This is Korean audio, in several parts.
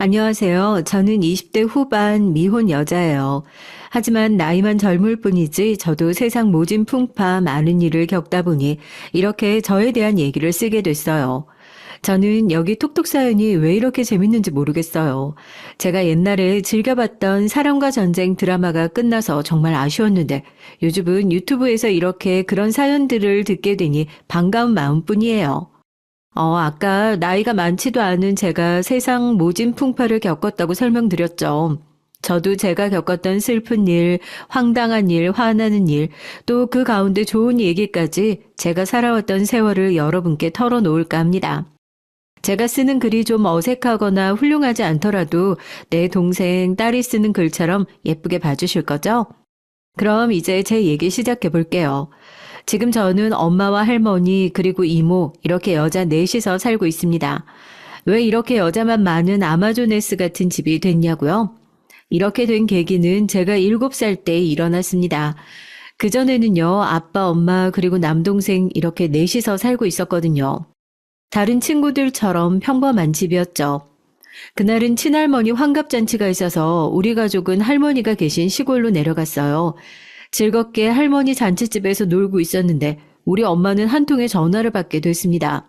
안녕하세요. 저는 20대 후반 미혼 여자예요. 하지만 나이만 젊을 뿐이지 저도 세상 모진 풍파 많은 일을 겪다 보니 이렇게 저에 대한 얘기를 쓰게 됐어요. 저는 여기 톡톡 사연이 왜 이렇게 재밌는지 모르겠어요. 제가 옛날에 즐겨봤던 사랑과 전쟁 드라마가 끝나서 정말 아쉬웠는데 요즘은 유튜브에서 이렇게 그런 사연들을 듣게 되니 반가운 마음뿐이에요. 아까 나이가 많지도 않은 제가 세상 모진 풍파를 겪었다고 설명드렸죠. 저도 제가 겪었던 슬픈 일, 황당한 일, 화나는 일, 또 그 가운데 좋은 얘기까지 제가 살아왔던 세월을 여러분께 털어놓을까 합니다. 제가 쓰는 글이 좀 어색하거나 훌륭하지 않더라도 내 동생, 딸이 쓰는 글처럼 예쁘게 봐주실 거죠? 그럼 이제 제 얘기 시작해 볼게요. 지금 저는 엄마와 할머니 그리고 이모 이렇게 여자 넷이서 살고 있습니다. 왜 이렇게 여자만 많은 아마조네스 같은 집이 됐냐고요? 이렇게 된 계기는 제가 7살 때 일어났습니다. 그전에는요, 아빠, 엄마, 그리고 남동생 이렇게 넷이서 살고 있었거든요. 다른 친구들처럼 평범한 집이었죠. 그날은 친할머니 환갑잔치가 있어서 우리 가족은 할머니가 계신 시골로 내려갔어요. 즐겁게 할머니 잔치집에서 놀고 있었는데 우리 엄마는 한 통의 전화를 받게 됐습니다.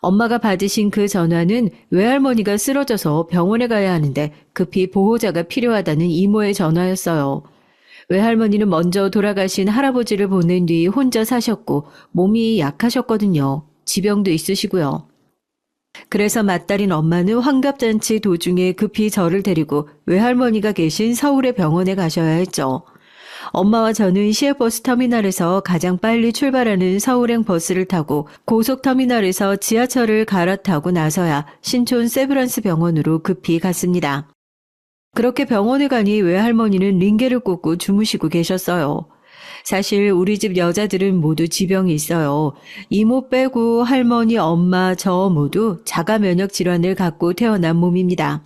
엄마가 받으신 그 전화는 외할머니가 쓰러져서 병원에 가야 하는데 급히 보호자가 필요하다는 이모의 전화였어요. 외할머니는 먼저 돌아가신 할아버지를 보낸 뒤 혼자 사셨고 몸이 약하셨거든요. 지병도 있으시고요. 그래서 맏딸인 엄마는 환갑잔치 도중에 급히 저를 데리고 외할머니가 계신 서울의 병원에 가셔야 했죠. 엄마와 저는 시외버스 터미널에서 가장 빨리 출발하는 서울행 버스를 타고 고속터미널에서 지하철을 갈아타고 나서야 신촌 세브란스 병원으로 급히 갔습니다. 그렇게 병원에 가니 외할머니는 링게를 꽂고 주무시고 계셨어요. 사실 우리 집 여자들은 모두 지병이 있어요. 이모 빼고 할머니, 엄마, 저 모두 자가 면역 질환을 갖고 태어난 몸입니다.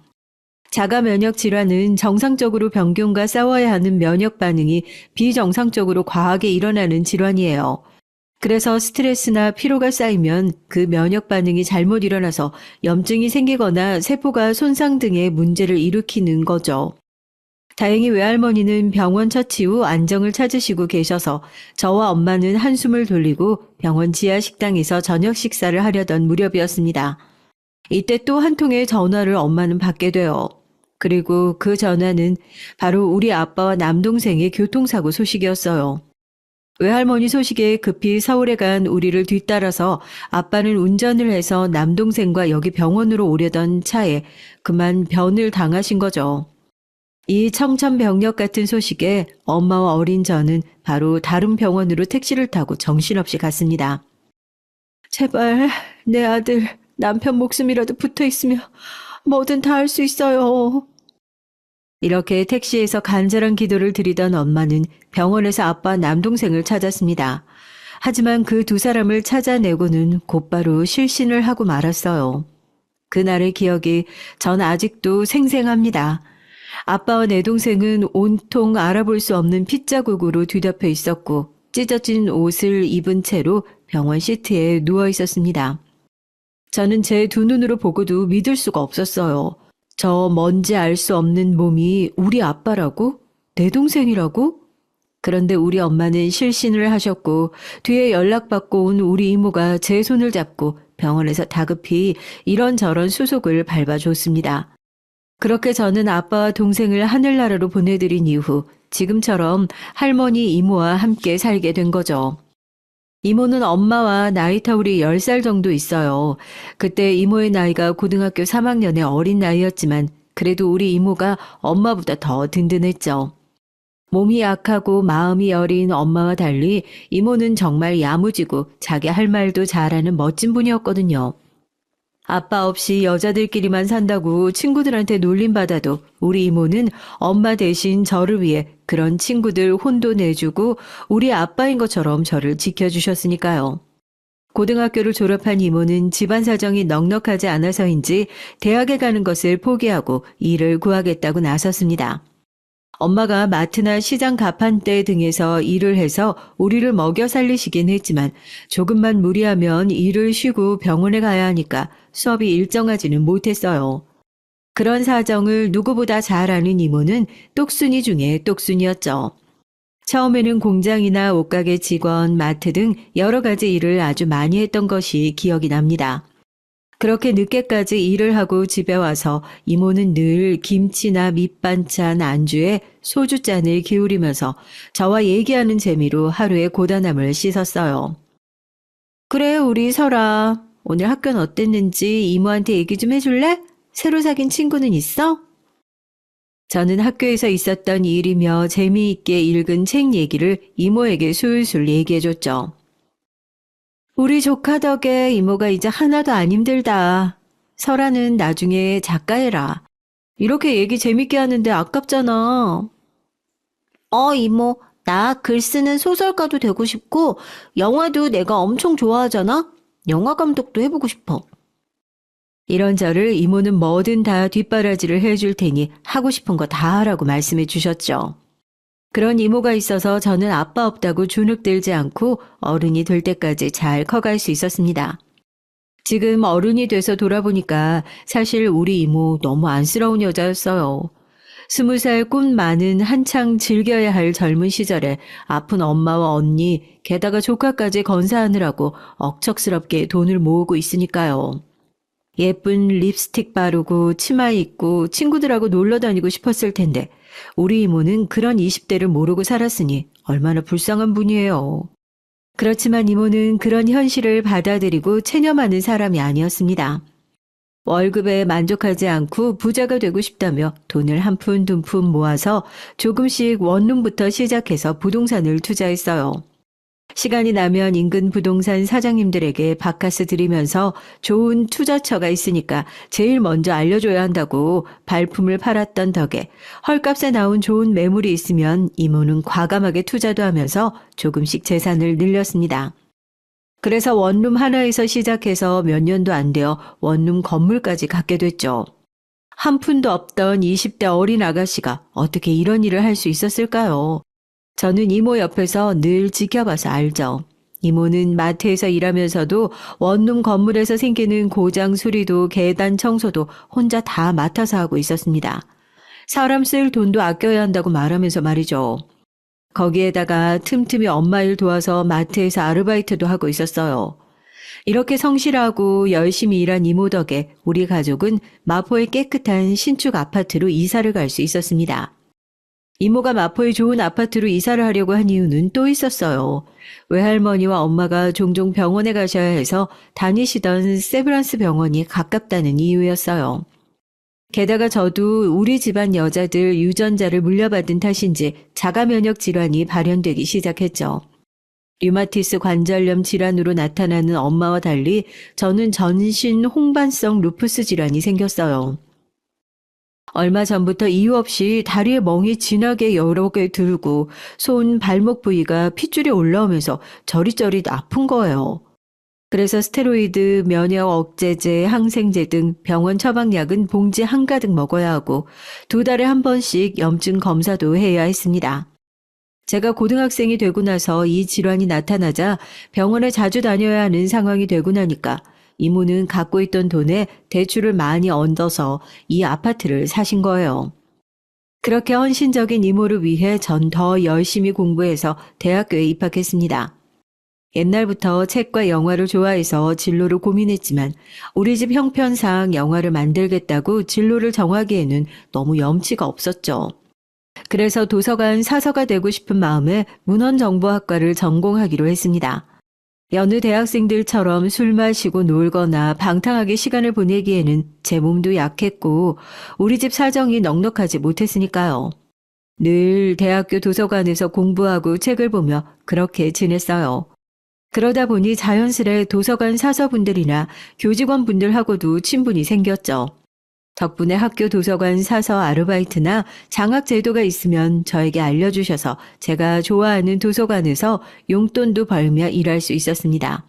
자가 면역 질환은 정상적으로 병균과 싸워야 하는 면역 반응이 비정상적으로 과하게 일어나는 질환이에요. 그래서 스트레스나 피로가 쌓이면 그 면역 반응이 잘못 일어나서 염증이 생기거나 세포가 손상 등의 문제를 일으키는 거죠. 다행히 외할머니는 병원 처치 후 안정을 찾으시고 계셔서 저와 엄마는 한숨을 돌리고 병원 지하 식당에서 저녁 식사를 하려던 무렵이었습니다. 이때 또 한 통의 전화를 엄마는 받게 돼요. 그리고 그 전화는 바로 우리 아빠와 남동생의 교통사고 소식이었어요. 외할머니 소식에 급히 서울에 간 우리를 뒤따라서 아빠는 운전을 해서 남동생과 여기 병원으로 오려던 차에 그만 변을 당하신 거죠. 이 청천벽력 같은 소식에 엄마와 어린 저는 바로 다른 병원으로 택시를 타고 정신없이 갔습니다. 제발 내 아들, 남편 목숨이라도 붙어 있으면 뭐든 다 할 수 있어요. 이렇게 택시에서 간절한 기도를 드리던 엄마는 병원에서 아빠 남동생을 찾았습니다. 하지만 그 두 사람을 찾아내고는 곧바로 실신을 하고 말았어요. 그날의 기억이 전 아직도 생생합니다. 아빠와 내 동생은 온통 알아볼 수 없는 핏자국으로 뒤덮여 있었고 찢어진 옷을 입은 채로 병원 시트에 누워 있었습니다. 저는 제 두 눈으로 보고도 믿을 수가 없었어요. 저 뭔지 알 수 없는 몸이 우리 아빠라고? 내 동생이라고? 그런데 우리 엄마는 실신을 하셨고 뒤에 연락받고 온 우리 이모가 제 손을 잡고 병원에서 다급히 이런저런 수속을 밟아줬습니다. 그렇게 저는 아빠와 동생을 하늘나라로 보내드린 이후 지금처럼 할머니 이모와 함께 살게 된 거죠. 이모는 엄마와 나이 터울이 10살 정도 있어요. 그때 이모의 나이가 고등학교 3학년의 어린 나이였지만 그래도 우리 이모가 엄마보다 더 든든했죠. 몸이 약하고 마음이 여린 엄마와 달리 이모는 정말 야무지고 자기 할 말도 잘하는 멋진 분이었거든요. 아빠 없이 여자들끼리만 산다고 친구들한테 놀림받아도 우리 이모는 엄마 대신 저를 위해 그런 친구들 혼도 내주고 우리 아빠인 것처럼 저를 지켜주셨으니까요. 고등학교를 졸업한 이모는 집안 사정이 넉넉하지 않아서인지 대학에 가는 것을 포기하고 일을 구하겠다고 나섰습니다. 엄마가 마트나 시장 가판대 등에서 일을 해서 우리를 먹여 살리시긴 했지만 조금만 무리하면 일을 쉬고 병원에 가야 하니까 수업이 일정하지는 못했어요. 그런 사정을 누구보다 잘 아는 이모는 똑순이 중에 똑순이었죠. 처음에는 공장이나 옷가게 직원, 마트 등 여러 가지 일을 아주 많이 했던 것이 기억이 납니다. 그렇게 늦게까지 일을 하고 집에 와서 이모는 늘 김치나 밑반찬, 안주에 소주잔을 기울이면서 저와 얘기하는 재미로 하루의 고단함을 씻었어요. 그래, 우리 설아. 오늘 학교는 어땠는지 이모한테 얘기 좀 해줄래? 새로 사귄 친구는 있어? 저는 학교에서 있었던 일이며 재미있게 읽은 책 얘기를 이모에게 술술 얘기해줬죠. 우리 조카 덕에 이모가 이제 하나도 안 힘들다. 설아는 나중에 작가해라. 이렇게 얘기 재밌게 하는데 아깝잖아. 이모, 나 글 쓰는 소설가도 되고 싶고, 영화도 내가 엄청 좋아하잖아? 영화 감독도 해보고 싶어. 이런 저를 이모는 뭐든 다 뒷바라지를 해줄 테니 하고 싶은 거 다 하라고 말씀해 주셨죠. 그런 이모가 있어서 저는 아빠 없다고 주눅들지 않고 어른이 될 때까지 잘 커갈 수 있었습니다. 지금 어른이 돼서 돌아보니까 사실 우리 이모 너무 안쓰러운 여자였어요. 20살 꿈 많은 한창 즐겨야 할 젊은 시절에 아픈 엄마와 언니, 게다가 조카까지 건사하느라고 억척스럽게 돈을 모으고 있으니까요. 예쁜 립스틱 바르고 치마 입고 친구들하고 놀러 다니고 싶었을 텐데 우리 이모는 그런 20대를 모르고 살았으니 얼마나 불쌍한 분이에요. 그렇지만 이모는 그런 현실을 받아들이고 체념하는 사람이 아니었습니다. 월급에 만족하지 않고 부자가 되고 싶다며 돈을 한 푼 두 푼 모아서 조금씩 원룸부터 시작해서 부동산을 투자했어요. 시간이 나면 인근 부동산 사장님들에게 바카스 드리면서 좋은 투자처가 있으니까 제일 먼저 알려줘야 한다고 발품을 팔았던 덕에 헐값에 나온 좋은 매물이 있으면 이모는 과감하게 투자도 하면서 조금씩 재산을 늘렸습니다. 그래서 원룸 하나에서 시작해서 몇 년도 안 되어 원룸 건물까지 갖게 됐죠. 한 푼도 없던 20대 어린 아가씨가 어떻게 이런 일을 할 수 있었을까요? 저는 이모 옆에서 늘 지켜봐서 알죠. 이모는 마트에서 일하면서도 원룸 건물에서 생기는 고장 수리도 계단 청소도 혼자 다 맡아서 하고 있었습니다. 사람 쓸 돈도 아껴야 한다고 말하면서 말이죠. 거기에다가 틈틈이 엄마 일 도와서 마트에서 아르바이트도 하고 있었어요. 이렇게 성실하고 열심히 일한 이모 덕에 우리 가족은 마포의 깨끗한 신축 아파트로 이사를 갈 수 있었습니다. 이모가 마포의 좋은 아파트로 이사를 하려고 한 이유는 또 있었어요. 외할머니와 엄마가 종종 병원에 가셔야 해서 다니시던 세브란스 병원이 가깝다는 이유였어요. 게다가 저도 우리 집안 여자들 유전자를 물려받은 탓인지 자가 면역 질환이 발현되기 시작했죠. 류마티스 관절염 질환으로 나타나는 엄마와 달리 저는 전신 홍반성 루푸스 질환이 생겼어요. 얼마 전부터 이유 없이 다리에 멍이 진하게 여러 개 들고 손, 발목 부위가 핏줄이 올라오면서 저릿저릿 아픈 거예요. 그래서 스테로이드, 면역 억제제, 항생제 등 병원 처방약은 봉지 한가득 먹어야 하고 2달에 한 번씩 염증 검사도 해야 했습니다. 제가 고등학생이 되고 나서 이 질환이 나타나자 병원에 자주 다녀야 하는 상황이 되고 나니까 이모는 갖고 있던 돈에 대출을 많이 얹어서 이 아파트를 사신 거예요. 그렇게 헌신적인 이모를 위해 전 더 열심히 공부해서 대학교에 입학했습니다. 옛날부터 책과 영화를 좋아해서 진로를 고민했지만 우리 집 형편상 영화를 만들겠다고 진로를 정하기에는 너무 염치가 없었죠. 그래서 도서관 사서가 되고 싶은 마음에 문헌정보학과를 전공하기로 했습니다. 여느 대학생들처럼 술 마시고 놀거나 방탕하게 시간을 보내기에는 제 몸도 약했고 우리 집 사정이 넉넉하지 못했으니까요. 늘 대학교 도서관에서 공부하고 책을 보며 그렇게 지냈어요. 그러다 보니 자연스레 도서관 사서분들이나 교직원분들하고도 친분이 생겼죠. 덕분에 학교 도서관 사서 아르바이트나 장학 제도가 있으면 저에게 알려주셔서 제가 좋아하는 도서관에서 용돈도 벌며 일할 수 있었습니다.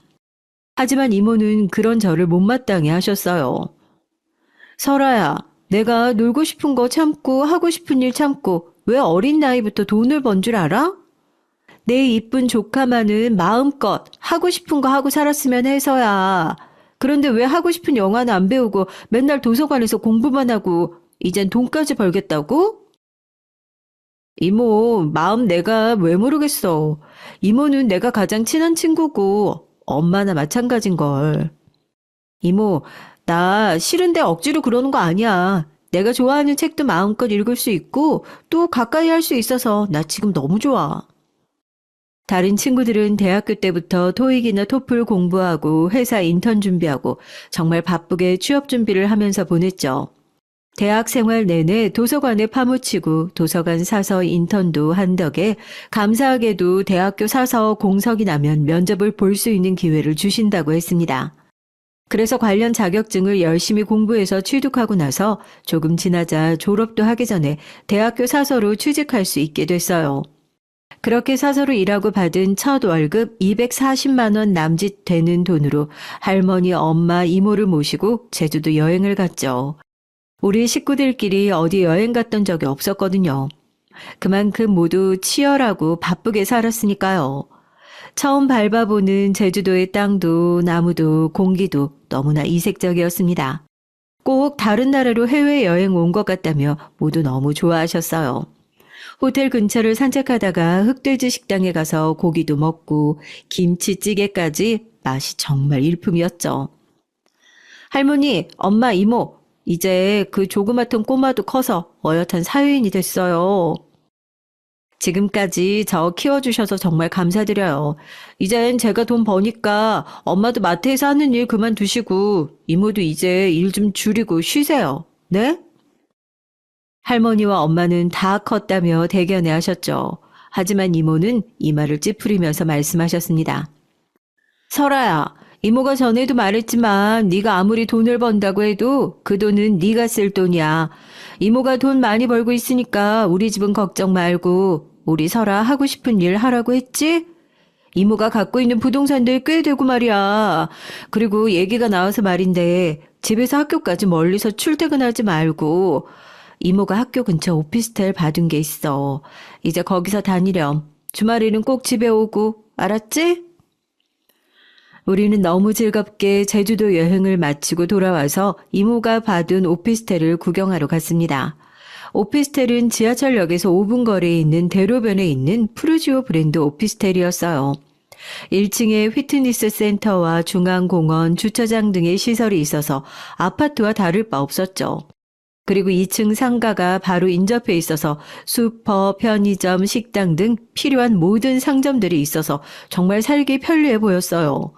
하지만 이모는 그런 저를 못마땅해 하셨어요. 설아야, 내가 놀고 싶은 거 참고 하고 싶은 일 참고 왜 어린 나이부터 돈을 번 줄 알아? 내 이쁜 조카만은 마음껏 하고 싶은 거 하고 살았으면 해서야. 그런데 왜 하고 싶은 영화는 안 배우고 맨날 도서관에서 공부만 하고 이젠 돈까지 벌겠다고? 이모, 마음 내가 왜 모르겠어. 이모는 내가 가장 친한 친구고 엄마나 마찬가지인걸. 이모, 나 싫은데 억지로 그러는 거 아니야. 내가 좋아하는 책도 마음껏 읽을 수 있고 또 가까이 할 수 있어서 나 지금 너무 좋아. 다른 친구들은 대학교 때부터 토익이나 토플 공부하고 회사 인턴 준비하고 정말 바쁘게 취업 준비를 하면서 보냈죠. 대학 생활 내내 도서관에 파묻히고 도서관 사서 인턴도 한 덕에 감사하게도 대학교 사서 공석이 나면 면접을 볼 수 있는 기회를 주신다고 했습니다. 그래서 관련 자격증을 열심히 공부해서 취득하고 나서 조금 지나자 졸업도 하기 전에 대학교 사서로 취직할 수 있게 됐어요. 그렇게 사서로 일하고 받은 첫 월급 240만 원 남짓 되는 돈으로 할머니, 엄마, 이모를 모시고 제주도 여행을 갔죠. 우리 식구들끼리 어디 여행 갔던 적이 없었거든요. 그만큼 모두 치열하고 바쁘게 살았으니까요. 처음 밟아보는 제주도의 땅도 나무도 공기도 너무나 이색적이었습니다. 꼭 다른 나라로 해외여행 온 것 같다며 모두 너무 좋아하셨어요. 호텔 근처를 산책하다가 흑돼지 식당에 가서 고기도 먹고 김치찌개까지 맛이 정말 일품이었죠. 할머니, 엄마, 이모, 이제 그 조그맣던 꼬마도 커서 어엿한 사회인이 됐어요. 지금까지 저 키워주셔서 정말 감사드려요. 이젠 제가 돈 버니까 엄마도 마트에서 하는 일 그만두시고 이모도 이제 일 좀 줄이고 쉬세요. 네? 할머니와 엄마는 다 컸다며 대견해 하셨죠. 하지만 이모는 이마를 찌푸리면서 말씀하셨습니다. 설아야, 이모가 전에도 말했지만 네가 아무리 돈을 번다고 해도 그 돈은 네가 쓸 돈이야. 이모가 돈 많이 벌고 있으니까 우리 집은 걱정 말고 우리 설아 하고 싶은 일 하라고 했지? 이모가 갖고 있는 부동산들 꽤 되고 말이야. 그리고 얘기가 나와서 말인데 집에서 학교까지 멀리서 출퇴근하지 말고 이모가 학교 근처 오피스텔 받은 게 있어. 이제 거기서 다니렴. 주말에는 꼭 집에 오고 알았지? 우리는 너무 즐겁게 제주도 여행을 마치고 돌아와서 이모가 받은 오피스텔을 구경하러 갔습니다. 오피스텔은 지하철역에서 5분 거리에 있는 대로변에 있는 푸르지오 브랜드 오피스텔이었어요. 1층에 휘트니스 센터와 중앙공원, 주차장 등의 시설이 있어서 아파트와 다를 바 없었죠. 그리고 2층 상가가 바로 인접해 있어서 슈퍼, 편의점, 식당 등 필요한 모든 상점들이 있어서 정말 살기 편리해 보였어요.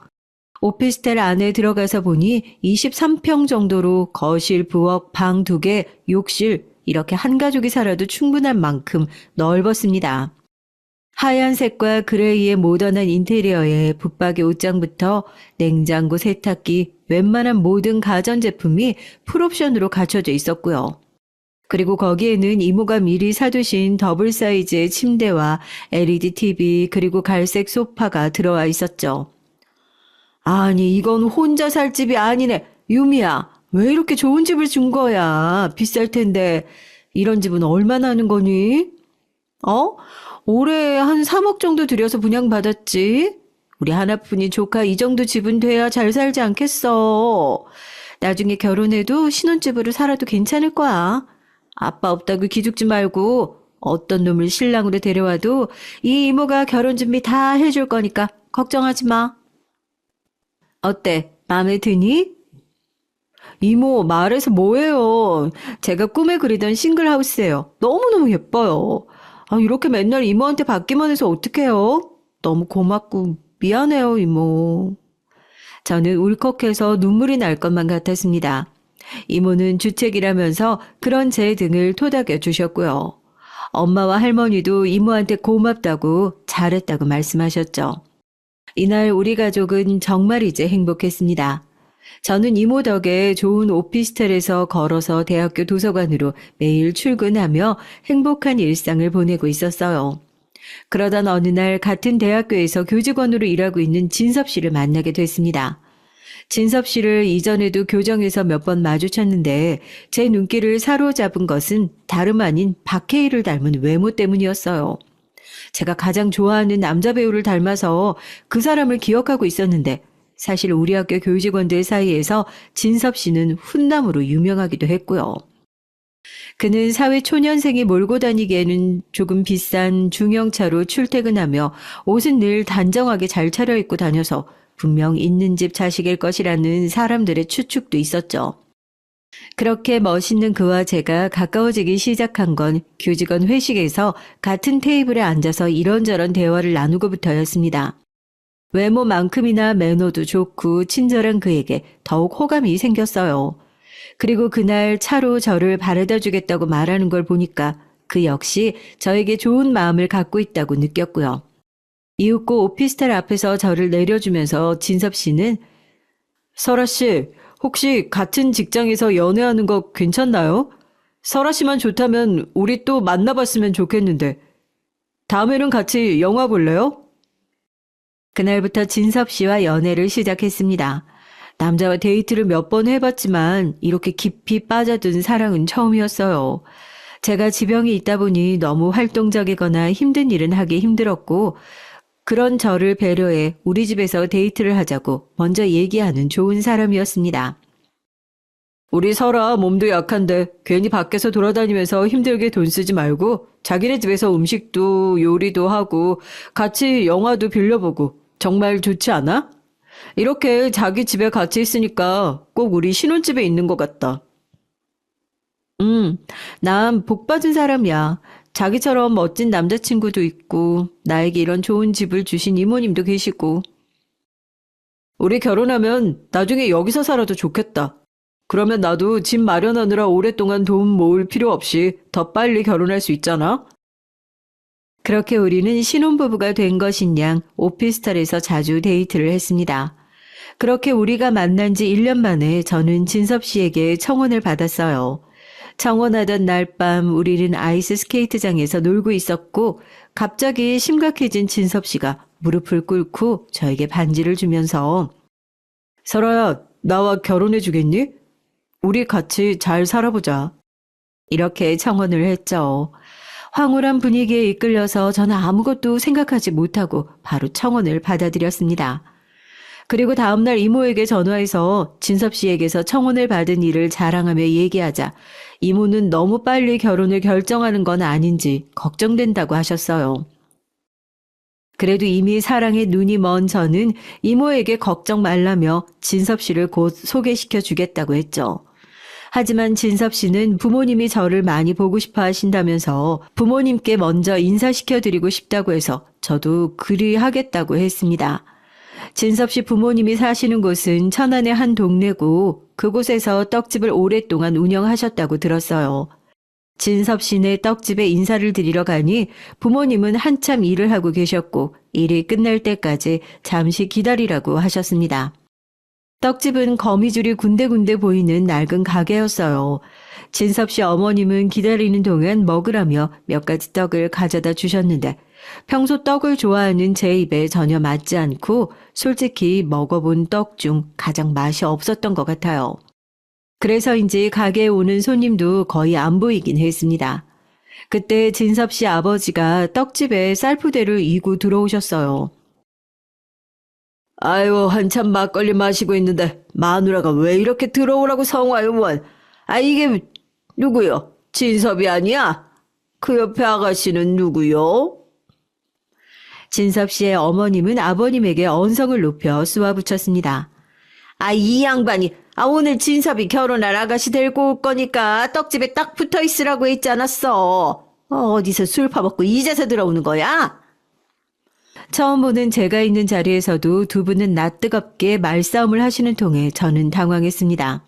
오피스텔 안에 들어가서 보니 23평 정도로 거실, 부엌, 방 2개, 욕실 이렇게 한 가족이 살아도 충분한 만큼 넓었습니다. 하얀색과 그레이의 모던한 인테리어에 붙박이 옷장부터 냉장고, 세탁기, 웬만한 모든 가전제품이 풀옵션으로 갖춰져 있었고요. 그리고 거기에는 이모가 미리 사두신 더블 사이즈의 침대와 LED TV 그리고 갈색 소파가 들어와 있었죠. 아니 이건 혼자 살 집이 아니네. 유미야, 왜 이렇게 좋은 집을 준 거야? 비쌀 텐데. 이런 집은 얼마나 하는 거니? 어? 올해 한 3억 정도 들여서 분양받았지. 우리 하나뿐인 조카 이 정도 집은 돼야 잘 살지 않겠어. 나중에 결혼해도 신혼집으로 살아도 괜찮을 거야. 아빠 없다고 기죽지 말고 어떤 놈을 신랑으로 데려와도 이 이모가 결혼 준비 다 해줄 거니까 걱정하지 마. 어때? 마음에 드니? 이모, 말해서 뭐해요. 제가 꿈에 그리던 싱글하우스예요. 너무너무 예뻐요. 아, 이렇게 맨날 이모한테 받기만 해서 어떡해요? 너무 고맙고 미안해요, 이모. 저는 울컥해서 눈물이 날 것만 같았습니다. 이모는 주책이라면서 그런 제 등을 토닥여 주셨고요. 엄마와 할머니도 이모한테 고맙다고 잘했다고 말씀하셨죠. 이날 우리 가족은 정말 이제 행복했습니다. 저는 이모 덕에 좋은 오피스텔에서 걸어서 대학교 도서관으로 매일 출근하며 행복한 일상을 보내고 있었어요. 그러던 어느 날 같은 대학교에서 교직원으로 일하고 있는 진섭 씨를 만나게 됐습니다. 진섭 씨를 이전에도 교정에서 몇 번 마주쳤는데 제 눈길을 사로잡은 것은 다름 아닌 박해일을 닮은 외모 때문이었어요. 제가 가장 좋아하는 남자 배우를 닮아서 그 사람을 기억하고 있었는데 사실 우리 학교 교직원들 사이에서 진섭 씨는 훈남으로 유명하기도 했고요. 그는 사회 초년생이 몰고 다니기에는 조금 비싼 중형차로 출퇴근하며 옷은 늘 단정하게 잘 차려입고 다녀서 분명 있는 집 자식일 것이라는 사람들의 추측도 있었죠. 그렇게 멋있는 그와 제가 가까워지기 시작한 건 교직원 회식에서 같은 테이블에 앉아서 이런저런 대화를 나누고부터였습니다. 외모만큼이나 매너도 좋고 친절한 그에게 더욱 호감이 생겼어요. 그리고 그날 차로 저를 바래다 주겠다고 말하는 걸 보니까 그 역시 저에게 좋은 마음을 갖고 있다고 느꼈고요. 이윽고 오피스텔 앞에서 저를 내려주면서 진섭 씨는 설아 씨, 혹시 같은 직장에서 연애하는 거 괜찮나요? 설아 씨만 좋다면 우리 또 만나봤으면 좋겠는데. 다음에는 같이 영화 볼래요? 그날부터 진섭 씨와 연애를 시작했습니다. 남자와 데이트를 몇 번 해봤지만 이렇게 깊이 빠져든 사랑은 처음이었어요. 제가 지병이 있다 보니 너무 활동적이거나 힘든 일은 하기 힘들었고 그런 저를 배려해 우리 집에서 데이트를 하자고 먼저 얘기하는 좋은 사람이었습니다. 우리 설아 몸도 약한데 괜히 밖에서 돌아다니면서 힘들게 돈 쓰지 말고 자기네 집에서 음식도 요리도 하고 같이 영화도 빌려보고 정말 좋지 않아? 이렇게 자기 집에 같이 있으니까 꼭 우리 신혼집에 있는 것 같다. 난 복 받은 사람이야. 자기처럼 멋진 남자친구도 있고 나에게 이런 좋은 집을 주신 이모님도 계시고. 우리 결혼하면 나중에 여기서 살아도 좋겠다. 그러면 나도 집 마련하느라 오랫동안 돈 모을 필요 없이 더 빨리 결혼할 수 있잖아. 그렇게 우리는 신혼부부가 된 것인 양 오피스텔에서 자주 데이트를 했습니다. 그렇게 우리가 만난 지 1년 만에 저는 진섭 씨에게 청혼을 받았어요. 청혼하던 날 밤 우리는 아이스 스케이트장에서 놀고 있었고 갑자기 심각해진 진섭 씨가 무릎을 꿇고 저에게 반지를 주면서 설아야, 나와 결혼해 주겠니? 우리 같이 잘 살아보자. 이렇게 청혼을 했죠. 황홀한 분위기에 이끌려서 저는 아무것도 생각하지 못하고 바로 청혼을 받아들였습니다. 그리고 다음날 이모에게 전화해서 진섭 씨에게서 청혼을 받은 일을 자랑하며 얘기하자 이모는 너무 빨리 결혼을 결정하는 건 아닌지 걱정된다고 하셨어요. 그래도 이미 사랑에 눈이 먼 저는 이모에게 걱정 말라며 진섭 씨를 곧 소개시켜 주겠다고 했죠. 하지만 진섭 씨는 부모님이 저를 많이 보고 싶어 하신다면서 부모님께 먼저 인사시켜 드리고 싶다고 해서 저도 그리하겠다고 했습니다. 진섭 씨 부모님이 사시는 곳은 천안의 한 동네고 그곳에서 떡집을 오랫동안 운영하셨다고 들었어요. 진섭 씨네 떡집에 인사를 드리러 가니 부모님은 한참 일을 하고 계셨고 일이 끝날 때까지 잠시 기다리라고 하셨습니다. 떡집은 거미줄이 군데군데 보이는 낡은 가게였어요. 진섭 씨 어머님은 기다리는 동안 먹으라며 몇 가지 떡을 가져다 주셨는데 평소 떡을 좋아하는 제 입에 전혀 맞지 않고 솔직히 먹어본 떡 중 가장 맛이 없었던 것 같아요. 그래서인지 가게에 오는 손님도 거의 안 보이긴 했습니다. 그때 진섭 씨 아버지가 떡집에 쌀푸대를 이고 들어오셨어요. 아이고 한참 막걸리 마시고 있는데 마누라가 왜 이렇게 들어오라고 성화요 원. 아 이게 누구요? 진섭이 아니야? 그 옆에 아가씨는 누구요? 진섭 씨의 어머님은 아버님에게 언성을 높여 쏘아붙였습니다. 아, 이 양반이, 오늘 진섭이 결혼할 아가씨 데리고 올 거니까 떡집에 딱 붙어 있으라고 했지 않았어. 어디서 술 파먹고 이제서 들어오는 거야? 처음 보는 제가 있는 자리에서도 두 분은 낯뜨겁게 말싸움을 하시는 통에 저는 당황했습니다.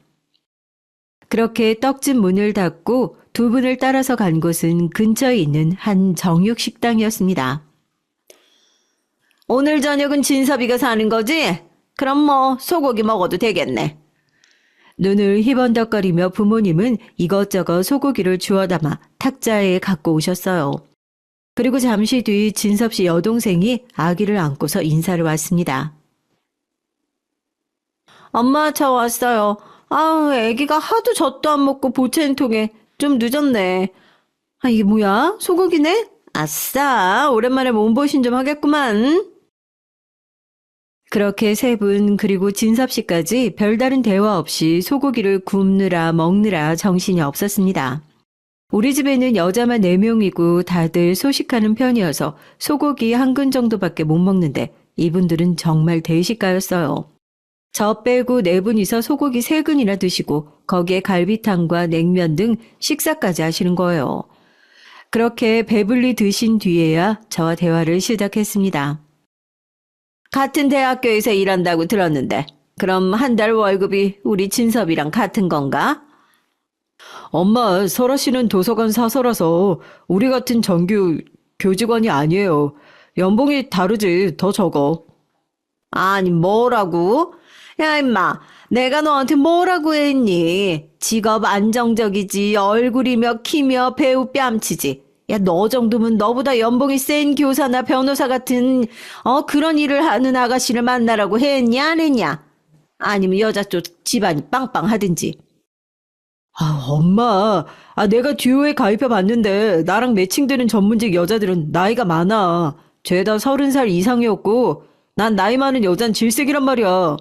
그렇게 떡집 문을 닫고 두 분을 따라서 간 곳은 근처에 있는 한 정육식당이었습니다. 오늘 저녁은 진섭이가 사는 거지? 그럼 뭐 소고기 먹어도 되겠네. 눈을 희번덕거리며 부모님은 이것저것 소고기를 주워 담아 탁자에 갖고 오셨어요. 그리고 잠시 뒤 진섭 씨 여동생이 아기를 안고서 인사를 왔습니다. 엄마 저 왔어요. 아기가 하도 젖도 안 먹고 보채는 통에 좀 늦었네. 이게 뭐야? 소고기네? 아싸 오랜만에 몸보신 좀 하겠구만. 그렇게 세 분 그리고 진섭 씨까지 별다른 대화 없이 소고기를 굽느라 먹느라 정신이 없었습니다. 우리 집에는 여자만 4명이고 다들 소식하는 편이어서 소고기 한 근 정도밖에 못 먹는데 이분들은 정말 대식가였어요. 저 빼고 4분이서 소고기 3근이나 드시고 거기에 갈비탕과 냉면 등 식사까지 하시는 거예요. 그렇게 배불리 드신 뒤에야 저와 대화를 시작했습니다. 같은 대학교에서 일한다고 들었는데 그럼 한 달 월급이 우리 진섭이랑 같은 건가? 엄마, 설아 씨는 도서관 사서라서 우리 같은 정규 교직원이 아니에요. 연봉이 다르지, 더 적어. 아니, 뭐라고? 야, 임마, 내가 너한테 뭐라고 했니? 직업 안정적이지, 얼굴이며 키며 배우 뺨치지. 야, 너 정도면 너보다 연봉이 센 교사나 변호사 같은, 그런 일을 하는 아가씨를 만나라고 했냐, 안 했냐? 아니면 여자 쪽 집안이 빵빵하든지. 엄마, 내가 듀오에 가입해 봤는데 나랑 매칭되는 전문직 여자들은 나이가 많아. 죄다 30살 이상이었고 난 나이 많은 여잔 질색이란 말이야.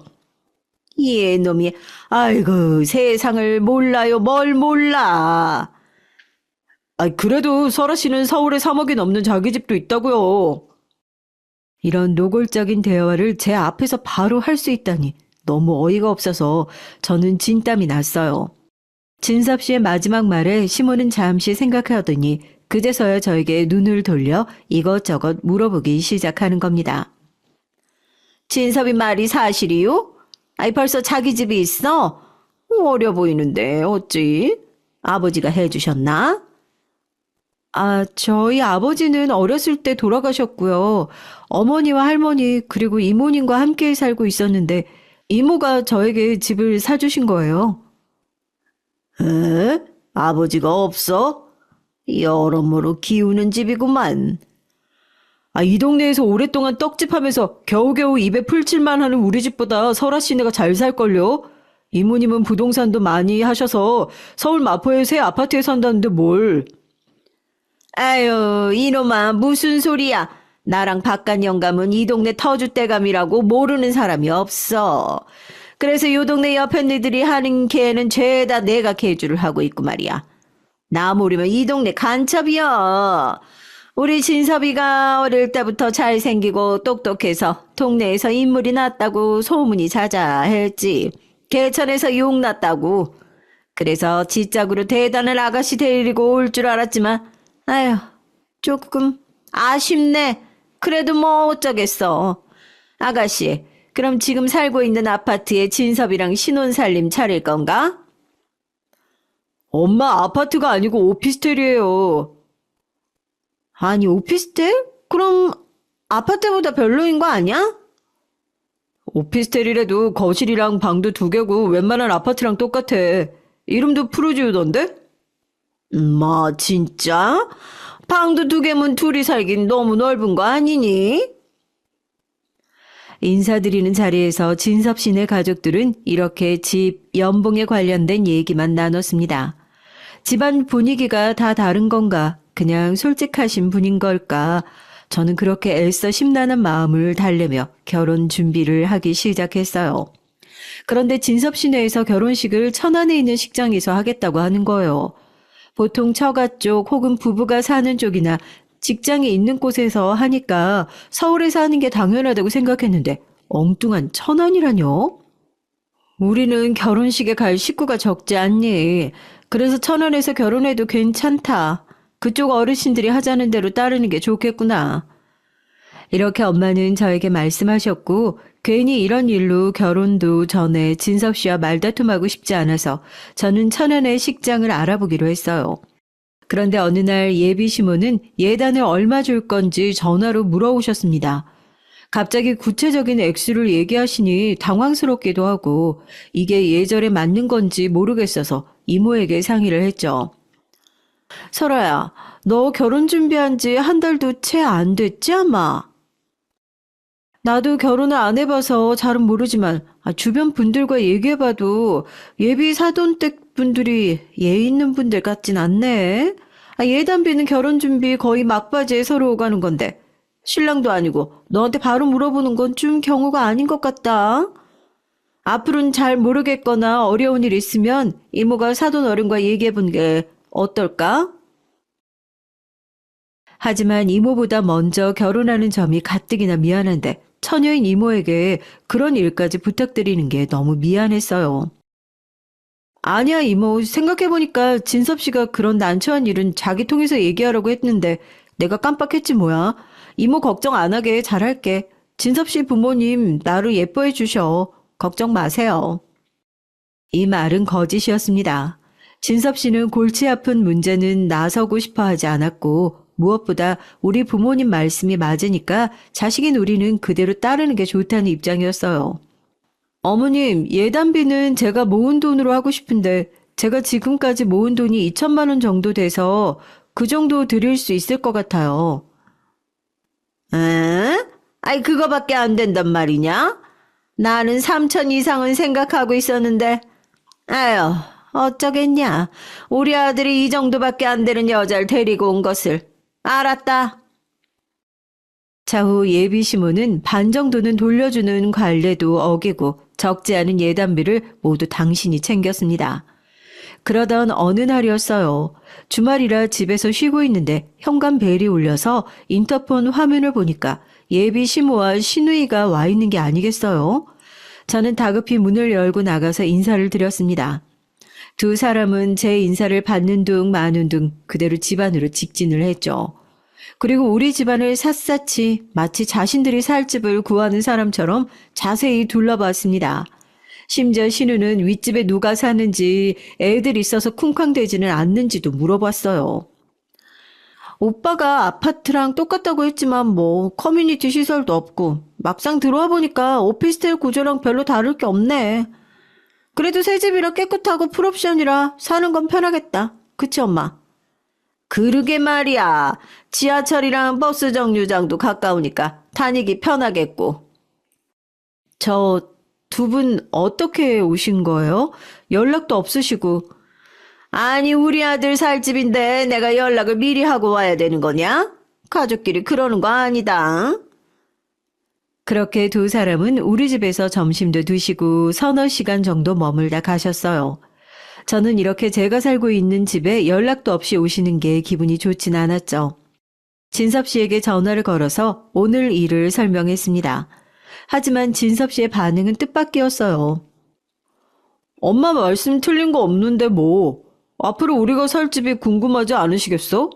이놈이, 아이고, 세상을 몰라요, 뭘 몰라. 그래도 설아 씨는 서울에 3억이 넘는 자기 집도 있다고요. 이런 노골적인 대화를 제 앞에서 바로 할 수 있다니 너무 어이가 없어서 저는 진땀이 났어요. 진섭 씨의 마지막 말에 시모는 잠시 생각하더니 그제서야 저에게 눈을 돌려 이것저것 물어보기 시작하는 겁니다. 진섭이 말이 사실이요? 벌써 자기 집이 있어? 어려 보이는데 어찌? 아버지가 해주셨나? 저희 아버지는 어렸을 때 돌아가셨고요. 어머니와 할머니 그리고 이모님과 함께 살고 있었는데 이모가 저에게 집을 사주신 거예요. 에? 아버지가 없어? 여러모로 기우는 집이구만. 이 동네에서 오랫동안 떡집하면서 겨우겨우 입에 풀칠만 하는 우리 집보다 설아 씨네가 잘 살걸요? 이모님은 부동산도 많이 하셔서 서울 마포의 새 아파트에 산다는데 뭘. 아유, 이놈아, 무슨 소리야. 나랑 바깥 영감은 이 동네 터줏대감이라고 모르는 사람이 없어. 그래서 요 동네 옆에네들이 하는 개는 죄다 내가 개주를 하고 있고 말이야. 나 모르면 이 동네 간첩이야. 우리 진섭이가 어릴 때부터 잘생기고 똑똑해서 동네에서 인물이 났다고 소문이 자자했지. 개천에서 욕 났다고. 그래서 지짝으로 대단한 아가씨 데리고 올 줄 알았지만 아휴, 조금 아쉽네. 그래도 뭐 어쩌겠어. 아가씨, 그럼 지금 살고 있는 아파트에 진섭이랑 신혼살림 차릴 건가? 엄마, 아파트가 아니고 오피스텔이에요. 아니, 오피스텔? 그럼 아파트보다 별로인 거 아니야? 오피스텔이라도 거실이랑 방도 2개고 웬만한 아파트랑 똑같아. 이름도 푸르지우던데? 뭐 진짜? 방도 2개면 둘이 살긴 너무 넓은 거 아니니? 인사드리는 자리에서 진섭 씨네 가족들은 이렇게 집, 연봉에 관련된 얘기만 나눴습니다. 집안 분위기가 다 다른 건가? 그냥 솔직하신 분인 걸까? 저는 그렇게 애써 심란한 마음을 달래며 결혼 준비를 하기 시작했어요. 그런데 진섭 씨네에서 결혼식을 천안에 있는 식장에서 하겠다고 하는 거예요. 보통 처가 쪽 혹은 부부가 사는 쪽이나 직장이 있는 곳에서 하니까 서울에서 하는 게 당연하다고 생각했는데 엉뚱한 천안이라뇨? 우리는 결혼식에 갈 식구가 적지 않니? 그래서 천안에서 결혼해도 괜찮다. 그쪽 어르신들이 하자는 대로 따르는 게 좋겠구나. 이렇게 엄마는 저에게 말씀하셨고 괜히 이런 일로 결혼도 전에 진섭 씨와 말다툼하고 싶지 않아서 저는 천안의 식장을 알아보기로 했어요. 그런데 어느 날 예비 시모는 예단을 얼마 줄 건지 전화로 물어오셨습니다. 갑자기 구체적인 액수를 얘기하시니 당황스럽기도 하고 이게 예절에 맞는 건지 모르겠어서 이모에게 상의를 했죠. 설아야, 너 결혼 준비한 지 한 달도 채 안 됐지 아마? 나도 결혼을 안 해봐서 잘은 모르지만 주변 분들과 얘기해봐도 예비 사돈댁 분들이 예 있는 분들 같진 않네. 예단비는 결혼 준비 거의 막바지에 서로 오가는 건데 신랑도 아니고 너한테 바로 물어보는 건 좀 경우가 아닌 것 같다. 앞으로는 잘 모르겠거나 어려운 일 있으면 이모가 사돈 어른과 얘기해본 게 어떨까? 하지만 이모보다 먼저 결혼하는 점이 가뜩이나 미안한데 처녀인 이모에게 그런 일까지 부탁드리는 게 너무 미안했어요. 아니야, 이모. 생각해보니까 진섭 씨가 그런 난처한 일은 자기 통해서 얘기하라고 했는데 내가 깜빡했지 뭐야. 이모 걱정 안 하게 잘할게. 진섭 씨 부모님 나를 예뻐해 주셔. 걱정 마세요. 이 말은 거짓이었습니다. 진섭 씨는 골치 아픈 문제는 나서고 싶어 하지 않았고 무엇보다 우리 부모님 말씀이 맞으니까 자식인 우리는 그대로 따르는 게 좋다는 입장이었어요. 어머님, 예단비는 제가 모은 돈으로 하고 싶은데 제가 지금까지 모은 돈이 2천만 원 정도 돼서 그 정도 드릴 수 있을 것 같아요. 에? 아이, 그거밖에 안 된단 말이냐? 나는 3천 이상은 생각하고 있었는데, 아유, 어쩌겠냐. 우리 아들이 이 정도밖에 안 되는 여자를 데리고 온 것을. 알았다. 차후 예비 시모는 반 정도는 돌려주는 관례도 어기고 적지 않은 예단비를 모두 당신이 챙겼습니다. 그러던 어느 날이었어요. 주말이라 집에서 쉬고 있는데 현관벨이 울려서 인터폰 화면을 보니까 예비 시모와 시누이가 와 있는 게 아니겠어요? 저는 다급히 문을 열고 나가서 인사를 드렸습니다. 두 사람은 제 인사를 받는 둥 마는 둥 그대로 집안으로 직진을 했죠. 그리고 우리 집안을 샅샅이 마치 자신들이 살 집을 구하는 사람처럼 자세히 둘러봤습니다. 심지어 신우는 윗집에 누가 사는지 애들 있어서 쿵쾅대지는 않는지도 물어봤어요. 오빠가 아파트랑 똑같다고 했지만 뭐 커뮤니티 시설도 없고 막상 들어와 보니까 오피스텔 구조랑 별로 다를 게 없네. 그래도 새 집이라 깨끗하고 풀옵션이라 사는 건 편하겠다. 그치 엄마? 그러게 말이야. 지하철이랑 버스 정류장도 가까우니까 다니기 편하겠고. 저 두 분 어떻게 오신 거예요? 연락도 없으시고. 아니 우리 아들 살 집인데 내가 연락을 미리 하고 와야 되는 거냐? 가족끼리 그러는 거 아니다. 그렇게 두 사람은 우리 집에서 점심도 드시고 서너 시간 정도 머물다 가셨어요. 저는 이렇게 제가 살고 있는 집에 연락도 없이 오시는 게 기분이 좋진 않았죠. 진섭 씨에게 전화를 걸어서 오늘 일을 설명했습니다. 하지만 진섭 씨의 반응은 뜻밖이었어요. 엄마 말씀 틀린 거 없는데 뭐. 앞으로 우리가 살 집이 궁금하지 않으시겠어?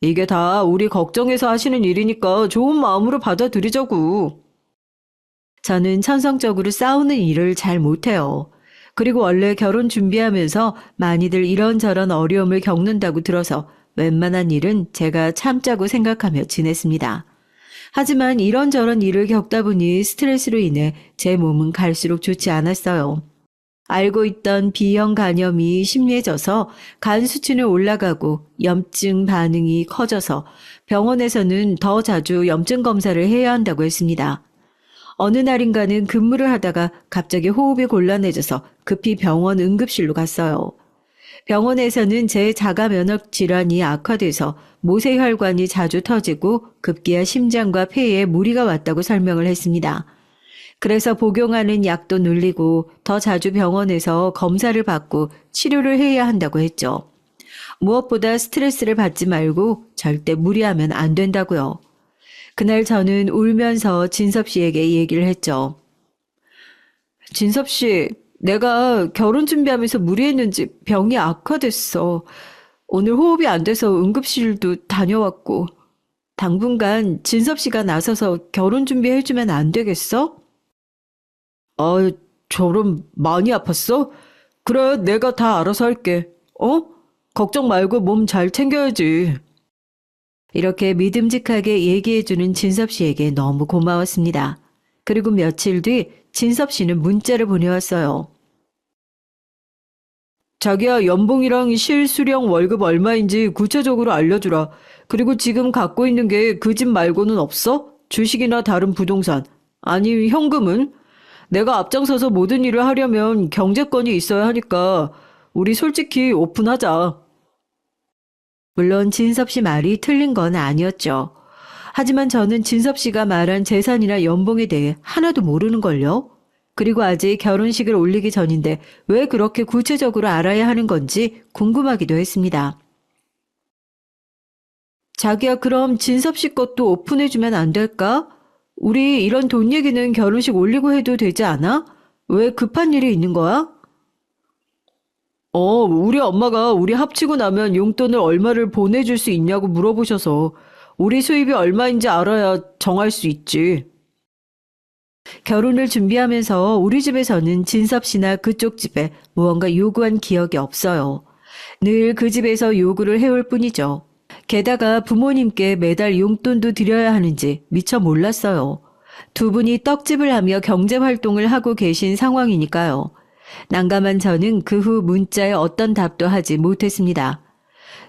이게 다 우리 걱정해서 하시는 일이니까 좋은 마음으로 받아들이자고. 저는 천성적으로 싸우는 일을 잘 못해요. 그리고 원래 결혼 준비하면서 많이들 이런저런 어려움을 겪는다고 들어서 웬만한 일은 제가 참자고 생각하며 지냈습니다. 하지만 이런저런 일을 겪다 보니 스트레스로 인해 제 몸은 갈수록 좋지 않았어요. 알고 있던 B형 간염이 심해져서 간 수치는 올라가고 염증 반응이 커져서 병원에서는 더 자주 염증 검사를 해야 한다고 했습니다. 어느 날인가는 근무를 하다가 갑자기 호흡이 곤란해져서 급히 병원 응급실로 갔어요. 병원에서는 제 자가 면역 질환이 악화돼서 모세혈관이 자주 터지고 급기야 심장과 폐에 무리가 왔다고 설명을 했습니다. 그래서 복용하는 약도 늘리고 더 자주 병원에서 검사를 받고 치료를 해야 한다고 했죠. 무엇보다 스트레스를 받지 말고 절대 무리하면 안 된다고요. 그날 저는 울면서 진섭 씨에게 얘기를 했죠. 진섭 씨, 내가 결혼 준비하면서 무리했는지 병이 악화됐어. 오늘 호흡이 안 돼서 응급실도 다녀왔고. 당분간 진섭 씨가 나서서 결혼 준비해주면 안 되겠어? 저럼 많이 아팠어? 그래, 내가 다 알아서 할게. 걱정 말고 몸 잘 챙겨야지. 이렇게 믿음직하게 얘기해주는 진섭 씨에게 너무 고마웠습니다. 그리고 며칠 뒤 진섭 씨는 문자를 보내왔어요. 자기야, 연봉이랑 실수령 월급 얼마인지 구체적으로 알려주라. 그리고 지금 갖고 있는 게 그 집 말고는 없어? 주식이나 다른 부동산. 아니, 현금은? 내가 앞장서서 모든 일을 하려면 경제권이 있어야 하니까 우리 솔직히 오픈하자. 물론 진섭 씨 말이 틀린 건 아니었죠. 하지만 저는 진섭 씨가 말한 재산이나 연봉에 대해 하나도 모르는걸요. 그리고 아직 결혼식을 올리기 전인데 왜 그렇게 구체적으로 알아야 하는 건지 궁금하기도 했습니다. 자기야, 그럼 진섭 씨 것도 오픈해주면 안 될까? 우리 이런 돈 얘기는 결혼식 올리고 해도 되지 않아? 왜 급한 일이 있는 거야? 우리 엄마가 우리 합치고 나면 용돈을 얼마를 보내줄 수 있냐고 물어보셔서 우리 수입이 얼마인지 알아야 정할 수 있지. 결혼을 준비하면서 우리 집에서는 진섭 씨나 그쪽 집에 무언가 요구한 기억이 없어요. 늘 그 집에서 요구를 해올 뿐이죠. 게다가 부모님께 매달 용돈도 드려야 하는지 미처 몰랐어요. 두 분이 떡집을 하며 경제활동을 하고 계신 상황이니까요. 난감한 저는 그 후 문자에 어떤 답도 하지 못했습니다.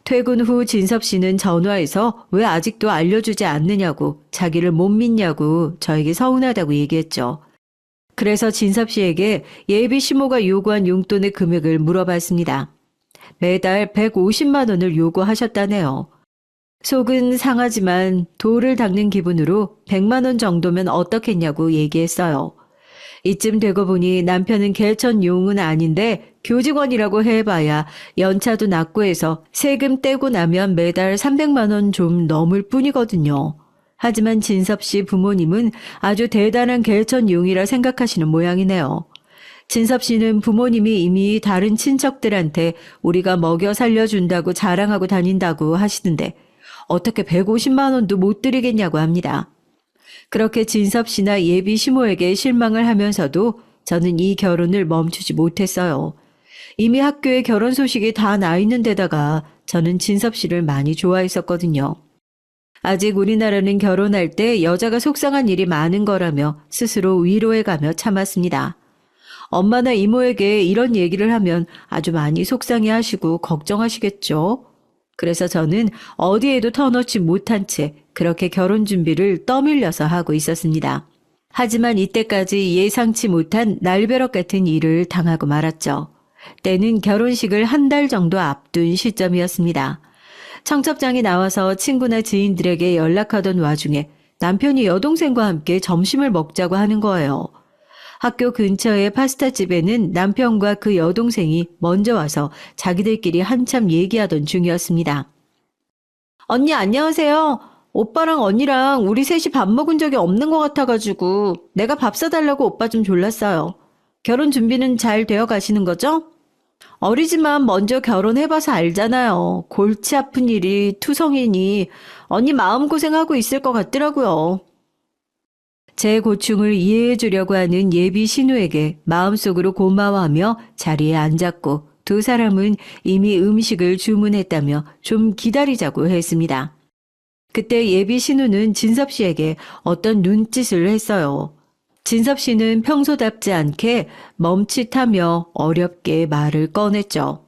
퇴근 후 진섭 씨는 전화해서 왜 아직도 알려주지 않느냐고, 자기를 못 믿냐고 저에게 서운하다고 얘기했죠. 그래서 진섭 씨에게 예비 시모가 요구한 용돈의 금액을 물어봤습니다. 매달 150만 원을 요구하셨다네요. 속은 상하지만 돌을 닦는 기분으로 100만 원 정도면 어떻겠냐고 얘기했어요. 이쯤 되고 보니 남편은 개천용은 아닌데 교직원이라고 해봐야 연차도 낮고 해서 세금 떼고 나면 매달 300만 원 좀 넘을 뿐이거든요. 하지만 진섭 씨 부모님은 아주 대단한 개천용이라 생각하시는 모양이네요. 진섭 씨는 부모님이 이미 다른 친척들한테 우리가 먹여 살려준다고 자랑하고 다닌다고 하시는데 어떻게 150만 원도 못 드리겠냐고 합니다. 그렇게 진섭 씨나 예비 시모에게 실망을 하면서도 저는 이 결혼을 멈추지 못했어요. 이미 학교에 결혼 소식이 다 나 있는 데다가 저는 진섭 씨를 많이 좋아했었거든요. 아직 우리나라는 결혼할 때 여자가 속상한 일이 많은 거라며 스스로 위로해가며 참았습니다. 엄마나 이모에게 이런 얘기를 하면 아주 많이 속상해 하시고 걱정하시겠죠. 그래서 저는 어디에도 터놓지 못한 채 그렇게 결혼 준비를 떠밀려서 하고 있었습니다. 하지만 이때까지 예상치 못한 날벼락 같은 일을 당하고 말았죠. 때는 결혼식을 한 달 정도 앞둔 시점이었습니다. 청첩장이 나와서 친구나 지인들에게 연락하던 와중에 남편이 여동생과 함께 점심을 먹자고 하는 거예요. 학교 근처의 파스타집에는 남편과 그 여동생이 먼저 와서 자기들끼리 한참 얘기하던 중이었습니다. 언니 안녕하세요. 오빠랑 언니랑 우리 셋이 밥 먹은 적이 없는 것 같아가지고 내가 밥 사달라고 오빠 좀 졸랐어요. 결혼 준비는 잘 되어 가시는 거죠? 어리지만 먼저 결혼해봐서 알잖아요. 골치 아픈 일이 투성이니 언니 마음고생하고 있을 것 같더라고요. 제 고충을 이해해 주려고 하는 예비 신우에게 마음속으로 고마워하며 자리에 앉았고 두 사람은 이미 음식을 주문했다며 좀 기다리자고 했습니다. 그때 예비 신우는 진섭 씨에게 어떤 눈짓을 했어요. 진섭 씨는 평소답지 않게 멈칫하며 어렵게 말을 꺼냈죠.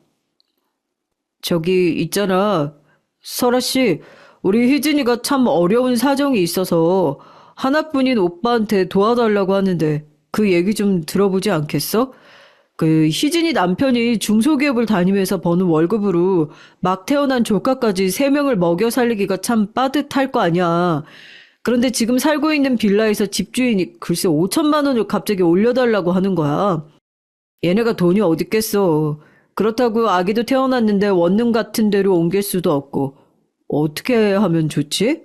저기 있잖아. 설아 씨, 우리 희진이가 참 어려운 사정이 있어서 하나뿐인 오빠한테 도와달라고 하는데 그 얘기 좀 들어보지 않겠어? 그 희진이 남편이 중소기업을 다니면서 버는 월급으로 막 태어난 조카까지 3명을 먹여 살리기가 참 빠듯할 거 아니야. 그런데 지금 살고 있는 빌라에서 집주인이 글쎄 5천만 원을 갑자기 올려달라고 하는 거야. 얘네가 돈이 어딨겠어. 그렇다고 아기도 태어났는데 원룸 같은 데로 옮길 수도 없고 어떻게 하면 좋지?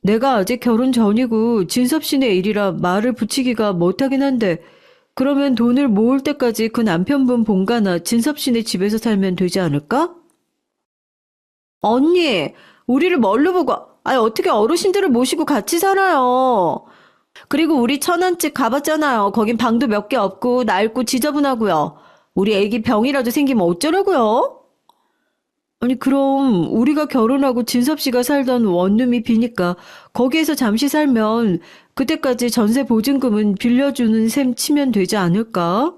내가 아직 결혼 전이고 진섭 씨네 일이라 말을 붙이기가 못하긴 한데 그러면 돈을 모을 때까지 그 남편분 본가나 진섭 씨네 집에서 살면 되지 않을까? 언니, 우리를 뭘로 보고, 아니 어떻게 어르신들을 모시고 같이 살아요. 그리고 우리 천안집 가봤잖아요. 거긴 방도 몇 개 없고 낡고 지저분하고요. 우리 애기 병이라도 생기면 어쩌라고요? 아니 그럼 우리가 결혼하고 진섭 씨가 살던 원룸이 비니까 거기에서 잠시 살면 그때까지 전세 보증금은 빌려주는 셈 치면 되지 않을까?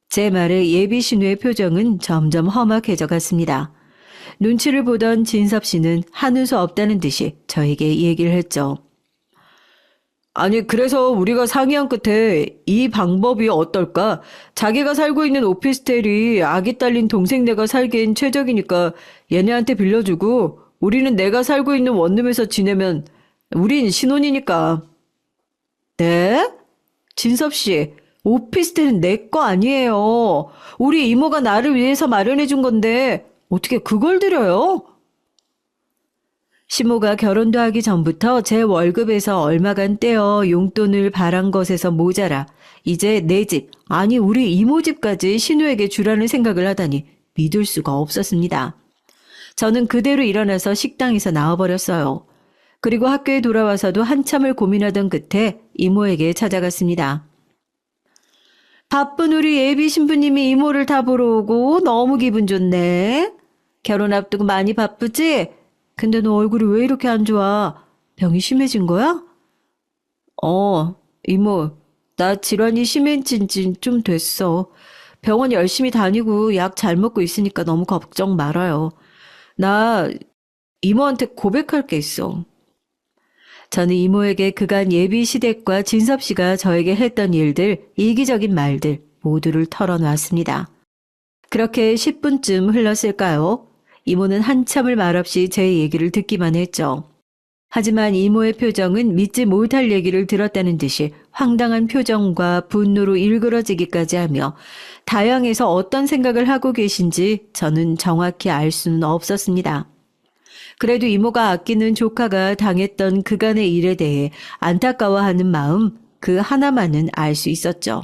제 말에 예비 신우의 표정은 점점 험악해져 갔습니다. 눈치를 보던 진섭 씨는 한우 수 없다는 듯이 저에게 얘기를 했죠. 아니 그래서 우리가 상의한 끝에 이 방법이 어떨까? 자기가 살고 있는 오피스텔이 아기 딸린 동생네가 살기엔 최적이니까 얘네한테 빌려주고 우리는 내가 살고 있는 원룸에서 지내면 우린 신혼이니까. 네? 진섭 씨, 오피스텔은 내 거 아니에요. 우리 이모가 나를 위해서 마련해 준 건데 어떻게 그걸 드려요? 시모가 결혼도 하기 전부터 제 월급에서 얼마간 떼어 용돈을 바란 것에서 모자라 이제 내 집, 아니 우리 이모 집까지 신우에게 주라는 생각을 하다니 믿을 수가 없었습니다. 저는 그대로 일어나서 식당에서 나와버렸어요. 그리고 학교에 돌아와서도 한참을 고민하던 끝에 이모에게 찾아갔습니다. 바쁜 우리 예비 신부님이 이모를 다 보러 오고 너무 기분 좋네. 결혼 앞두고 많이 바쁘지? 근데 너 얼굴이 왜 이렇게 안 좋아? 병이 심해진 거야? 이모, 나 질환이 심해진 지 좀 됐어. 병원 열심히 다니고 약 잘 먹고 있으니까 너무 걱정 말아요. 나 이모한테 고백할 게 있어. 저는 이모에게 그간 예비 시댁과 진섭 씨가 저에게 했던 일들, 이기적인 말들 모두를 털어놨습니다. 그렇게 10분쯤 흘렀을까요? 이모는 한참을 말없이 제 얘기를 듣기만 했죠. 하지만 이모의 표정은 믿지 못할 얘기를 들었다는 듯이 황당한 표정과 분노로 일그러지기까지 하며 다양해서 어떤 생각을 하고 계신지 저는 정확히 알 수는 없었습니다. 그래도 이모가 아끼는 조카가 당했던 그간의 일에 대해 안타까워하는 마음 그 하나만은 알 수 있었죠.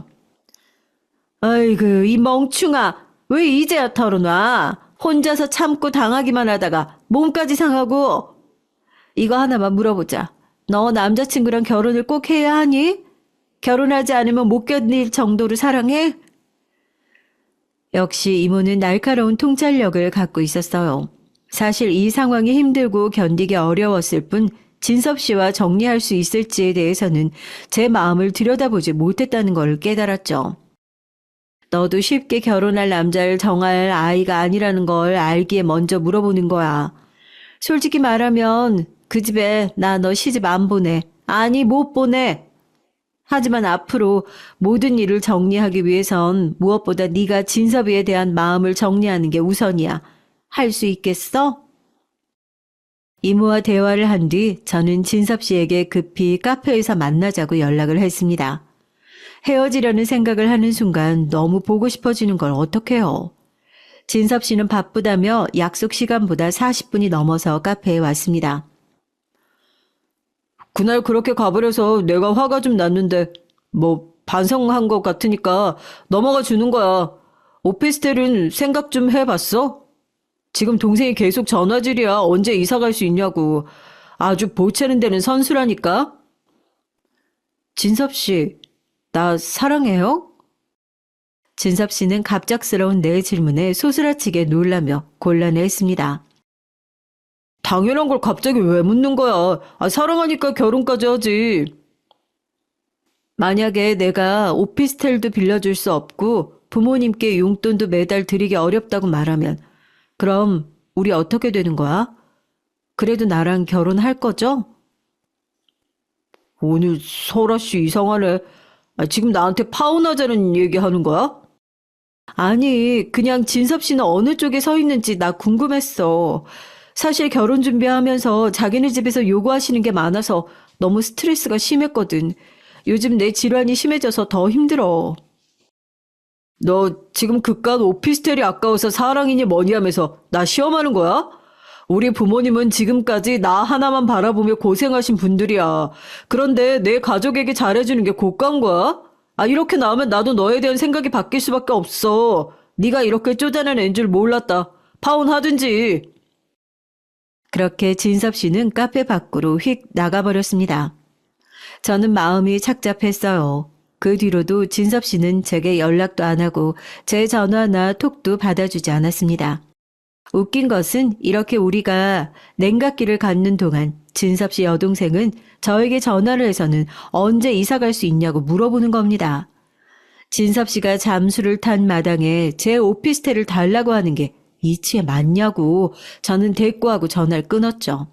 아이고, 이 멍충아. 왜 이제야 털어놔? 혼자서 참고 당하기만 하다가 몸까지 상하고. 이거 하나만 물어보자. 너 남자친구랑 결혼을 꼭 해야 하니? 결혼하지 않으면 못 견딜 정도로 사랑해? 역시 이모는 날카로운 통찰력을 갖고 있었어요. 사실 이 상황이 힘들고 견디기 어려웠을 뿐 진섭 씨와 정리할 수 있을지에 대해서는 제 마음을 들여다보지 못했다는 걸 깨달았죠. 너도 쉽게 결혼할 남자를 정할 아이가 아니라는 걸 알기에 먼저 물어보는 거야. 솔직히 말하면 그 집에 나 너 시집 안 보내. 아니 못 보내. 하지만 앞으로 모든 일을 정리하기 위해선 무엇보다 네가 진섭이에 대한 마음을 정리하는 게 우선이야. 할 수 있겠어? 이모와 대화를 한 뒤 저는 진섭 씨에게 급히 카페에서 만나자고 연락을 했습니다. 헤어지려는 생각을 하는 순간 너무 보고 싶어지는 걸 어떡해요. 진섭 씨는 바쁘다며 약속 시간보다 40분이 넘어서 카페에 왔습니다. 그날 그렇게 가버려서 내가 화가 좀 났는데 뭐 반성한 것 같으니까 넘어가 주는 거야. 오피스텔은 생각 좀 해봤어? 지금 동생이 계속 전화질이야. 언제 이사 갈 수 있냐고. 아주 보채는 데는 선수라니까. 진섭 씨, 나 사랑해요? 진섭 씨는 갑작스러운 내 질문에 소스라치게 놀라며 곤란해했습니다. 당연한 걸 갑자기 왜 묻는 거야. 사랑하니까 결혼까지 하지. 만약에 내가 오피스텔도 빌려줄 수 없고 부모님께 용돈도 매달 드리기 어렵다고 말하면 그럼 우리 어떻게 되는 거야? 그래도 나랑 결혼할 거죠? 오늘 설아 씨 이상하네. 지금 나한테 파혼하자는 얘기하는 거야? 아니, 그냥 진섭 씨는 어느 쪽에 서 있는지 나 궁금했어. 사실 결혼 준비하면서 자기네 집에서 요구하시는 게 많아서 너무 스트레스가 심했거든. 요즘 내 질환이 심해져서 더 힘들어. 너 지금 그깟 오피스텔이 아까워서 사랑이니 뭐니 하면서 나 시험하는 거야? 우리 부모님은 지금까지 나 하나만 바라보며 고생하신 분들이야. 그런데 내 가족에게 잘해주는 게 고가인 거야? 이렇게 나오면 나도 너에 대한 생각이 바뀔 수밖에 없어. 네가 이렇게 쪼잔한 애인 줄 몰랐다. 파혼하든지. 그렇게 진섭 씨는 카페 밖으로 휙 나가버렸습니다. 저는 마음이 착잡했어요. 그 뒤로도 진섭 씨는 제게 연락도 안 하고 제 전화나 톡도 받아주지 않았습니다. 웃긴 것은 이렇게 우리가 냉각기를 갖는 동안 진섭 씨 여동생은 저에게 전화를 해서는 언제 이사 갈 수 있냐고 물어보는 겁니다. 진섭 씨가 잠수를 탄 마당에 제 오피스텔을 달라고 하는 게 이치에 맞냐고 저는 대꾸하고 전화를 끊었죠.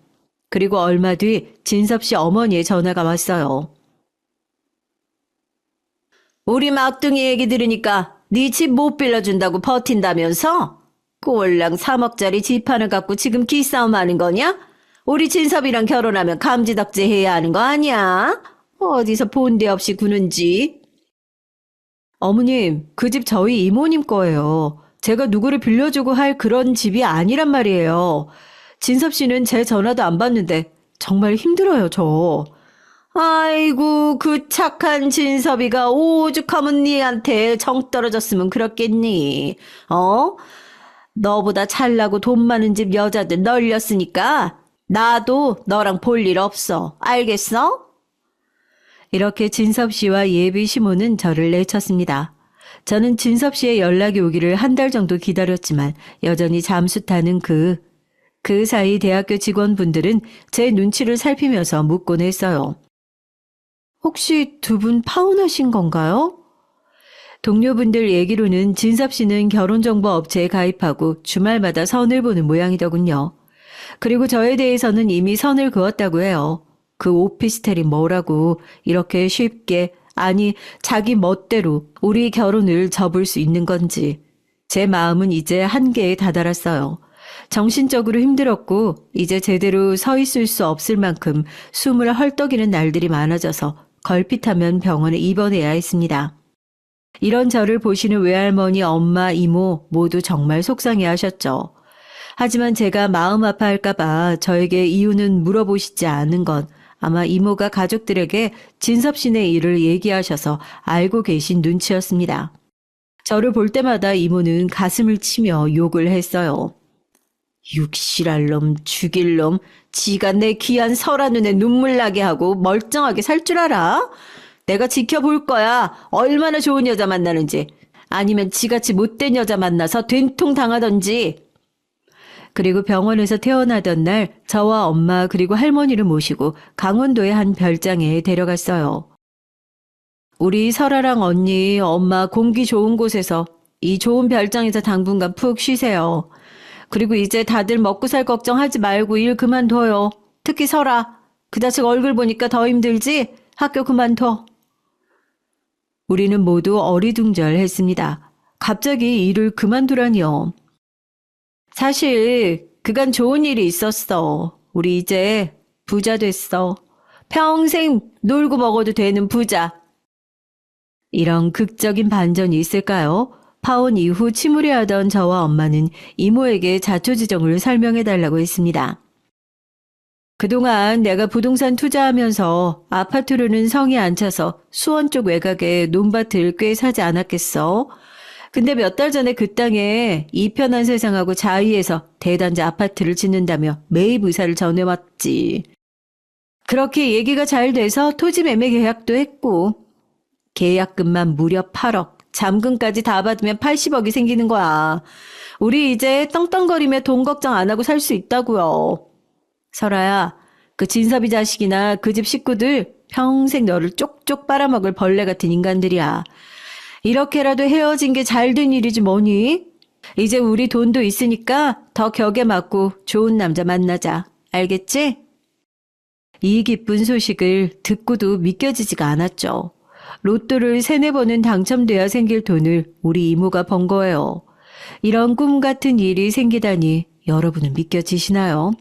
그리고 얼마 뒤 진섭 씨 어머니의 전화가 왔어요. 우리 막둥이 얘기 들으니까 네 집 못 빌려준다고 버틴다면서? 꼴랑 3억짜리 집 하나 갖고 지금 기싸움 하는 거냐? 우리 진섭이랑 결혼하면 감지덕지 해야 하는 거 아니야? 어디서 본데 없이 구는지. 어머님, 그 집 저희 이모님 거예요. 제가 누구를 빌려주고 할 그런 집이 아니란 말이에요. 진섭 씨는 제 전화도 안 받는데 정말 힘들어요, 저. 아이고, 그 착한 진섭이가 오죽하면 니한테 정 떨어졌으면 그렇겠니? 어? 너보다 잘나고 돈 많은 집 여자들 널렸으니까 나도 너랑 볼 일 없어. 알겠어? 이렇게 진섭 씨와 예비 시모는 저를 내쳤습니다. 저는 진섭 씨의 연락이 오기를 한 달 정도 기다렸지만 여전히 잠수 타는 그 사이 대학교 직원분들은 제 눈치를 살피면서 묻곤 했어요. 혹시 두 분 파혼하신 건가요? 동료분들 얘기로는 진섭 씨는 결혼정보 업체에 가입하고 주말마다 선을 보는 모양이더군요. 그리고 저에 대해서는 이미 선을 그었다고 해요. 그 오피스텔이 뭐라고 이렇게 쉽게, 아니 자기 멋대로 우리 결혼을 접을 수 있는 건지. 제 마음은 이제 한계에 다다랐어요. 정신적으로 힘들었고 이제 제대로 서 있을 수 없을 만큼 숨을 헐떡이는 날들이 많아져서 걸핏하면 병원에 입원해야 했습니다. 이런 저를 보시는 외할머니, 엄마, 이모 모두 정말 속상해 하셨죠. 하지만 제가 마음 아파할까봐 저에게 이유는 물어보시지 않은 건 아마 이모가 가족들에게 진섭 씨네 일을 얘기하셔서 알고 계신 눈치였습니다. 저를 볼 때마다 이모는 가슴을 치며 욕을 했어요. 육실할 놈, 죽일 놈, 지가 내 귀한 설아 눈에 눈물 나게 하고 멀쩡하게 살 줄 알아? 내가 지켜볼 거야. 얼마나 좋은 여자 만나는지. 아니면 지같이 못된 여자 만나서 된통 당하던지. 그리고 병원에서 퇴원하던 날 저와 엄마 그리고 할머니를 모시고 강원도의 한 별장에 데려갔어요. 우리 설아랑 언니, 엄마 공기 좋은 곳에서 이 좋은 별장에서 당분간 푹 쉬세요. 그리고 이제 다들 먹고 살 걱정하지 말고 일 그만둬요. 특히 설아. 그 자식 얼굴 보니까 더 힘들지? 학교 그만둬. 우리는 모두 어리둥절했습니다. 갑자기 일을 그만두라니요. 사실 그간 좋은 일이 있었어. 우리 이제 부자 됐어. 평생 놀고 먹어도 되는 부자. 이런 극적인 반전이 있을까요? 파혼 이후 침울해하던 저와 엄마는 이모에게 자초지종을 설명해달라고 했습니다. 그동안 내가 부동산 투자하면서 아파트로는 성이 안 차서 수원 쪽 외곽에 논밭을 꽤 사지 않았겠어? 근데 몇 달 전에 그 땅에 이편한 세상하고 자의해서 대단지 아파트를 짓는다며 매입 의사를 전해왔지. 그렇게 얘기가 잘 돼서 토지 매매 계약도 했고 계약금만 무려 8억, 잠금까지 다 받으면 80억이 생기는 거야. 우리 이제 떵떵거리며 돈 걱정 안 하고 살 수 있다고요. 설아야, 그 진섭이 자식이나 그 집 식구들 평생 너를 쪽쪽 빨아먹을 벌레 같은 인간들이야. 이렇게라도 헤어진 게 잘 된 일이지 뭐니? 이제 우리 돈도 있으니까 더 격에 맞고 좋은 남자 만나자. 알겠지? 이 기쁜 소식을 듣고도 믿겨지지가 않았죠. 로또를 3-4번은 당첨돼야 생길 돈을 우리 이모가 번 거예요. 이런 꿈 같은 일이 생기다니 여러분은 믿겨지시나요?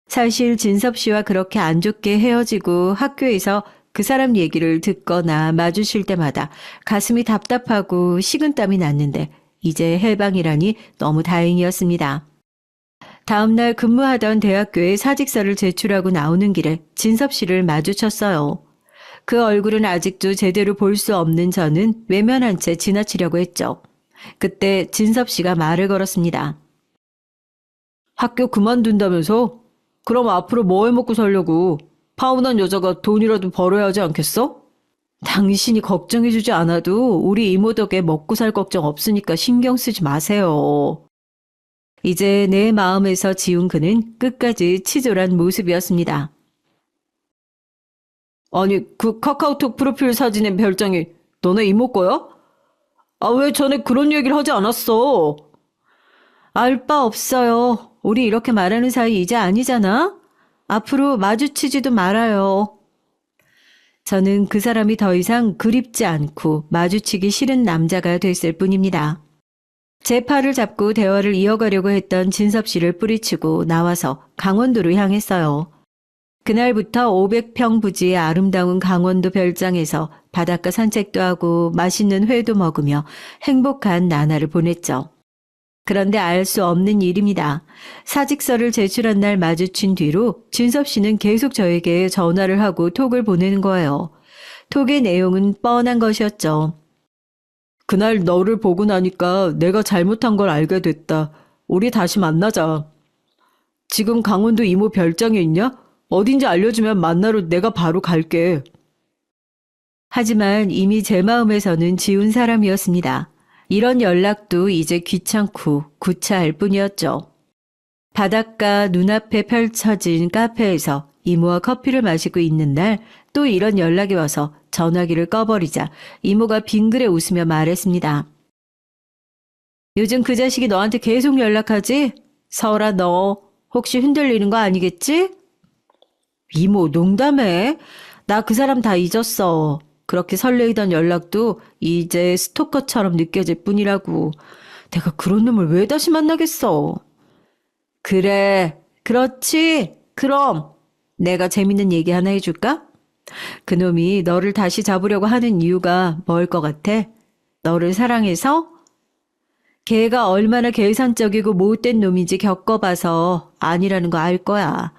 사실 진섭 씨와 그렇게 안 좋게 헤어지고 학교에서 그 사람 얘기를 듣거나 마주칠 때마다 가슴이 답답하고 식은땀이 났는데 이제 해방이라니 너무 다행이었습니다. 다음날 근무하던 대학교에 사직서를 제출하고 나오는 길에 진섭 씨를 마주쳤어요. 그 얼굴은 아직도 제대로 볼 수 없는 저는 외면한 채 지나치려고 했죠. 그때 진섭 씨가 말을 걸었습니다. 학교 그만둔다면서? 그럼 앞으로 뭐 해먹고 살려고? 파혼한 여자가 돈이라도 벌어야 하지 않겠어? 당신이 걱정해주지 않아도 우리 이모 덕에 먹고 살 걱정 없으니까 신경 쓰지 마세요. 이제 내 마음에서 지운 그는 끝까지 치졸한 모습이었습니다. 아니, 그 카카오톡 프로필 사진의 별장이 너네 이모 거야? 아, 왜 전에 그런 얘기를 하지 않았어? 알 바 없어요. 우리 이렇게 말하는 사이 이제 아니잖아? 앞으로 마주치지도 말아요. 저는 그 사람이 더 이상 그립지 않고 마주치기 싫은 남자가 됐을 뿐입니다. 제 팔을 잡고 대화를 이어가려고 했던 진섭 씨를 뿌리치고 나와서 강원도로 향했어요. 그날부터 500평 부지의 아름다운 강원도 별장에서 바닷가 산책도 하고 맛있는 회도 먹으며 행복한 나날을 보냈죠. 그런데 알 수 없는 일입니다. 사직서를 제출한 날 마주친 뒤로 진섭 씨는 계속 저에게 전화를 하고 톡을 보내는 거예요. 톡의 내용은 뻔한 것이었죠. 그날 너를 보고 나니까 내가 잘못한 걸 알게 됐다. 우리 다시 만나자. 지금 강원도 이모 별장에 있냐? 어딘지 알려주면 만나러 내가 바로 갈게. 하지만 이미 제 마음에서는 지운 사람이었습니다. 이런 연락도 이제 귀찮고 구차할 뿐이었죠. 바닷가 눈앞에 펼쳐진 카페에서 이모와 커피를 마시고 있는 날 또 이런 연락이 와서 전화기를 꺼버리자 이모가 빙그레 웃으며 말했습니다. 요즘 그 자식이 너한테 계속 연락하지? 설아 너 혹시 흔들리는 거 아니겠지? 이모 농담해? 나 그 사람 다 잊었어. 그렇게 설레이던 연락도 이제 스토커처럼 느껴질 뿐이라고. 내가 그런 놈을 왜 다시 만나겠어? 그래, 그렇지. 그럼 내가 재밌는 얘기 하나 해줄까? 그놈이 너를 다시 잡으려고 하는 이유가 뭘 것 같아? 너를 사랑해서? 걔가 얼마나 계산적이고 못된 놈인지 겪어봐서 아니라는 거 알 거야.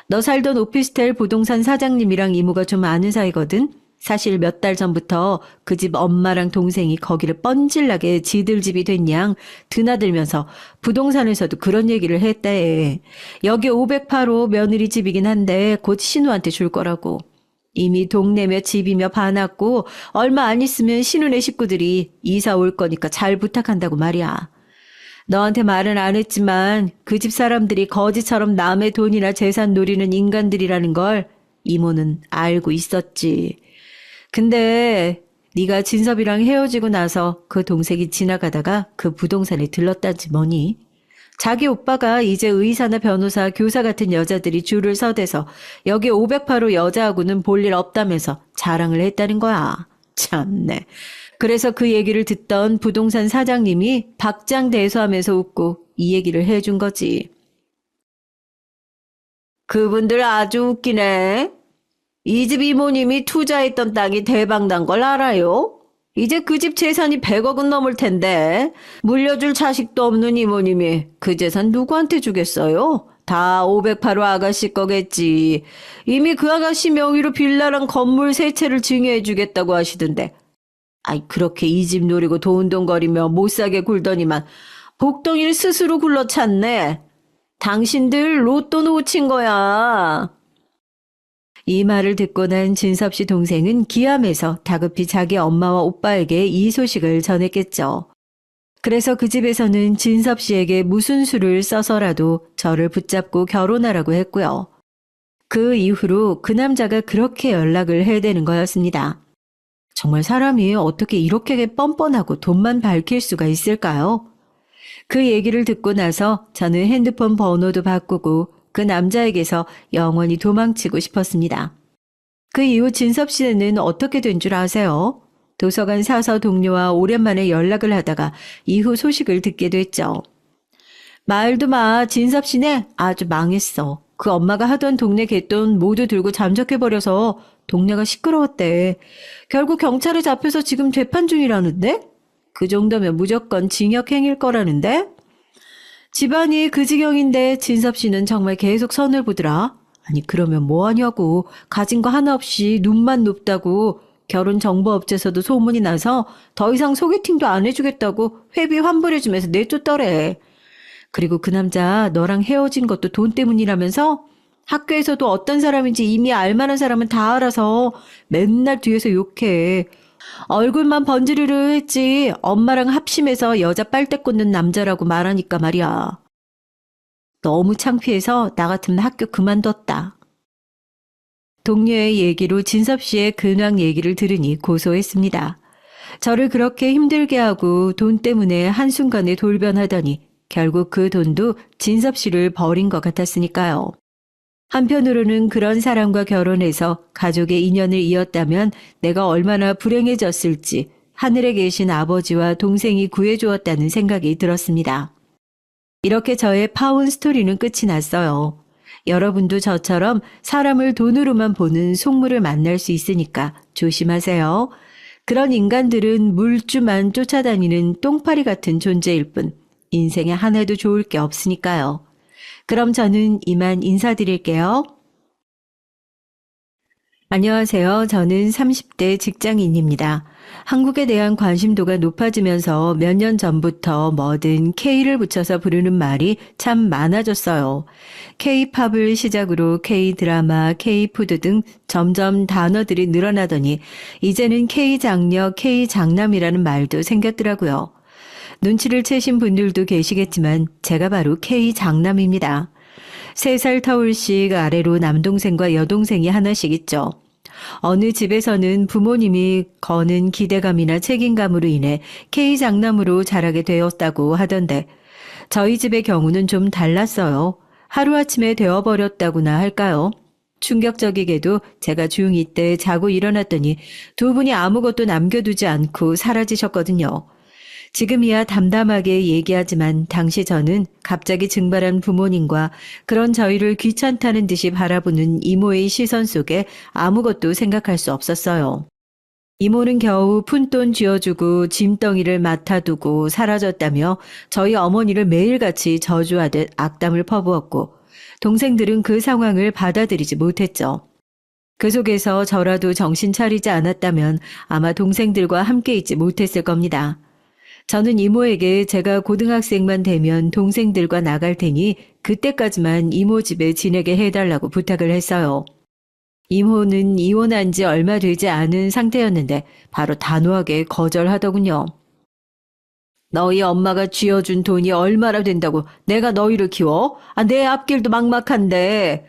너 살던 오피스텔 부동산 사장님이랑 이모가 좀 아는 사이거든? 사실 몇 달 전부터 그 집 엄마랑 동생이 거기를 뻔질나게 지들 집이 된 양 드나들면서 부동산에서도 그런 얘기를 했대. 여기 508호 며느리 집이긴 한데 곧 신우한테 줄 거라고. 이미 동네며 집이며 봐놨고 얼마 안 있으면 신우네 식구들이 이사 올 거니까 잘 부탁한다고 말이야. 너한테 말은 안 했지만 그 집 사람들이 거지처럼 남의 돈이나 재산 노리는 인간들이라는 걸 이모는 알고 있었지. 근데 네가 진섭이랑 헤어지고 나서 그 동생이 지나가다가 그 부동산에 들렀다지 뭐니? 자기 오빠가 이제 의사나 변호사, 교사 같은 여자들이 줄을 서대서 여기 508호 여자하고는 볼 일 없다면서 자랑을 했다는 거야. 참네. 그래서 그 얘기를 듣던 부동산 사장님이 박장대소하면서 웃고 이 얘기를 해준 거지. 그분들 아주 웃기네. 이 집 이모님이 투자했던 땅이 대박난 걸 알아요? 이제 그 집 재산이 100억은 넘을 텐데 물려줄 자식도 없는 이모님이 그 재산 누구한테 주겠어요? 다 508호 아가씨 거겠지. 이미 그 아가씨 명의로 빌라랑 건물 세 채를 증여해 주겠다고 하시던데. 아이 그렇게 이 집 노리고 돈돈거리며 못사게 굴더니만 복덩이를 스스로 굴러찼네. 당신들 로또 놓친 거야. 이 말을 듣고 난 진섭 씨 동생은 기함에서 다급히 자기 엄마와 오빠에게 이 소식을 전했겠죠. 그래서 그 집에서는 진섭 씨에게 무슨 수를 써서라도 저를 붙잡고 결혼하라고 했고요. 그 이후로 그 남자가 그렇게 연락을 해대는 거였습니다. 정말 사람이 어떻게 이렇게 뻔뻔하고 돈만 밝힐 수가 있을까요? 그 얘기를 듣고 나서 저는 핸드폰 번호도 바꾸고 그 남자에게서 영원히 도망치고 싶었습니다. 그 이후 진섭 씨는 어떻게 된 줄 아세요? 도서관 사서 동료와 오랜만에 연락을 하다가 이후 소식을 듣게 됐죠. 말도 마, 진섭 씨네 아주 망했어. 그 엄마가 하던 동네 갯돈 모두 들고 잠적해버려서 동네가 시끄러웠대. 결국 경찰에 잡혀서 지금 재판 중이라는데? 그 정도면 무조건 징역행일 거라는데? 집안이 그 지경인데 진섭 씨는 정말 계속 선을 보더라. 아니 그러면 뭐하냐고. 가진 거 하나 없이 눈만 높다고 결혼정보업체에서도 소문이 나서 더 이상 소개팅도 안 해주겠다고 회비 환불해주면서 내쫓더래. 그리고 그 남자 너랑 헤어진 것도 돈 때문이라면서 학교에서도 어떤 사람인지 이미 알만한 사람은 다 알아서 맨날 뒤에서 욕해. 얼굴만 번지르르 했지 엄마랑 합심해서 여자 빨대 꽂는 남자라고 말하니까 말이야. 너무 창피해서 나 같으면 학교 그만뒀다. 동료의 얘기로 진섭 씨의 근황 얘기를 들으니 고소했습니다. 저를 그렇게 힘들게 하고 돈 때문에 한순간에 돌변하더니 결국 그 돈도 진섭 씨를 버린 것 같았으니까요. 한편으로는 그런 사람과 결혼해서 가족의 인연을 이었다면 내가 얼마나 불행해졌을지 하늘에 계신 아버지와 동생이 구해주었다는 생각이 들었습니다. 이렇게 저의 파운 스토리는 끝이 났어요. 여러분도 저처럼 사람을 돈으로만 보는 속물을 만날 수 있으니까 조심하세요. 그런 인간들은 물주만 쫓아다니는 똥파리 같은 존재일 뿐 인생에 하나도 좋을 게 없으니까요. 그럼 저는 이만 인사드릴게요. 안녕하세요. 저는 30대 직장인입니다. 한국에 대한 관심도가 높아지면서 몇 년 전부터 뭐든 K를 붙여서 부르는 말이 참 많아졌어요. K-팝을 시작으로 K-드라마, K-푸드 등 점점 단어들이 늘어나더니 이제는 K-장녀, K-장남이라는 말도 생겼더라고요. 눈치를 채신 분들도 계시겠지만 제가 바로 K-장남입니다. 3살 터울씩 아래로 남동생과 여동생이 하나씩 있죠. 어느 집에서는 부모님이 거는 기대감이나 책임감으로 인해 K장남으로 자라게 되었다고 하던데 저희 집의 경우는 좀 달랐어요. 하루아침에 되어버렸다고나 할까요? 충격적이게도 제가 중2 때 자고 일어났더니 두 분이 아무것도 남겨두지 않고 사라지셨거든요. 지금이야 담담하게 얘기하지만 당시 저는 갑자기 증발한 부모님과 그런 저희를 귀찮다는 듯이 바라보는 이모의 시선 속에 아무것도 생각할 수 없었어요. 이모는 겨우 푼돈 쥐어주고 짐덩이를 맡아두고 사라졌다며 저희 어머니를 매일같이 저주하듯 악담을 퍼부었고 동생들은 그 상황을 받아들이지 못했죠. 그 속에서 저라도 정신 차리지 않았다면 아마 동생들과 함께 있지 못했을 겁니다. 저는 이모에게 제가 고등학생만 되면 동생들과 나갈 테니 그때까지만 이모 집에 지내게 해달라고 부탁을 했어요. 이모는 이혼한 지 얼마 되지 않은 상태였는데 바로 단호하게 거절하더군요. 너희 엄마가 쥐어준 돈이 얼마나 된다고 내가 너희를 키워? 내 앞길도 막막한데.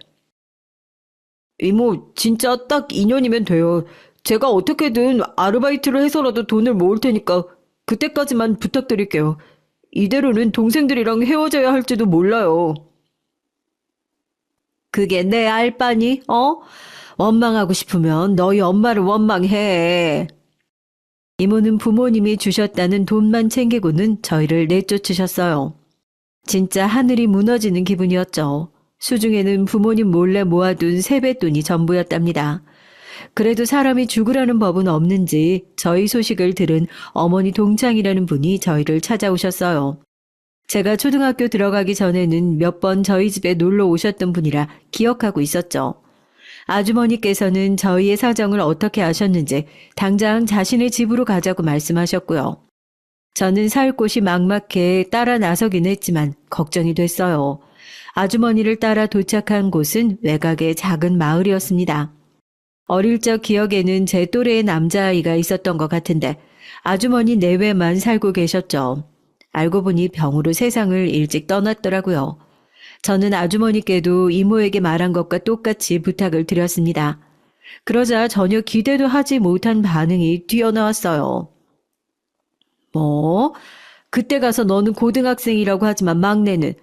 이모, 진짜 딱 2년이면 돼요. 제가 어떻게든 아르바이트를 해서라도 돈을 모을 테니까 그때까지만 부탁드릴게요. 이대로는 동생들이랑 헤어져야 할지도 몰라요. 그게 내 알바니? 원망하고 싶으면 너희 엄마를 원망해. 이모는 부모님이 주셨다는 돈만 챙기고는 저희를 내쫓으셨어요. 진짜 하늘이 무너지는 기분이었죠. 수중에는 부모님 몰래 모아둔 세뱃돈이 전부였답니다. 그래도 사람이 죽으라는 법은 없는지 저희 소식을 들은 어머니 동창이라는 분이 저희를 찾아오셨어요. 제가 초등학교 들어가기 전에는 몇 번 저희 집에 놀러 오셨던 분이라 기억하고 있었죠. 아주머니께서는 저희의 사정을 어떻게 아셨는지 당장 자신의 집으로 가자고 말씀하셨고요. 저는 살 곳이 막막해 따라 나서긴 했지만 걱정이 됐어요. 아주머니를 따라 도착한 곳은 외곽의 작은 마을이었습니다. 어릴 적 기억에는 제 또래의 남자아이가 있었던 것 같은데 아주머니 내외만 살고 계셨죠. 알고 보니 병으로 세상을 일찍 떠났더라고요. 저는 아주머니께도 이모에게 말한 것과 똑같이 부탁을 드렸습니다. 그러자 전혀 기대도 하지 못한 반응이 뛰어나왔어요. 뭐? 그때 가서 너는 고등학생이라고 하지만 막내는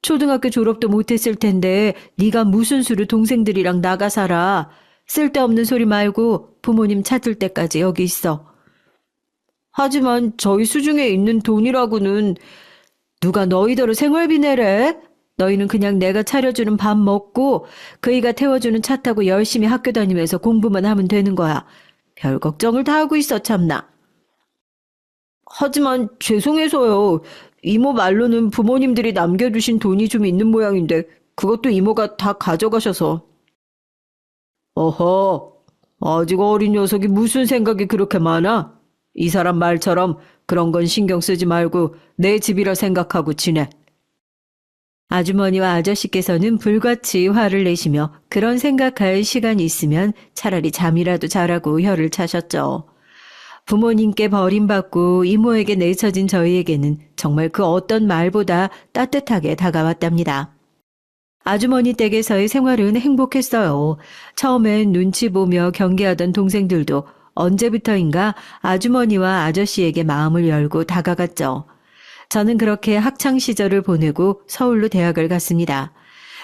초등학교 졸업도 못했을 텐데 네가 무슨 수로 동생들이랑 나가 살아. 쓸데없는 소리 말고 부모님 찾을 때까지 여기 있어. 하지만 저희 수중에 있는 돈이라고는 누가 너희더러 생활비 내래? 너희는 그냥 내가 차려주는 밥 먹고 그이가 태워주는 차 타고 열심히 학교 다니면서 공부만 하면 되는 거야. 별 걱정을 다 하고 있어 참나. 하지만 죄송해서요. 이모 말로는 부모님들이 남겨두신 돈이 좀 있는 모양인데 그것도 이모가 다 가져가셔서. 어허, 아직 어린 녀석이 무슨 생각이 그렇게 많아? 이 사람 말처럼 그런 건 신경 쓰지 말고 내 집이라 생각하고 지내. 아주머니와 아저씨께서는 불같이 화를 내시며 그런 생각할 시간이 있으면 차라리 잠이라도 자라고 혀를 차셨죠. 부모님께 버림받고 이모에게 내쳐진 저희에게는 정말 그 어떤 말보다 따뜻하게 다가왔답니다. 아주머니 댁에서의 생활은 행복했어요. 처음엔 눈치 보며 경계하던 동생들도 언제부터인가 아주머니와 아저씨에게 마음을 열고 다가갔죠. 저는 그렇게 학창시절을 보내고 서울로 대학을 갔습니다.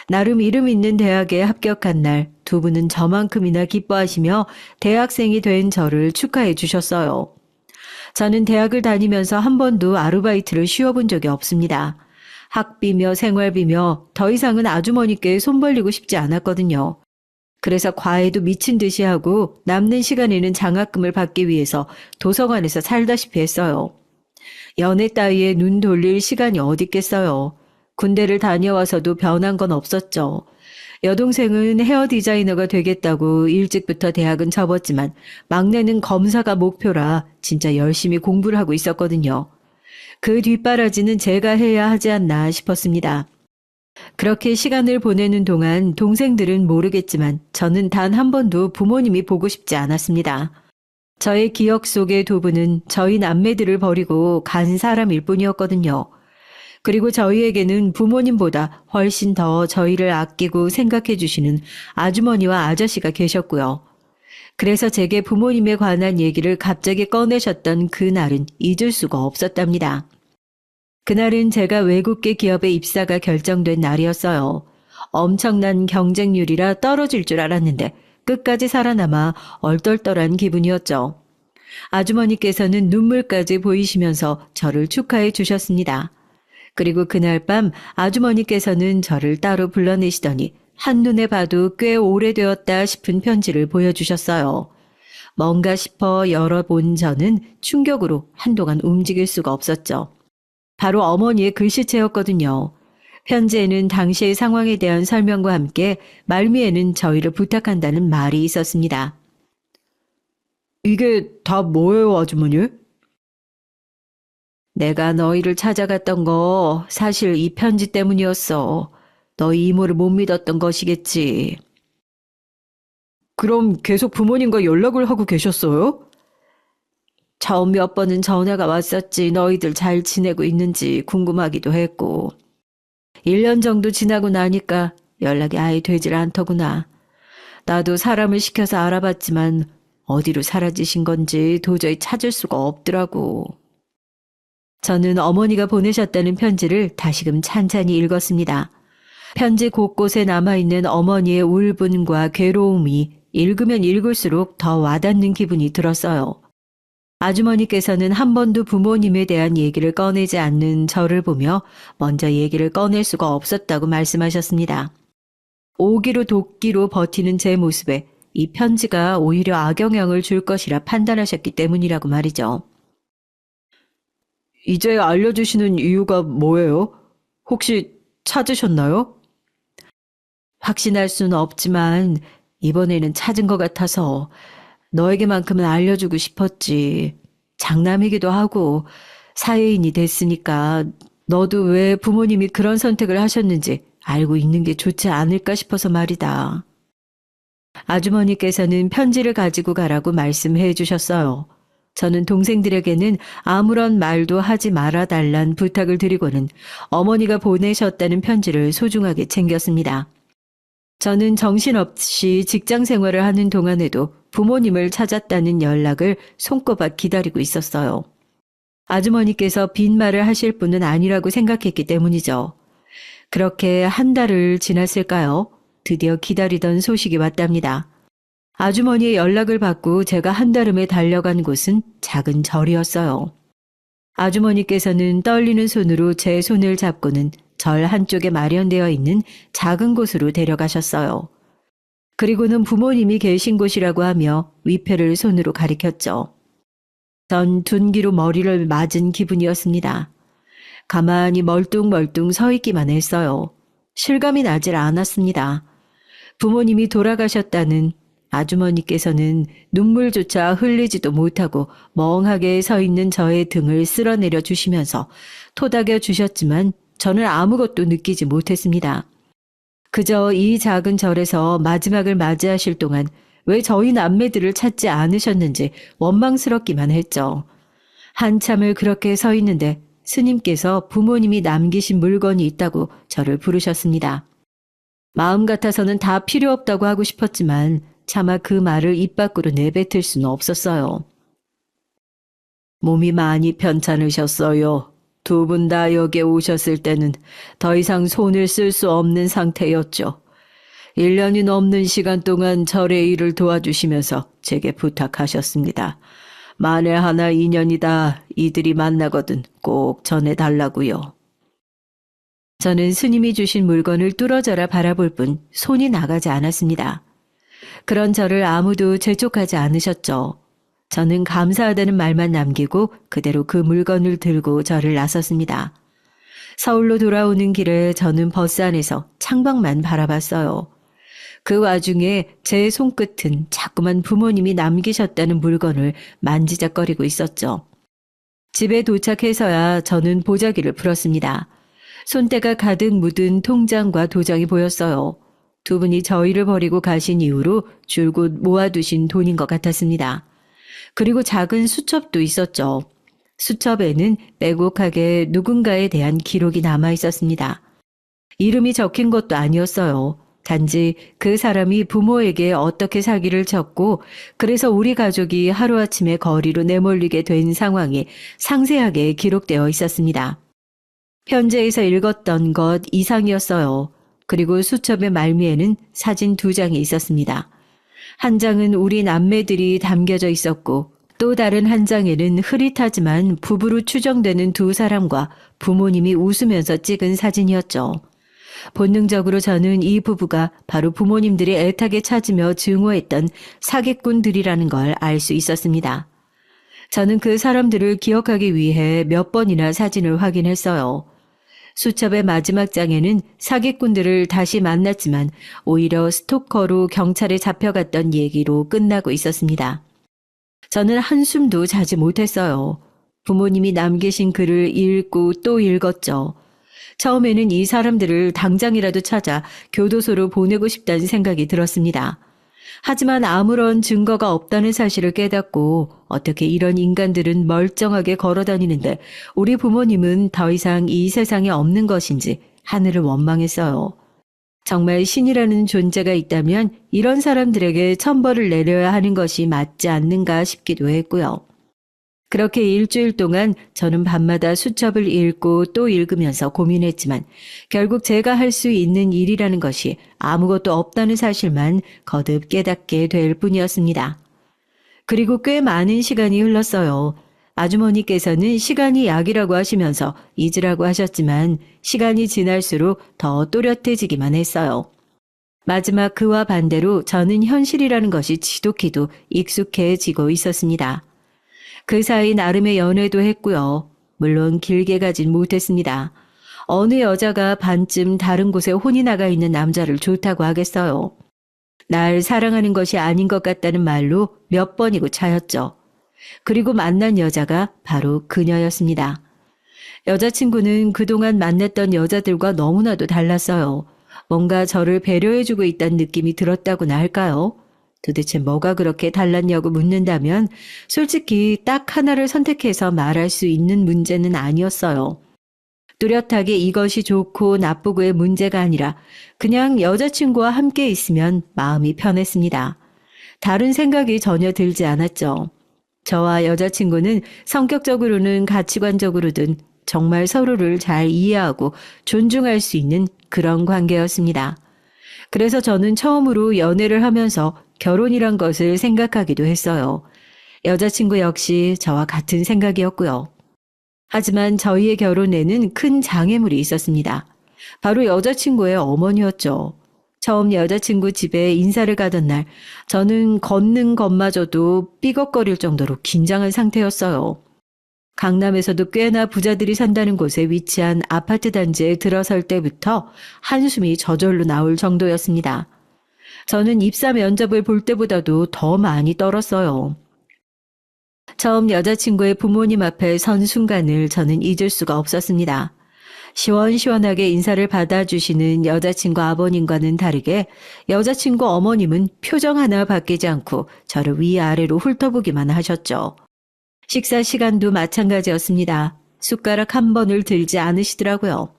나름 이름 있는 대학에 합격한 날 두 분은 저만큼이나 기뻐하시며 대학생이 된 저를 축하해 주셨어요. 저는 대학을 다니면서 한 번도 아르바이트를 쉬어본 적이 없습니다. 학비며 생활비며 더 이상은 아주머니께 손 벌리고 싶지 않았거든요. 그래서 과외도 미친 듯이 하고 남는 시간에는 장학금을 받기 위해서 도서관에서 살다시피 했어요. 연애 따위에 눈 돌릴 시간이 어딨겠어요. 군대를 다녀와서도 변한 건 없었죠. 여동생은 헤어 디자이너가 되겠다고 일찍부터 대학은 접었지만 막내는 검사가 목표라 진짜 열심히 공부를 하고 있었거든요. 그 뒷바라지는 제가 해야 하지 않나 싶었습니다. 그렇게 시간을 보내는 동안 동생들은 모르겠지만 저는 단 한 번도 부모님이 보고 싶지 않았습니다. 저의 기억 속의 두 분은 저희 남매들을 버리고 간 사람일 뿐이었거든요. 그리고 저희에게는 부모님보다 훨씬 더 저희를 아끼고 생각해 주시는 아주머니와 아저씨가 계셨고요. 그래서 제게 부모님에 관한 얘기를 갑자기 꺼내셨던 그날은 잊을 수가 없었답니다. 그날은 제가 외국계 기업에 입사가 결정된 날이었어요. 엄청난 경쟁률이라 떨어질 줄 알았는데 끝까지 살아남아 얼떨떨한 기분이었죠. 아주머니께서는 눈물까지 보이시면서 저를 축하해 주셨습니다. 그리고 그날 밤 아주머니께서는 저를 따로 불러내시더니 한눈에 봐도 꽤 오래되었다 싶은 편지를 보여주셨어요. 뭔가 싶어 열어본 저는 충격으로 한동안 움직일 수가 없었죠. 바로 어머니의 글씨체였거든요. 편지에는 당시의 상황에 대한 설명과 함께 말미에는 저희를 부탁한다는 말이 있었습니다. 이게 다 뭐예요, 아주머니? 내가 너희를 찾아갔던 거 사실 이 편지 때문이었어. 너희 이모를 못 믿었던 것이겠지. 그럼 계속 부모님과 연락을 하고 계셨어요? 처음 몇 번은 전화가 왔었지 너희들 잘 지내고 있는지 궁금하기도 했고. 1년 정도 지나고 나니까 연락이 아예 되질 않더구나. 나도 사람을 시켜서 알아봤지만 어디로 사라지신 건지 도저히 찾을 수가 없더라고. 저는 어머니가 보내셨다는 편지를 다시금 찬찬히 읽었습니다. 편지 곳곳에 남아있는 어머니의 울분과 괴로움이 읽으면 읽을수록 더 와닿는 기분이 들었어요. 아주머니께서는 한 번도 부모님에 대한 얘기를 꺼내지 않는 저를 보며 먼저 얘기를 꺼낼 수가 없었다고 말씀하셨습니다. 오기로 도끼로 버티는 제 모습에 이 편지가 오히려 악영향을 줄 것이라 판단하셨기 때문이라고 말이죠. 이제 알려주시는 이유가 뭐예요? 혹시 찾으셨나요? 확신할 수는 없지만 이번에는 찾은 것 같아서 너에게만큼은 알려주고 싶었지. 장남이기도 하고 사회인이 됐으니까 너도 왜 부모님이 그런 선택을 하셨는지 알고 있는 게 좋지 않을까 싶어서 말이다. 아주머니께서는 편지를 가지고 가라고 말씀해 주셨어요. 저는 동생들에게는 아무런 말도 하지 말아달란 부탁을 드리고는 어머니가 보내셨다는 편지를 소중하게 챙겼습니다. 저는 정신없이 직장 생활을 하는 동안에도 부모님을 찾았다는 연락을 손꼽아 기다리고 있었어요. 아주머니께서 빈말을 하실 분은 아니라고 생각했기 때문이죠. 그렇게 한 달을 지났을까요? 드디어 기다리던 소식이 왔답니다. 아주머니의 연락을 받고 제가 한달음에 달려간 곳은 작은 절이었어요. 아주머니께서는 떨리는 손으로 제 손을 잡고는 절 한쪽에 마련되어 있는 작은 곳으로 데려가셨어요. 그리고는 부모님이 계신 곳이라고 하며 위패를 손으로 가리켰죠. 전 둔기로 머리를 맞은 기분이었습니다. 가만히 멀뚱멀뚱 서 있기만 했어요. 실감이 나질 않았습니다. 부모님이 돌아가셨다는 아주머니께서는 눈물조차 흘리지도 못하고 멍하게 서 있는 저의 등을 쓸어내려 주시면서 토닥여 주셨지만 저는 아무것도 느끼지 못했습니다. 그저 이 작은 절에서 마지막을 맞이하실 동안 왜 저희 남매들을 찾지 않으셨는지 원망스럽기만 했죠. 한참을 그렇게 서 있는데 스님께서 부모님이 남기신 물건이 있다고 저를 부르셨습니다. 마음 같아서는 다 필요 없다고 하고 싶었지만 차마 그 말을 입 밖으로 내뱉을 수는 없었어요. 몸이 많이 편찮으셨어요. 두 분 다 여기에 오셨을 때는 더 이상 손을 쓸 수 없는 상태였죠. 1년이 넘는 시간 동안 절의 일을 도와주시면서 제게 부탁하셨습니다. 만에 하나 인연이다. 이들이 만나거든 꼭 전해달라고요. 저는 스님이 주신 물건을 뚫어져라 바라볼 뿐 손이 나가지 않았습니다. 그런 저를 아무도 재촉하지 않으셨죠. 저는 감사하다는 말만 남기고 그대로 그 물건을 들고 절을 나섰습니다. 서울로 돌아오는 길에 저는 버스 안에서 창밖만 바라봤어요. 그 와중에 제 손끝은 자꾸만 부모님이 남기셨다는 물건을 만지작거리고 있었죠. 집에 도착해서야 저는 보자기를 풀었습니다. 손때가 가득 묻은 통장과 도장이 보였어요. 두 분이 저희를 버리고 가신 이후로 줄곧 모아두신 돈인 것 같았습니다. 그리고 작은 수첩도 있었죠. 수첩에는 빼곡하게 누군가에 대한 기록이 남아 있었습니다. 이름이 적힌 것도 아니었어요. 단지 그 사람이 부모에게 어떻게 사기를 쳤고 그래서 우리 가족이 하루아침에 거리로 내몰리게 된 상황이 상세하게 기록되어 있었습니다. 편지에서 읽었던 것 이상이었어요. 그리고 수첩의 말미에는 사진 2장이 있었습니다. 한 장은 우리 남매들이 담겨져 있었고 또 다른 한 장에는 흐릿하지만 부부로 추정되는 2사람과 부모님이 웃으면서 찍은 사진이었죠. 본능적으로 저는 이 부부가 바로 부모님들이 애타게 찾으며 증오했던 사기꾼들이라는 걸 알 수 있었습니다. 저는 그 사람들을 기억하기 위해 몇 번이나 사진을 확인했어요. 수첩의 마지막 장에는 사기꾼들을 다시 만났지만 오히려 스토커로 경찰에 잡혀갔던 얘기로 끝나고 있었습니다. 저는 한숨도 자지 못했어요. 부모님이 남기신 글을 읽고 또 읽었죠. 처음에는 이 사람들을 당장이라도 찾아 교도소로 보내고 싶다는 생각이 들었습니다. 하지만 아무런 증거가 없다는 사실을 깨닫고 어떻게 이런 인간들은 멀쩡하게 걸어다니는데 우리 부모님은 더 이상 이 세상에 없는 것인지 하늘을 원망했어요. 정말 신이라는 존재가 있다면 이런 사람들에게 천벌을 내려야 하는 것이 맞지 않는가 싶기도 했고요. 그렇게 일주일 동안 저는 밤마다 수첩을 읽고 또 읽으면서 고민했지만 결국 제가 할 수 있는 일이라는 것이 아무것도 없다는 사실만 거듭 깨닫게 될 뿐이었습니다. 그리고 꽤 많은 시간이 흘렀어요. 아주머니께서는 시간이 약이라고 하시면서 잊으라고 하셨지만 시간이 지날수록 더 또렷해지기만 했어요. 마지막 그와 반대로 저는 현실이라는 것이 지독히도 익숙해지고 있었습니다. 그 사이 나름의 연애도 했고요. 물론 길게 가진 못했습니다. 어느 여자가 반쯤 다른 곳에 혼이 나가 있는 남자를 좋다고 하겠어요. 날 사랑하는 것이 아닌 것 같다는 말로 몇 번이고 차였죠. 그리고 만난 여자가 바로 그녀였습니다. 여자친구는 그동안 만났던 여자들과 너무나도 달랐어요. 뭔가 저를 배려해주고 있다는 느낌이 들었다고나 할까요? 도대체 뭐가 그렇게 달랐냐고 묻는다면 솔직히 딱 하나를 선택해서 말할 수 있는 문제는 아니었어요. 뚜렷하게 이것이 좋고 나쁘고의 문제가 아니라 그냥 여자친구와 함께 있으면 마음이 편했습니다. 다른 생각이 전혀 들지 않았죠. 저와 여자친구는 성격적으로는 가치관적으로든 정말 서로를 잘 이해하고 존중할 수 있는 그런 관계였습니다. 그래서 저는 처음으로 연애를 하면서 결혼이란 것을 생각하기도 했어요. 여자친구 역시 저와 같은 생각이었고요. 하지만 저희의 결혼에는 큰 장애물이 있었습니다. 바로 여자친구의 어머니였죠. 처음 여자친구 집에 인사를 가던 날 저는 걷는 것마저도 삐걱거릴 정도로 긴장한 상태였어요. 강남에서도 꽤나 부자들이 산다는 곳에 위치한 아파트 단지에 들어설 때부터 한숨이 저절로 나올 정도였습니다. 저는 입사 면접을 볼 때보다도 더 많이 떨었어요. 처음 여자친구의 부모님 앞에 선 순간을 저는 잊을 수가 없었습니다. 시원시원하게 인사를 받아주시는 여자친구 아버님과는 다르게 여자친구 어머님은 표정 하나 바뀌지 않고 저를 위아래로 훑어보기만 하셨죠. 식사 시간도 마찬가지였습니다. 숟가락 한 번을 들지 않으시더라고요.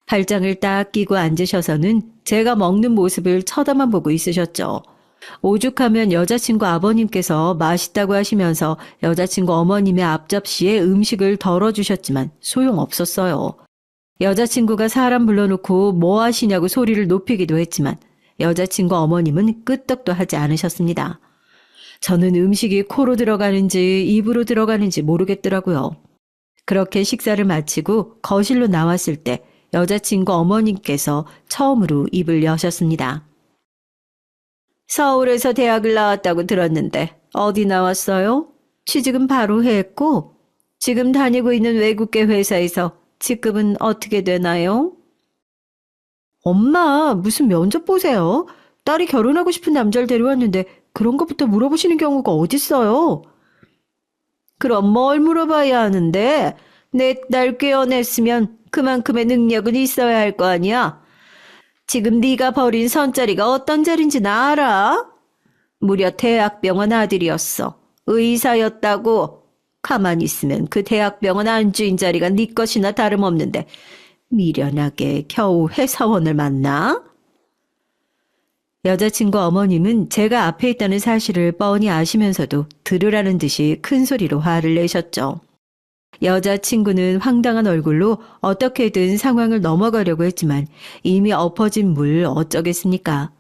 팔짱을 딱 끼고 앉으셔서는 제가 먹는 모습을 쳐다만 보고 있으셨죠. 오죽하면 여자친구 아버님께서 맛있다고 하시면서 여자친구 어머님의 앞접시에 음식을 덜어주셨지만 소용없었어요. 여자친구가 사람 불러놓고 뭐 하시냐고 소리를 높이기도 했지만 여자친구 어머님은 끄떡도 하지 않으셨습니다. 저는 음식이 코로 들어가는지 입으로 들어가는지 모르겠더라고요. 그렇게 식사를 마치고 거실로 나왔을 때 여자친구 어머님께서 처음으로 입을 여셨습니다. 서울에서 대학을 나왔다고 들었는데 어디 나왔어요? 취직은 바로 했고 지금 다니고 있는 외국계 회사에서 직급은 어떻게 되나요? 엄마, 무슨 면접 보세요? 딸이 결혼하고 싶은 남자를 데려왔는데 그런 것부터 물어보시는 경우가 어딨어요? 그럼 뭘 물어봐야 하는데? 내 딸 꿰어냈으면 그만큼의 능력은 있어야 할 거 아니야? 지금 네가 버린 선자리가 어떤 자리인지 알아? 무려 대학병원 아들이었어. 의사였다고. 가만히 있으면 그 대학병원 안주인 자리가 네 것이나 다름없는데 미련하게 겨우 회사원을 만나? 여자친구 어머님은 제가 앞에 있다는 사실을 뻔히 아시면서도 들으라는 듯이 큰 소리로 화를 내셨죠. 여자친구는 황당한 얼굴로 어떻게든 상황을 넘어가려고 했지만 이미 엎어진 물 어쩌겠습니까?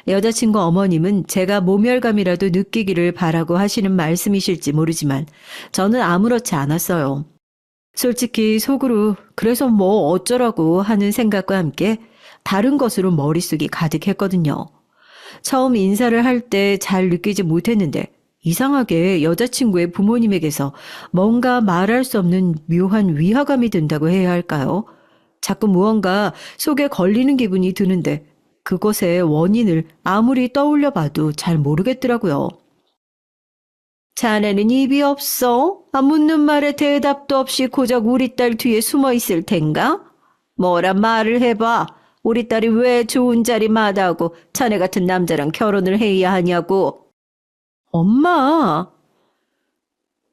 여자친구 어머님은 제가 모멸감이라도 느끼기를 바라고 하시는 말씀이실지 모르지만 저는 아무렇지 않았어요. 솔직히 속으로 그래서 뭐 어쩌라고 하는 생각과 함께 다른 것으로 머릿속이 가득했거든요. 처음 인사를 할 때 잘 느끼지 못했는데 이상하게 여자친구의 부모님에게서 뭔가 말할 수 없는 묘한 위화감이 든다고 해야 할까요? 자꾸 무언가 속에 걸리는 기분이 드는데 그것의 원인을 아무리 떠올려 봐도 잘 모르겠더라고요. 자네는 입이 없어? 묻는 말에 대답도 없이 고작 우리 딸 뒤에 숨어 있을 텐가? 뭐라 말을 해봐. 우리 딸이 왜 좋은 자리 마다하고 자네 같은 남자랑 결혼을 해야 하냐고. 엄마!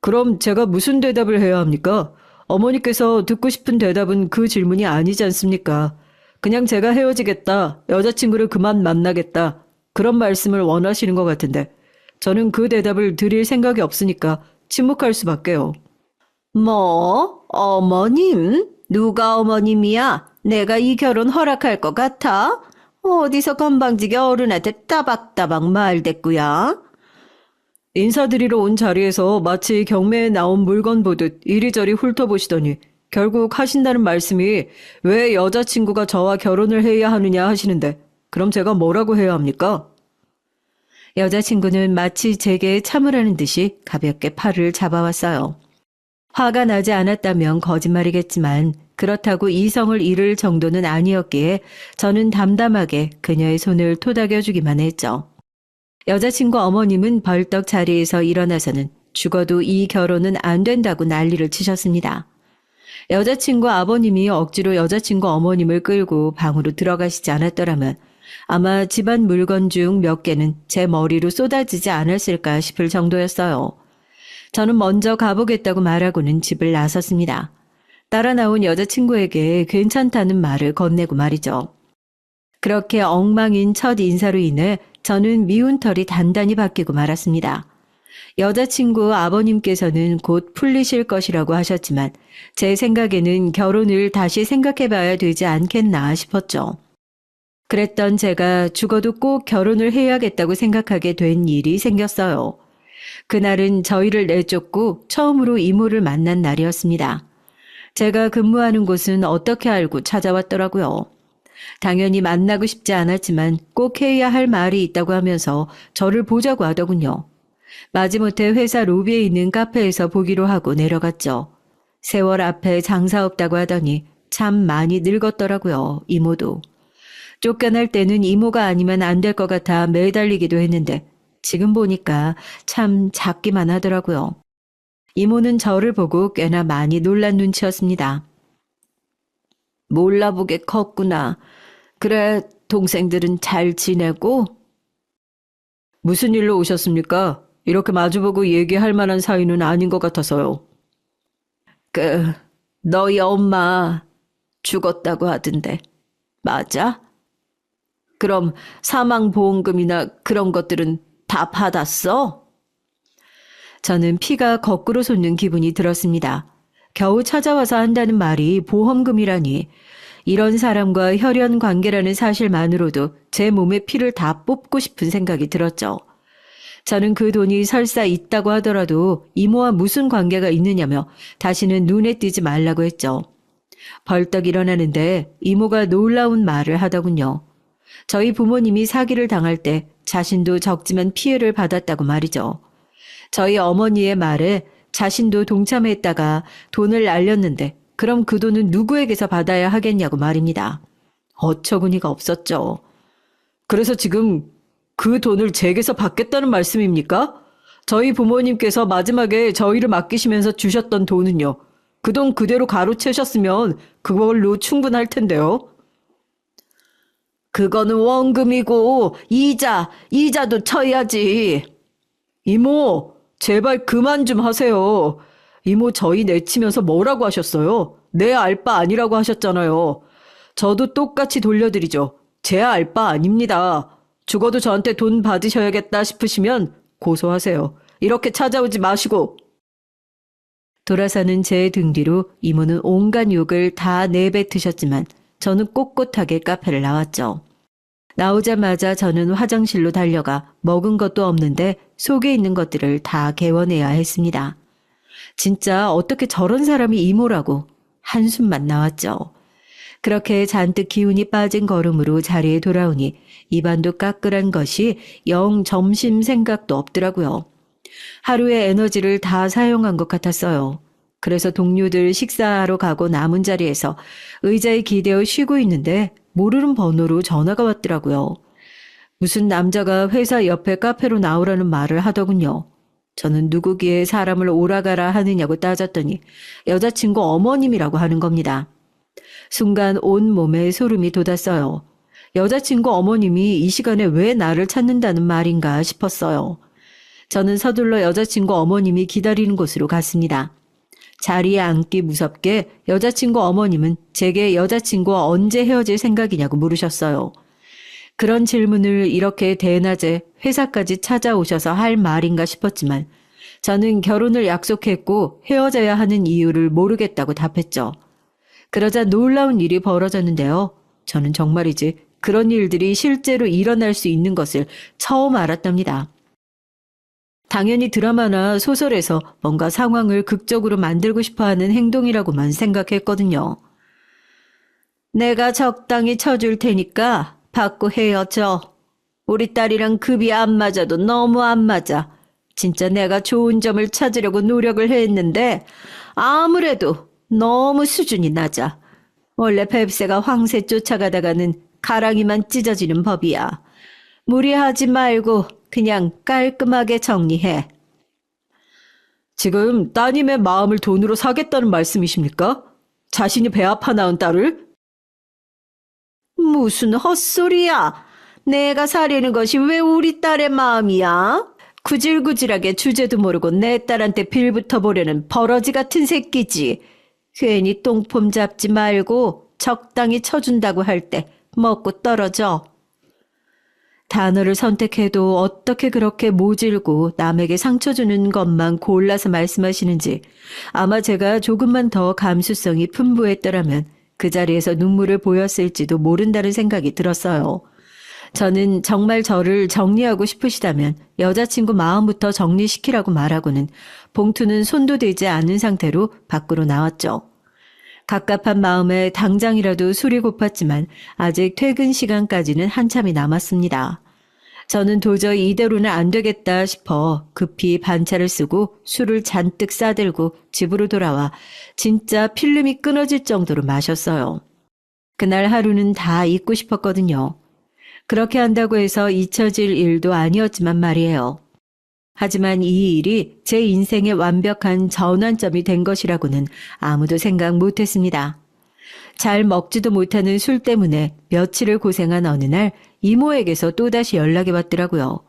그럼 제가 무슨 대답을 해야 합니까? 어머니께서 듣고 싶은 대답은 그 질문이 아니지 않습니까? 그냥 제가 헤어지겠다, 여자친구를 그만 만나겠다, 그런 말씀을 원하시는 것 같은데 저는 그 대답을 드릴 생각이 없으니까 침묵할 수밖에요. 뭐? 어머님? 누가 어머님이야? 내가 이 결혼 허락할 것 같아? 어디서 건방지게 어른한테 따박따박 말댔구야? 인사드리러 온 자리에서 마치 경매에 나온 물건 보듯 이리저리 훑어보시더니 결국 하신다는 말씀이 왜 여자친구가 저와 결혼을 해야 하느냐 하시는데 그럼 제가 뭐라고 해야 합니까? 여자친구는 마치 제게 참으라는 듯이 가볍게 팔을 잡아왔어요. 화가 나지 않았다면 거짓말이겠지만 그렇다고 이성을 잃을 정도는 아니었기에 저는 담담하게 그녀의 손을 토닥여주기만 했죠. 여자친구 어머님은 벌떡 자리에서 일어나서는 죽어도 이 결혼은 안 된다고 난리를 치셨습니다. 여자친구 아버님이 억지로 여자친구 어머님을 끌고 방으로 들어가시지 않았더라면 아마 집안 물건 중 몇 개는 제 머리로 쏟아지지 않았을까 싶을 정도였어요. 저는 먼저 가보겠다고 말하고는 집을 나섰습니다. 따라 나온 여자친구에게 괜찮다는 말을 건네고 말이죠. 그렇게 엉망인 첫 인사로 인해 저는 미운 털이 단단히 바뀌고 말았습니다. 여자친구 아버님께서는 곧 풀리실 것이라고 하셨지만 제 생각에는 결혼을 다시 생각해봐야 되지 않겠나 싶었죠. 그랬던 제가 죽어도 꼭 결혼을 해야겠다고 생각하게 된 일이 생겼어요. 그날은 저희를 내쫓고 처음으로 이모를 만난 날이었습니다. 제가 근무하는 곳은 어떻게 알고 찾아왔더라고요. 당연히 만나고 싶지 않았지만 꼭 해야 할 말이 있다고 하면서 저를 보자고 하더군요. 마지못해 회사 로비에 있는 카페에서 보기로 하고 내려갔죠. 세월 앞에 장사 없다고 하더니 참 많이 늙었더라고요, 이모도. 쫓겨날 때는 이모가 아니면 안 될 것 같아 매달리기도 했는데 지금 보니까 참 작기만 하더라고요. 이모는 저를 보고 꽤나 많이 놀란 눈치였습니다. 몰라보게 컸구나. 그래, 동생들은 잘 지내고? 무슨 일로 오셨습니까? 이렇게 마주보고 얘기할 만한 사이는 아닌 것 같아서요. 너희 엄마 죽었다고 하던데, 맞아? 그럼 사망보험금이나 그런 것들은 다 받았어? 저는 피가 거꾸로 솟는 기분이 들었습니다. 겨우 찾아와서 한다는 말이 보험금이라니 이런 사람과 혈연 관계라는 사실만으로도 제 몸의 피를 다 뽑고 싶은 생각이 들었죠. 저는 그 돈이 설사 있다고 하더라도 이모와 무슨 관계가 있느냐며 다시는 눈에 띄지 말라고 했죠. 벌떡 일어나는데 이모가 놀라운 말을 하더군요. 저희 부모님이 사기를 당할 때 자신도 적지만 피해를 받았다고 말이죠. 저희 어머니의 말에 자신도 동참했다가 돈을 날렸는데 그럼 그 돈은 누구에게서 받아야 하겠냐고 말입니다. 어처구니가 없었죠. 그래서 지금 그 돈을 제게서 받겠다는 말씀입니까? 저희 부모님께서 마지막에 저희를 맡기시면서 주셨던 돈은요. 그 돈 그대로 가로채셨으면 그걸로 충분할 텐데요. 그거는 원금이고 이자도 쳐야지. 이모, 제발 그만 좀 하세요. 이모 저희 내치면서 뭐라고 하셨어요? 내 알바 아니라고 하셨잖아요. 저도 똑같이 돌려드리죠. 제 알바 아닙니다. 죽어도 저한테 돈 받으셔야겠다 싶으시면 고소하세요. 이렇게 찾아오지 마시고. 돌아서는 제 등 뒤로 이모는 온갖 욕을 다 내뱉으셨지만 저는 꼿꼿하게 카페를 나왔죠. 나오자마자 저는 화장실로 달려가 먹은 것도 없는데 속에 있는 것들을 다 개워내야 했습니다. 진짜 어떻게 저런 사람이 이모라고 한숨만 나왔죠. 그렇게 잔뜩 기운이 빠진 걸음으로 자리에 돌아오니 입안도 까끌한 것이 영 점심 생각도 없더라고요. 하루의 에너지를 다 사용한 것 같았어요. 그래서 동료들 식사하러 가고 남은 자리에서 의자에 기대어 쉬고 있는데 모르는 번호로 전화가 왔더라고요. 무슨 남자가 회사 옆에 카페로 나오라는 말을 하더군요. 저는 누구기에 사람을 오라가라 하느냐고 따졌더니 여자친구 어머님이라고 하는 겁니다. 순간 온 몸에 소름이 돋았어요. 여자친구 어머님이 이 시간에 왜 나를 찾는다는 말인가 싶었어요. 저는 서둘러 여자친구 어머님이 기다리는 곳으로 갔습니다. 자리에 앉기 무섭게 여자친구 어머님은 제게 여자친구와 언제 헤어질 생각이냐고 물으셨어요. 그런 질문을 이렇게 대낮에 회사까지 찾아오셔서 할 말인가 싶었지만 저는 결혼을 약속했고 헤어져야 하는 이유를 모르겠다고 답했죠. 그러자 놀라운 일이 벌어졌는데요. 저는 정말이지 그런 일들이 실제로 일어날 수 있는 것을 처음 알았답니다. 당연히 드라마나 소설에서 뭔가 상황을 극적으로 만들고 싶어하는 행동이라고만 생각했거든요. 내가 적당히 쳐줄 테니까 받고 헤어져. 우리 딸이랑 급이 안 맞아도 너무 안 맞아. 진짜 내가 좋은 점을 찾으려고 노력을 했는데 아무래도 너무 수준이 낮아. 원래 뱁새가 황새 쫓아가다가는 가랑이만 찢어지는 법이야. 무리하지 말고 그냥 깔끔하게 정리해. 지금 따님의 마음을 돈으로 사겠다는 말씀이십니까? 자신이 배 아파 낳은 딸을? 무슨 헛소리야. 내가 사려는 것이 왜 우리 딸의 마음이야? 구질구질하게 주제도 모르고 내 딸한테 빌붙어 보려는 버러지 같은 새끼지. 괜히 똥폼 잡지 말고 적당히 쳐준다고 할 때 먹고 떨어져. 단어를 선택해도 어떻게 그렇게 모질고 남에게 상처 주는 것만 골라서 말씀하시는지 아마 제가 조금만 더 감수성이 풍부했더라면 그 자리에서 눈물을 보였을지도 모른다는 생각이 들었어요. 저는 정말 저를 정리하고 싶으시다면 여자친구 마음부터 정리시키라고 말하고는 봉투는 손도 대지 않은 상태로 밖으로 나왔죠. 갑갑한 마음에 당장이라도 술이 고팠지만 아직 퇴근 시간까지는 한참이 남았습니다. 저는 도저히 이대로는 안 되겠다 싶어 급히 반차를 쓰고 술을 잔뜩 싸들고 집으로 돌아와 진짜 필름이 끊어질 정도로 마셨어요. 그날 하루는 다 잊고 싶었거든요. 그렇게 한다고 해서 잊혀질 일도 아니었지만 말이에요. 하지만 이 일이 제 인생의 완벽한 전환점이 된 것이라고는 아무도 생각 못했습니다. 잘 먹지도 못하는 술 때문에 며칠을 고생한 어느 날 이모에게서 또다시 연락이 왔더라고요.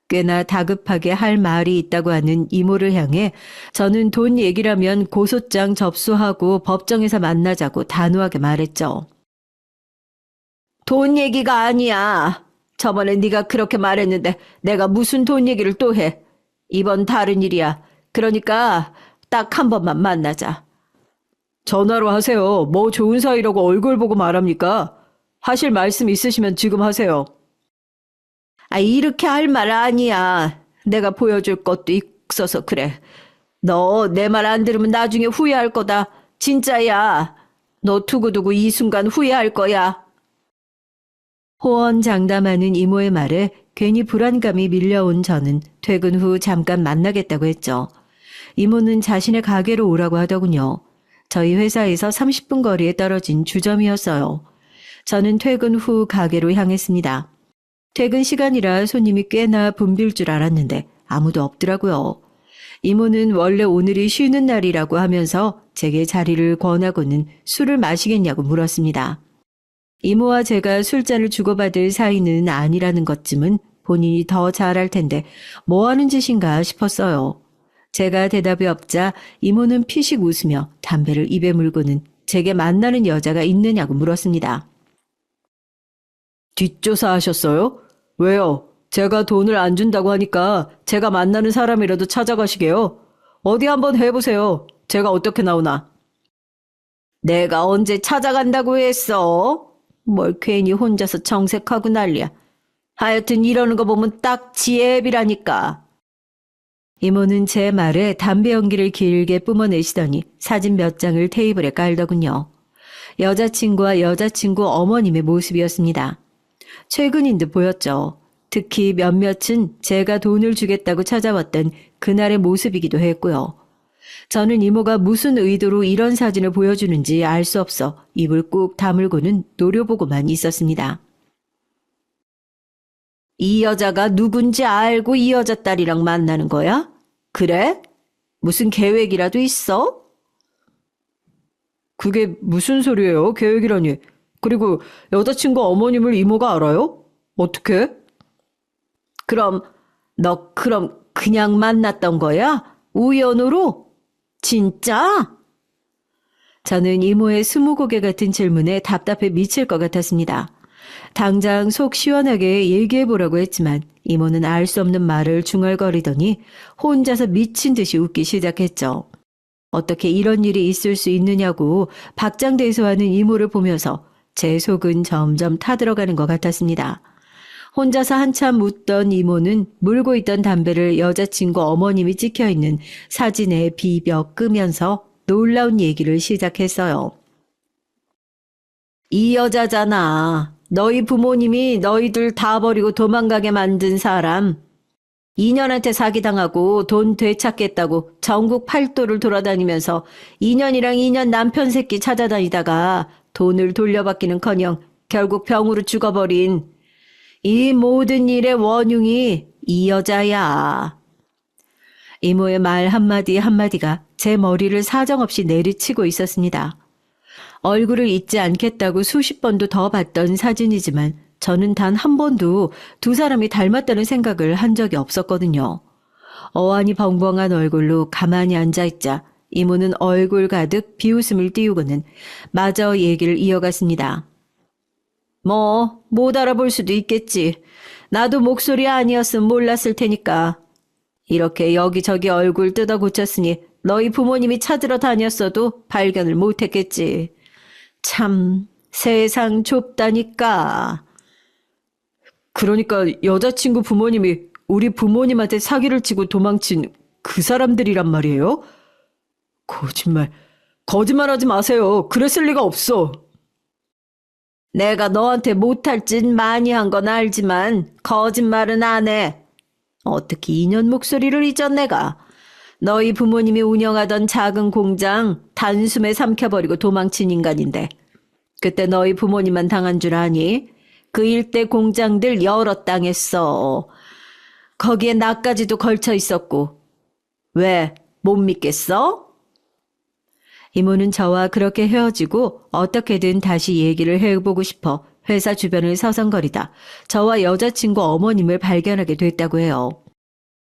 꽤나 다급하게 할 말이 있다고 하는 이모를 향해 저는 돈 얘기라면 고소장 접수하고 법정에서 만나자고 단호하게 말했죠. 돈 얘기가 아니야. 저번에 네가 그렇게 말했는데 내가 무슨 돈 얘기를 또 해. 이번 다른 일이야. 그러니까 딱 한 번만 만나자. 전화로 하세요. 뭐 좋은 사이라고 얼굴 보고 말합니까? 하실 말씀 있으시면 지금 하세요. 이렇게 할 말 아니야. 내가 보여줄 것도 있어서 그래. 너 내 말 안 들으면 나중에 후회할 거다. 진짜야. 너 두고두고 이 순간 후회할 거야. 호언장담하는 이모의 말에 괜히 불안감이 밀려온 저는 퇴근 후 잠깐 만나겠다고 했죠. 이모는 자신의 가게로 오라고 하더군요. 저희 회사에서 30분 거리에 떨어진 주점이었어요. 저는 퇴근 후 가게로 향했습니다. 퇴근 시간이라 손님이 꽤나 붐빌 줄 알았는데 아무도 없더라고요. 이모는 원래 오늘이 쉬는 날이라고 하면서 제게 자리를 권하고는 술을 마시겠냐고 물었습니다. 이모와 제가 술잔을 주고받을 사이는 아니라는 것쯤은 본인이 더 잘 알 텐데 뭐 하는 짓인가 싶었어요. 제가 대답이 없자 이모는 피식 웃으며 담배를 입에 물고는 제게 만나는 여자가 있느냐고 물었습니다. 뒷조사하셨어요? 왜요? 제가 돈을 안 준다고 하니까 제가 만나는 사람이라도 찾아가시게요. 어디 한번 해보세요. 제가 어떻게 나오나. 내가 언제 찾아간다고 했어? 뭘 괜히 혼자서 정색하고 난리야. 하여튼 이러는 거 보면 딱 지혜비라니까. 이모는 제 말에 담배 연기를 길게 뿜어내시더니 사진 몇 장을 테이블에 깔더군요. 여자친구와 여자친구 어머님의 모습이었습니다. 최근인 듯 보였죠. 특히 몇몇은 제가 돈을 주겠다고 찾아왔던 그날의 모습이기도 했고요. 저는 이모가 무슨 의도로 이런 사진을 보여주는지 알 수 없어 입을 꾹 다물고는 노려보고만 있었습니다. 이 여자가 누군지 알고 이 여자 딸이랑 만나는 거야? 그래? 무슨 계획이라도 있어? 그게 무슨 소리예요? 계획이라니. 그리고 여자친구 어머님을 이모가 알아요? 어떻게? 그럼 그럼 그냥 만났던 거야? 우연으로? 진짜? 저는 이모의 스무고개 같은 질문에 답답해 미칠 것 같았습니다. 당장 속 시원하게 얘기해보라고 했지만 이모는 알 수 없는 말을 중얼거리더니 혼자서 미친 듯이 웃기 시작했죠. 어떻게 이런 일이 있을 수 있느냐고 박장대소하는 이모를 보면서 제 속은 점점 타들어가는 것 같았습니다. 혼자서 한참 웃던 이모는 물고 있던 담배를 여자친구 어머님이 찍혀있는 사진에 비벼 끄면서 놀라운 얘기를 시작했어요. 이 여자잖아. 너희 부모님이 너희들 다 버리고 도망가게 만든 사람. 2년한테 사기당하고 돈 되찾겠다고 전국 팔도를 돌아다니면서 2년이랑 2년 남편 새끼 찾아다니다가 돈을 돌려받기는커녕 결국 병으로 죽어버린 이 모든 일의 원흉이 이 여자야. 이모의 말 한마디 한마디가 제 머리를 사정없이 내리치고 있었습니다. 얼굴을 잊지 않겠다고 수십 번도 더 봤던 사진이지만 저는 단 한 번도 두 사람이 닮았다는 생각을 한 적이 없었거든요. 어안이 벙벙한 얼굴로 가만히 앉아있자 이모는 얼굴 가득 비웃음을 띄우고는 마저 얘기를 이어갔습니다. 못 알아볼 수도 있겠지. 나도 목소리 아니었으면 몰랐을 테니까. 이렇게 여기저기 얼굴 뜯어 고쳤으니 너희 부모님이 찾으러 다녔어도 발견을 못했겠지. 참 세상 좁다니까. 그러니까 여자친구 부모님이 우리 부모님한테 사기를 치고 도망친 그 사람들이란 말이에요? 거짓말하지 마세요. 그랬을 리가 없어. 내가 너한테 못할 짓 많이 한 건 알지만 거짓말은 안 해. 어떻게 2년 목소리를 잊었 내가. 너희 부모님이 운영하던 작은 공장 단숨에 삼켜버리고 도망친 인간인데 그때 너희 부모님만 당한 줄 아니? 그 일대 공장들 여러 당했어. 거기에 나까지도 걸쳐 있었고. 왜? 못 믿겠어? 이모는 저와 그렇게 헤어지고 어떻게든 다시 얘기를 해보고 싶어 회사 주변을 서성거리다 저와 여자친구 어머님을 발견하게 됐다고 해요.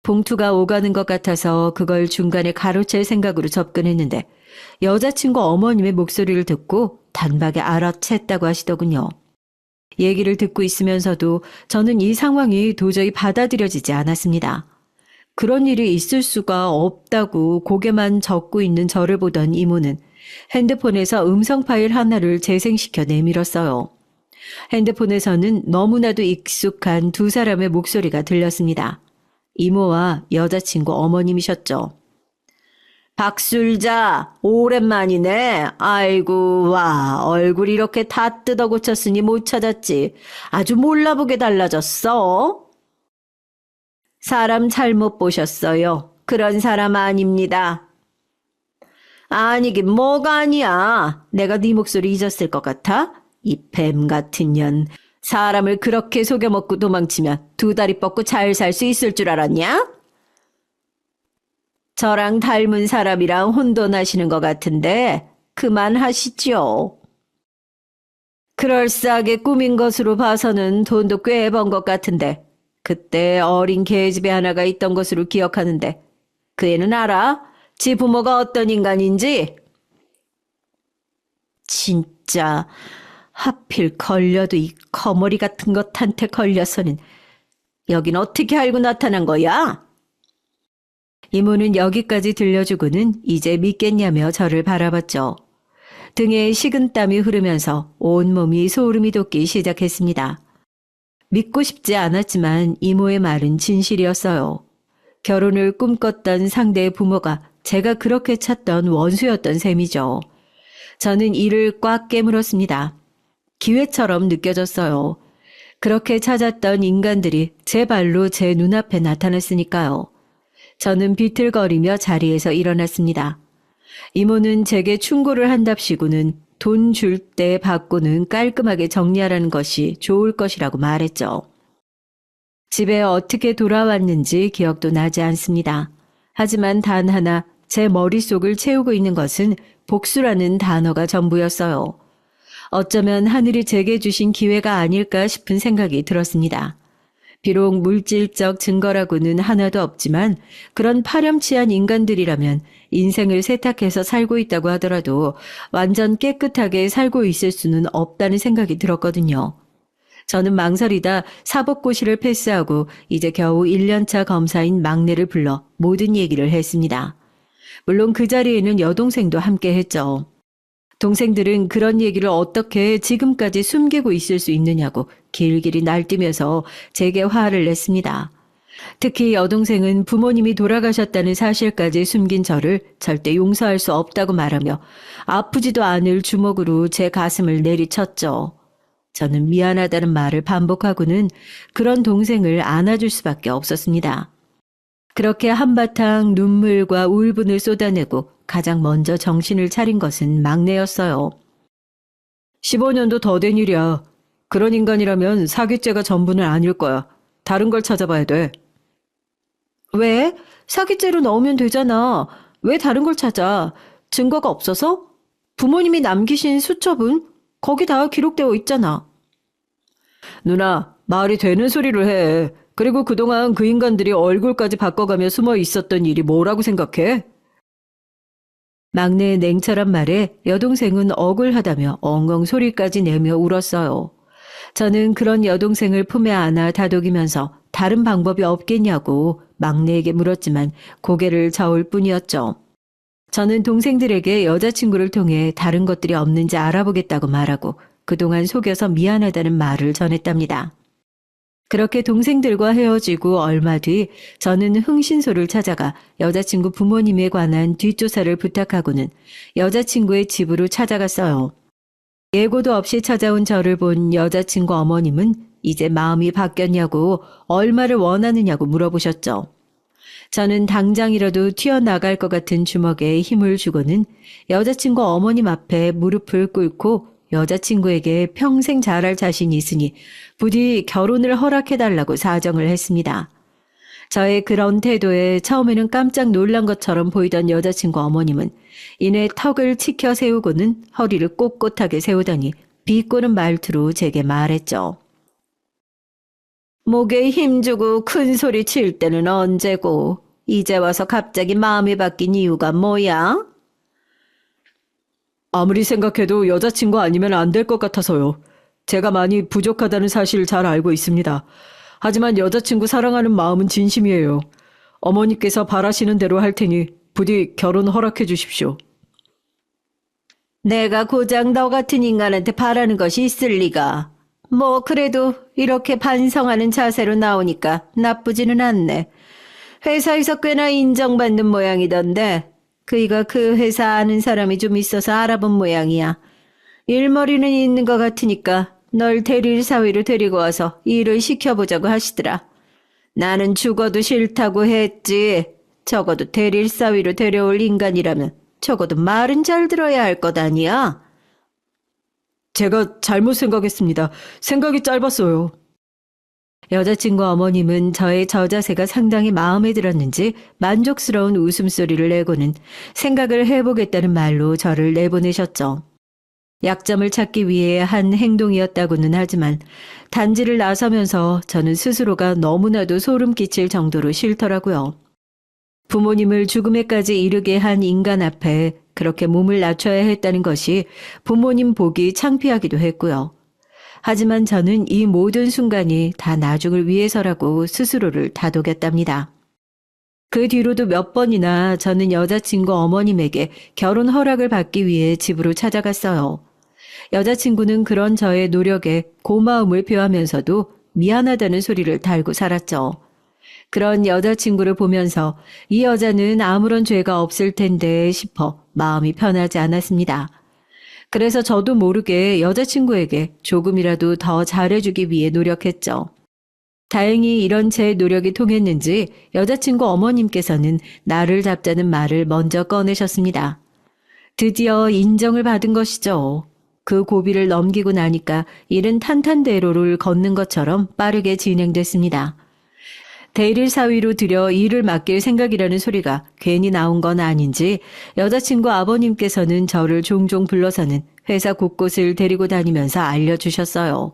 봉투가 오가는 것 같아서 그걸 중간에 가로챌 생각으로 접근했는데 여자친구 어머님의 목소리를 듣고 단박에 알아챘다고 하시더군요. 얘기를 듣고 있으면서도 저는 이 상황이 도저히 받아들여지지 않았습니다. 그런 일이 있을 수가 없다고 고개만 젓고 있는 저를 보던 이모는 핸드폰에서 음성 파일 하나를 재생시켜 내밀었어요. 핸드폰에서는 너무나도 익숙한 두 사람의 목소리가 들렸습니다. 이모와 여자친구 어머님이셨죠. 박술자, 오랜만이네. 아이고, 와, 얼굴 이렇게 다 뜯어 고쳤으니 못 찾았지. 아주 몰라보게 달라졌어. 사람 잘못 보셨어요. 그런 사람 아닙니다. 아니긴 뭐가 아니야. 내가 네 목소리 잊었을 것 같아? 이 뱀 같은 년. 사람을 그렇게 속여먹고 도망치면 두 다리 뻗고 잘 살 수 있을 줄 알았냐? 저랑 닮은 사람이랑 혼돈하시는 것 같은데 그만하시죠. 그럴싸하게 꾸민 것으로 봐서는 돈도 꽤 번 것 같은데 그때 어린 계집애 하나가 있던 것으로 기억하는데 그 애는 알아? 지 부모가 어떤 인간인지? 진짜 하필 걸려도 이 거머리 같은 것한테 걸려서는 여긴 어떻게 알고 나타난 거야? 이모는 여기까지 들려주고는 이제 믿겠냐며 저를 바라봤죠. 등에 식은땀이 흐르면서 온몸이 소름이 돋기 시작했습니다. 믿고 싶지 않았지만 이모의 말은 진실이었어요. 결혼을 꿈꿨던 상대의 부모가 제가 그렇게 찾던 원수였던 셈이죠. 저는 이를 꽉 깨물었습니다. 기회처럼 느껴졌어요. 그렇게 찾았던 인간들이 제 발로 제 눈앞에 나타났으니까요. 저는 비틀거리며 자리에서 일어났습니다. 이모는 제게 충고를 한답시고는 돈 줄 때 받고는 깔끔하게 정리하라는 것이 좋을 것이라고 말했죠. 집에 어떻게 돌아왔는지 기억도 나지 않습니다. 하지만 단 하나 제 머릿속을 채우고 있는 것은 복수라는 단어가 전부였어요. 어쩌면 하늘이 제게 주신 기회가 아닐까 싶은 생각이 들었습니다. 비록 물질적 증거라고는 하나도 없지만 그런 파렴치한 인간들이라면 인생을 세탁해서 살고 있다고 하더라도 완전 깨끗하게 살고 있을 수는 없다는 생각이 들었거든요. 저는 망설이다 사법고시를 패스하고 이제 겨우 1년차 검사인 막내를 불러 모든 얘기를 했습니다. 물론 그 자리에는 여동생도 함께 했죠. 동생들은 그런 얘기를 어떻게 지금까지 숨기고 있을 수 있느냐고 길길이 날뛰면서 제게 화를 냈습니다. 특히 여동생은 부모님이 돌아가셨다는 사실까지 숨긴 저를 절대 용서할 수 없다고 말하며 아프지도 않을 주먹으로 제 가슴을 내리쳤죠. 저는 미안하다는 말을 반복하고는 그런 동생을 안아줄 수밖에 없었습니다. 그렇게 한바탕 눈물과 울분을 쏟아내고 가장 먼저 정신을 차린 것은 막내였어요. 15년도 더 된 일이야. 그런 인간이라면 사기죄가 전부는 아닐 거야. 다른 걸 찾아봐야 돼. 왜? 사기죄로 넣으면 되잖아. 왜 다른 걸 찾아? 증거가 없어서? 부모님이 남기신 수첩은 거기 다 기록되어 있잖아. 누나, 말이 되는 소리를 해. 그리고 그동안 그 인간들이 얼굴까지 바꿔가며 숨어 있었던 일이 뭐라고 생각해? 막내의 냉철한 말에 여동생은 억울하다며 엉엉 소리까지 내며 울었어요. 저는 그런 여동생을 품에 안아 다독이면서 다른 방법이 없겠냐고 막내에게 물었지만 고개를 저을 뿐이었죠. 저는 동생들에게 여자친구를 통해 다른 것들이 없는지 알아보겠다고 말하고 그동안 속여서 미안하다는 말을 전했답니다. 그렇게 동생들과 헤어지고 얼마 뒤 저는 흥신소를 찾아가 여자친구 부모님에 관한 뒷조사를 부탁하고는 여자친구의 집으로 찾아갔어요. 예고도 없이 찾아온 저를 본 여자친구 어머님은 이제 마음이 바뀌었냐고 얼마를 원하느냐고 물어보셨죠. 저는 당장이라도 튀어나갈 것 같은 주먹에 힘을 주고는 여자친구 어머님 앞에 무릎을 꿇고 여자친구에게 평생 잘할 자신이 있으니 부디 결혼을 허락해달라고 사정을 했습니다. 저의 그런 태도에 처음에는 깜짝 놀란 것처럼 보이던 여자친구 어머님은 이내 턱을 치켜 세우고는 허리를 꼿꼿하게 세우더니 비꼬는 말투로 제게 말했죠. 목에 힘주고 큰 소리 칠 때는 언제고 이제 와서 갑자기 마음이 바뀐 이유가 뭐야? 아무리 생각해도 여자친구 아니면 안 될 것 같아서요. 제가 많이 부족하다는 사실 잘 알고 있습니다. 하지만 여자친구 사랑하는 마음은 진심이에요. 어머니께서 바라시는 대로 할 테니 부디 결혼 허락해 주십시오. 내가 고작 너 같은 인간한테 바라는 것이 있을 리가. 뭐 그래도 이렇게 반성하는 자세로 나오니까 나쁘지는 않네. 회사에서 꽤나 인정받는 모양이던데 그이가 그 회사 아는 사람이 좀 있어서 알아본 모양이야. 일머리는 있는 것 같으니까 널 대리일 사위로 데리고 와서 일을 시켜보자고 하시더라. 나는 죽어도 싫다고 했지. 적어도 대리일 사위로 데려올 인간이라면 적어도 말은 잘 들어야 할 것 아니야? 제가 잘못 생각했습니다. 생각이 짧았어요. 여자친구 어머님은 저의 저자세가 상당히 마음에 들었는지 만족스러운 웃음소리를 내고는 생각을 해보겠다는 말로 저를 내보내셨죠. 약점을 찾기 위해 한 행동이었다고는 하지만 단지를 나서면서 저는 스스로가 너무나도 소름 끼칠 정도로 싫더라고요. 부모님을 죽음에까지 이르게 한 인간 앞에 그렇게 몸을 낮춰야 했다는 것이 부모님 보기 창피하기도 했고요. 하지만 저는 이 모든 순간이 다 나중을 위해서라고 스스로를 다독였답니다. 그 뒤로도 몇 번이나 저는 여자친구 어머님에게 결혼 허락을 받기 위해 집으로 찾아갔어요. 여자친구는 그런 저의 노력에 고마움을 표하면서도 미안하다는 소리를 달고 살았죠. 그런 여자친구를 보면서 이 여자는 아무런 죄가 없을 텐데 싶어 마음이 편하지 않았습니다. 그래서 저도 모르게 여자친구에게 조금이라도 더 잘해주기 위해 노력했죠. 다행히 이런 제 노력이 통했는지 여자친구 어머님께서는 나를 잡자는 말을 먼저 꺼내셨습니다. 드디어 인정을 받은 것이죠. 그 고비를 넘기고 나니까 일은 탄탄대로를 걷는 것처럼 빠르게 진행됐습니다. 대리일 사위로 들여 일을 맡길 생각이라는 소리가 괜히 나온 건 아닌지 여자친구 아버님께서는 저를 종종 불러서는 회사 곳곳을 데리고 다니면서 알려주셨어요.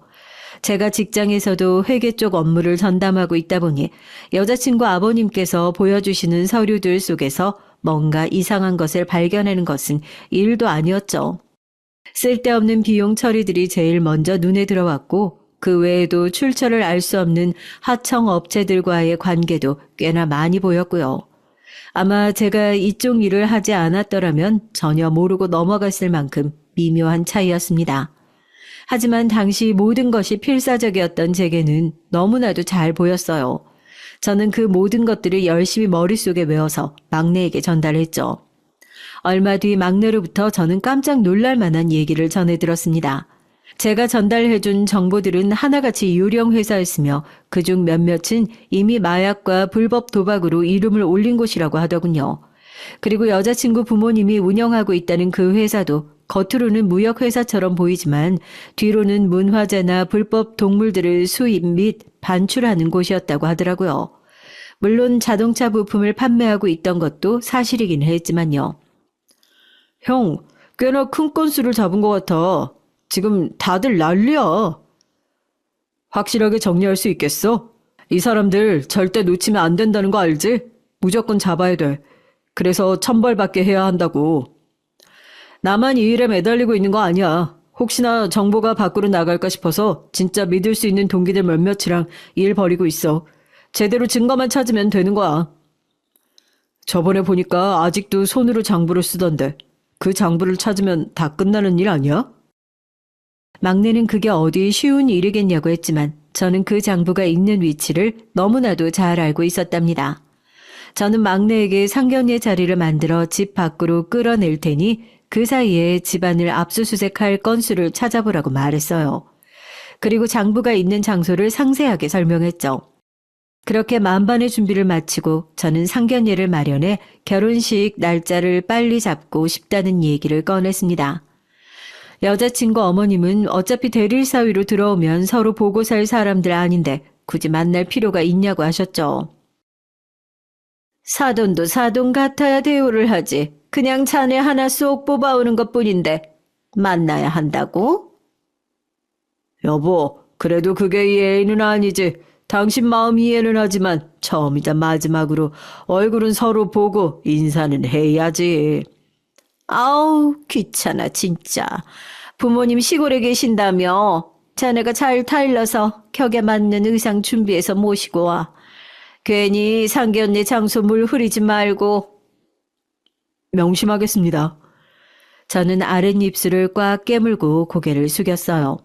제가 직장에서도 회계 쪽 업무를 전담하고 있다 보니 여자친구 아버님께서 보여주시는 서류들 속에서 뭔가 이상한 것을 발견하는 것은 일도 아니었죠. 쓸데없는 비용 처리들이 제일 먼저 눈에 들어왔고 그 외에도 출처를 알 수 없는 하청 업체들과의 관계도 꽤나 많이 보였고요. 아마 제가 이쪽 일을 하지 않았더라면 전혀 모르고 넘어갔을 만큼 미묘한 차이였습니다. 하지만 당시 모든 것이 필사적이었던 제게는 너무나도 잘 보였어요. 저는 그 모든 것들을 열심히 머릿속에 외워서 막내에게 전달했죠. 얼마 뒤 막내로부터 저는 깜짝 놀랄 만한 얘기를 전해 들었습니다. 제가 전달해준 정보들은 하나같이 유령 회사였으며 그중 몇몇은 이미 마약과 불법 도박으로 이름을 올린 곳이라고 하더군요. 그리고 여자친구 부모님이 운영하고 있다는 그 회사도 겉으로는 무역회사처럼 보이지만 뒤로는 문화재나 불법 동물들을 수입 및 반출하는 곳이었다고 하더라고요. 물론 자동차 부품을 판매하고 있던 것도 사실이긴 했지만요. 형, 꽤나 큰 건수를 잡은 것 같아. 지금 다들 난리야. 확실하게 정리할 수 있겠어? 이 사람들 절대 놓치면 안 된다는 거 알지? 무조건 잡아야 돼. 그래서 천벌받게 해야 한다고. 나만 이 일에 매달리고 있는 거 아니야. 혹시나 정보가 밖으로 나갈까 싶어서 진짜 믿을 수 있는 동기들 몇몇이랑 일 벌이고 있어. 제대로 증거만 찾으면 되는 거야. 저번에 보니까 아직도 손으로 장부를 쓰던데 그 장부를 찾으면 다 끝나는 일 아니야? 막내는 그게 어디 쉬운 일이겠냐고 했지만 저는 그 장부가 있는 위치를 너무나도 잘 알고 있었답니다. 저는 막내에게 상견례 자리를 만들어 집 밖으로 끌어낼 테니 그 사이에 집안을 압수수색할 건수를 찾아보라고 말했어요. 그리고 장부가 있는 장소를 상세하게 설명했죠. 그렇게 만반의 준비를 마치고 저는 상견례를 마련해 결혼식 날짜를 빨리 잡고 싶다는 얘기를 꺼냈습니다. 여자친구 어머님은 어차피 대릴 사위로 들어오면 서로 보고 살 사람들 아닌데 굳이 만날 필요가 있냐고 하셨죠. 사돈도 사돈 같아야 대우를 하지. 그냥 자네 하나 쏙 뽑아오는 것뿐인데 만나야 한다고? 여보, 그래도 그게 예의는 아니지. 당신 마음 이해는 하지만 처음이자 마지막으로 얼굴은 서로 보고 인사는 해야지. 아우 귀찮아 진짜. 부모님 시골에 계신다며. 자네가 잘 타일러서 격에 맞는 의상 준비해서 모시고 와. 괜히 상견례 장소 물 흐리지 말고. 명심하겠습니다. 저는 아랫입술을 꽉 깨물고 고개를 숙였어요.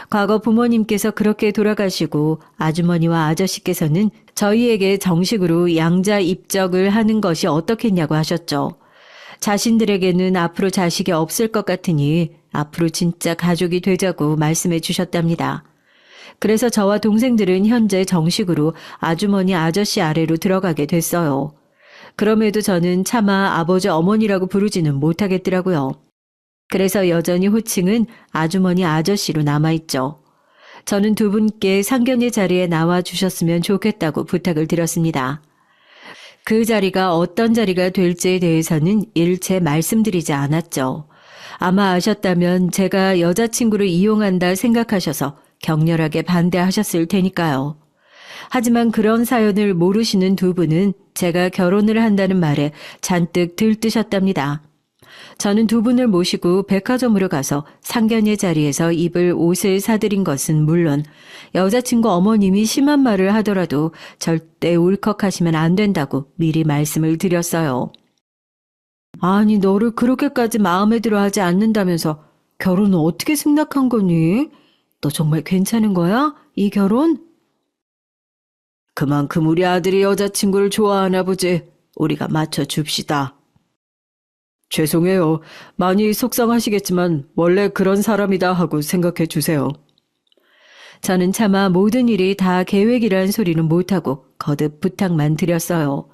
과거 부모님께서 그렇게 돌아가시고 아주머니와 아저씨께서는 저희에게 정식으로 양자 입적을 하는 것이 어떻겠냐고 하셨죠. 자신들에게는 앞으로 자식이 없을 것 같으니 앞으로 진짜 가족이 되자고 말씀해 주셨답니다. 그래서 저와 동생들은 현재 정식으로 아주머니 아저씨 아래로 들어가게 됐어요. 그럼에도 저는 차마 아버지 어머니라고 부르지는 못하겠더라고요. 그래서 여전히 호칭은 아주머니 아저씨로 남아있죠. 저는 두 분께 상견례 자리에 나와 주셨으면 좋겠다고 부탁을 드렸습니다. 그 자리가 어떤 자리가 될지에 대해서는 일체 말씀드리지 않았죠. 아마 아셨다면 제가 여자친구를 이용한다 생각하셔서 격렬하게 반대하셨을 테니까요. 하지만 그런 사연을 모르시는 두 분은 제가 결혼을 한다는 말에 잔뜩 들뜨셨답니다. 저는 두 분을 모시고 백화점으로 가서 상견례 자리에서 입을 옷을 사드린 것은 물론 여자친구 어머님이 심한 말을 하더라도 절대 울컥하시면 안 된다고 미리 말씀을 드렸어요. 아니, 너를 그렇게까지 마음에 들어 하지 않는다면서 결혼은 어떻게 승낙한 거니? 너 정말 괜찮은 거야? 이 결혼? 그만큼 우리 아들이 여자친구를 좋아하나 보지. 우리가 맞춰줍시다. 죄송해요. 많이 속상하시겠지만 원래 그런 사람이다 하고 생각해 주세요. 저는 차마 모든 일이 다 계획이란 소리는 못하고 거듭 부탁만 드렸어요.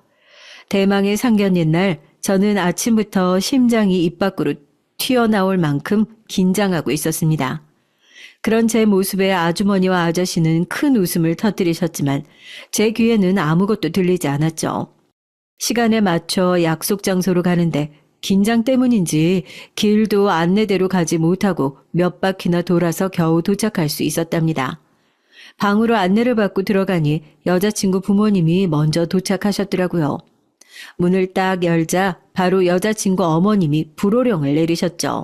대망의 상견례 날 저는 아침부터 심장이 입 밖으로 튀어나올 만큼 긴장하고 있었습니다. 그런 제 모습에 아주머니와 아저씨는 큰 웃음을 터뜨리셨지만 제 귀에는 아무것도 들리지 않았죠. 시간에 맞춰 약속 장소로 가는데 긴장 때문인지 길도 안내대로 가지 못하고 몇 바퀴나 돌아서 겨우 도착할 수 있었답니다. 방으로 안내를 받고 들어가니 여자친구 부모님이 먼저 도착하셨더라고요. 문을 딱 열자 바로 여자친구 어머님이 불호령을 내리셨죠.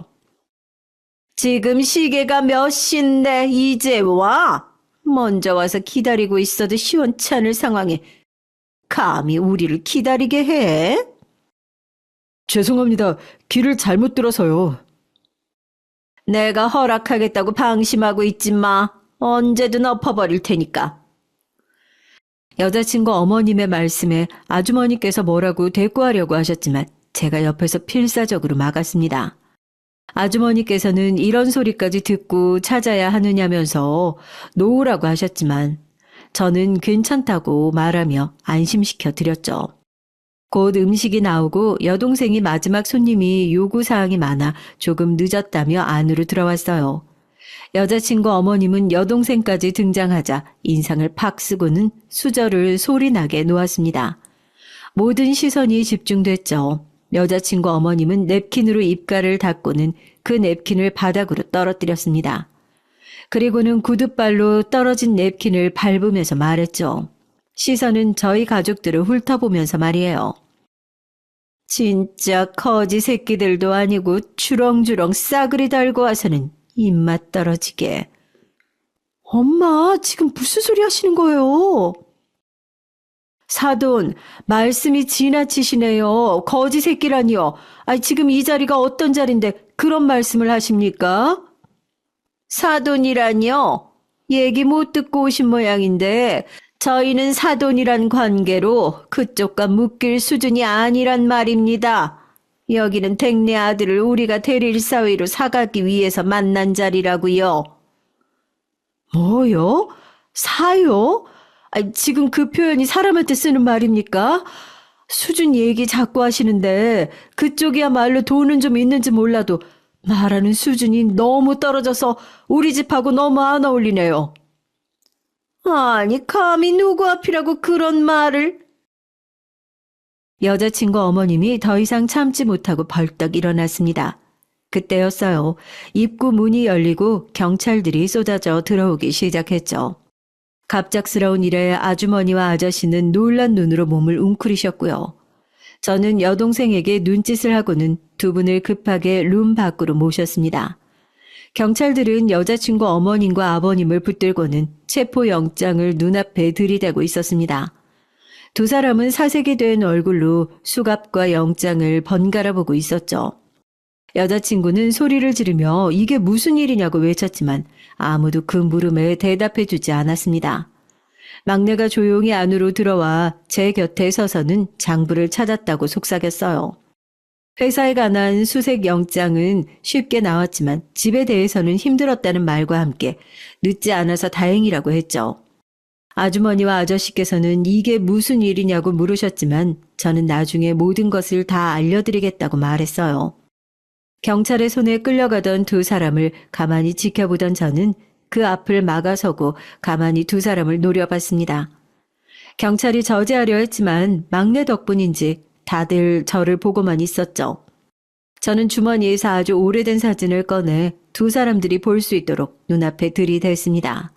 지금 시계가 몇 시인데 이제 와? 먼저 와서 기다리고 있어도 시원찮을 상황에 감히 우리를 기다리게 해? 죄송합니다. 길을 잘못 들어서요. 내가 허락하겠다고 방심하고 있지 마. 언제든 엎어버릴 테니까. 여자친구 어머님의 말씀에 아주머니께서 뭐라고 대꾸하려고 하셨지만 제가 옆에서 필사적으로 막았습니다. 아주머니께서는 이런 소리까지 듣고 찾아야 하느냐면서 놓으라고 하셨지만 저는 괜찮다고 말하며 안심시켜 드렸죠. 곧 음식이 나오고 여동생이 마지막 손님이 요구사항이 많아 조금 늦었다며 안으로 들어왔어요. 여자친구 어머님은 여동생까지 등장하자 인상을 팍 쓰고는 수저를 소리나게 놓았습니다. 모든 시선이 집중됐죠. 여자친구 어머님은 냅킨으로 입가를 닦고는 그 냅킨을 바닥으로 떨어뜨렸습니다. 그리고는 구둣발로 떨어진 냅킨을 밟으면서 말했죠. 시선은 저희 가족들을 훑어보면서 말이에요. 진짜 거지 새끼들도 아니고 주렁주렁 싸그리 달고 와서는 입맛 떨어지게. 엄마, 지금 무슨 소리 하시는 거예요? 사돈, 말씀이 지나치시네요. 거지 새끼라니요. 아니, 지금 이 자리가 어떤 자리인데 그런 말씀을 하십니까? 사돈이라니요? 얘기 못 듣고 오신 모양인데 저희는 사돈이란 관계로 그쪽과 묶일 수준이 아니란 말입니다. 여기는 댁내 아들을 우리가 대릴 사위로 사가기 위해서 만난 자리라고요. 뭐요? 사요? 아니, 지금 그 표현이 사람한테 쓰는 말입니까? 수준 얘기 자꾸 하시는데 그쪽이야말로 돈은 좀 있는지 몰라도 말하는 수준이 너무 떨어져서 우리 집하고 너무 안 어울리네요. 아니, 감히 누구 앞이라고 그런 말을? 여자친구 어머님이 더 이상 참지 못하고 벌떡 일어났습니다. 그때였어요. 입구 문이 열리고 경찰들이 쏟아져 들어오기 시작했죠. 갑작스러운 일에 아주머니와 아저씨는 놀란 눈으로 몸을 웅크리셨고요. 저는 여동생에게 눈짓을 하고는 두 분을 급하게 룸 밖으로 모셨습니다. 경찰들은 여자친구 어머님과 아버님을 붙들고는 체포영장을 눈앞에 들이대고 있었습니다. 두 사람은 사색이 된 얼굴로 수갑과 영장을 번갈아 보고 있었죠. 여자친구는 소리를 지르며 이게 무슨 일이냐고 외쳤지만 아무도 그 물음에 대답해 주지 않았습니다. 막내가 조용히 안으로 들어와 제 곁에 서서는 장부를 찾았다고 속삭였어요. 회사에 관한 수색 영장은 쉽게 나왔지만 집에 대해서는 힘들었다는 말과 함께 늦지 않아서 다행이라고 했죠. 아주머니와 아저씨께서는 이게 무슨 일이냐고 물으셨지만 저는 나중에 모든 것을 다 알려드리겠다고 말했어요. 경찰의 손에 끌려가던 두 사람을 가만히 지켜보던 저는 그 앞을 막아서고 가만히 두 사람을 노려봤습니다. 경찰이 저지하려 했지만 막내 덕분인지 다들 저를 보고만 있었죠. 저는 주머니에서 아주 오래된 사진을 꺼내 두 사람들이 볼 수 있도록 눈앞에 들이댔습니다.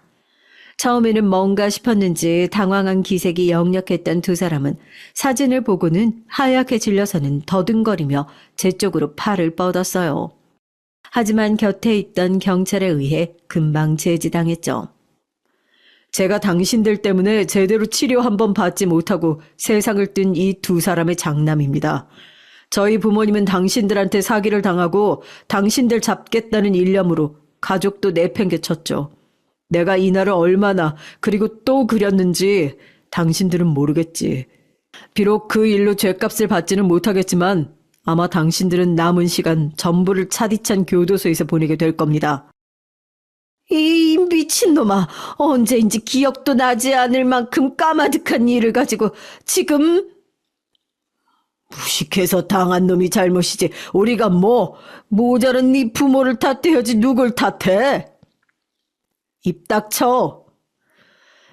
처음에는 뭔가 싶었는지 당황한 기색이 역력했던 두 사람은 사진을 보고는 하얗게 질려서는 더듬거리며 제 쪽으로 팔을 뻗었어요. 하지만 곁에 있던 경찰에 의해 금방 제지당했죠. 제가 당신들 때문에 제대로 치료 한번 받지 못하고 세상을 뜬 이 두 사람의 장남입니다. 저희 부모님은 당신들한테 사기를 당하고 당신들 잡겠다는 일념으로 가족도 내팽개쳤죠. 내가 이 날을 얼마나 그리고 또 그렸는지 당신들은 모르겠지. 비록 그 일로 죗값을 받지는 못하겠지만 아마 당신들은 남은 시간 전부를 차디찬 교도소에서 보내게 될 겁니다. 이 미친놈아, 언제인지 기억도 나지 않을 만큼 까마득한 일을 가지고 지금 무식해서 당한 놈이 잘못이지 우리가 모자란 네 부모를 탓해야지 누굴 탓해? 입 닥쳐.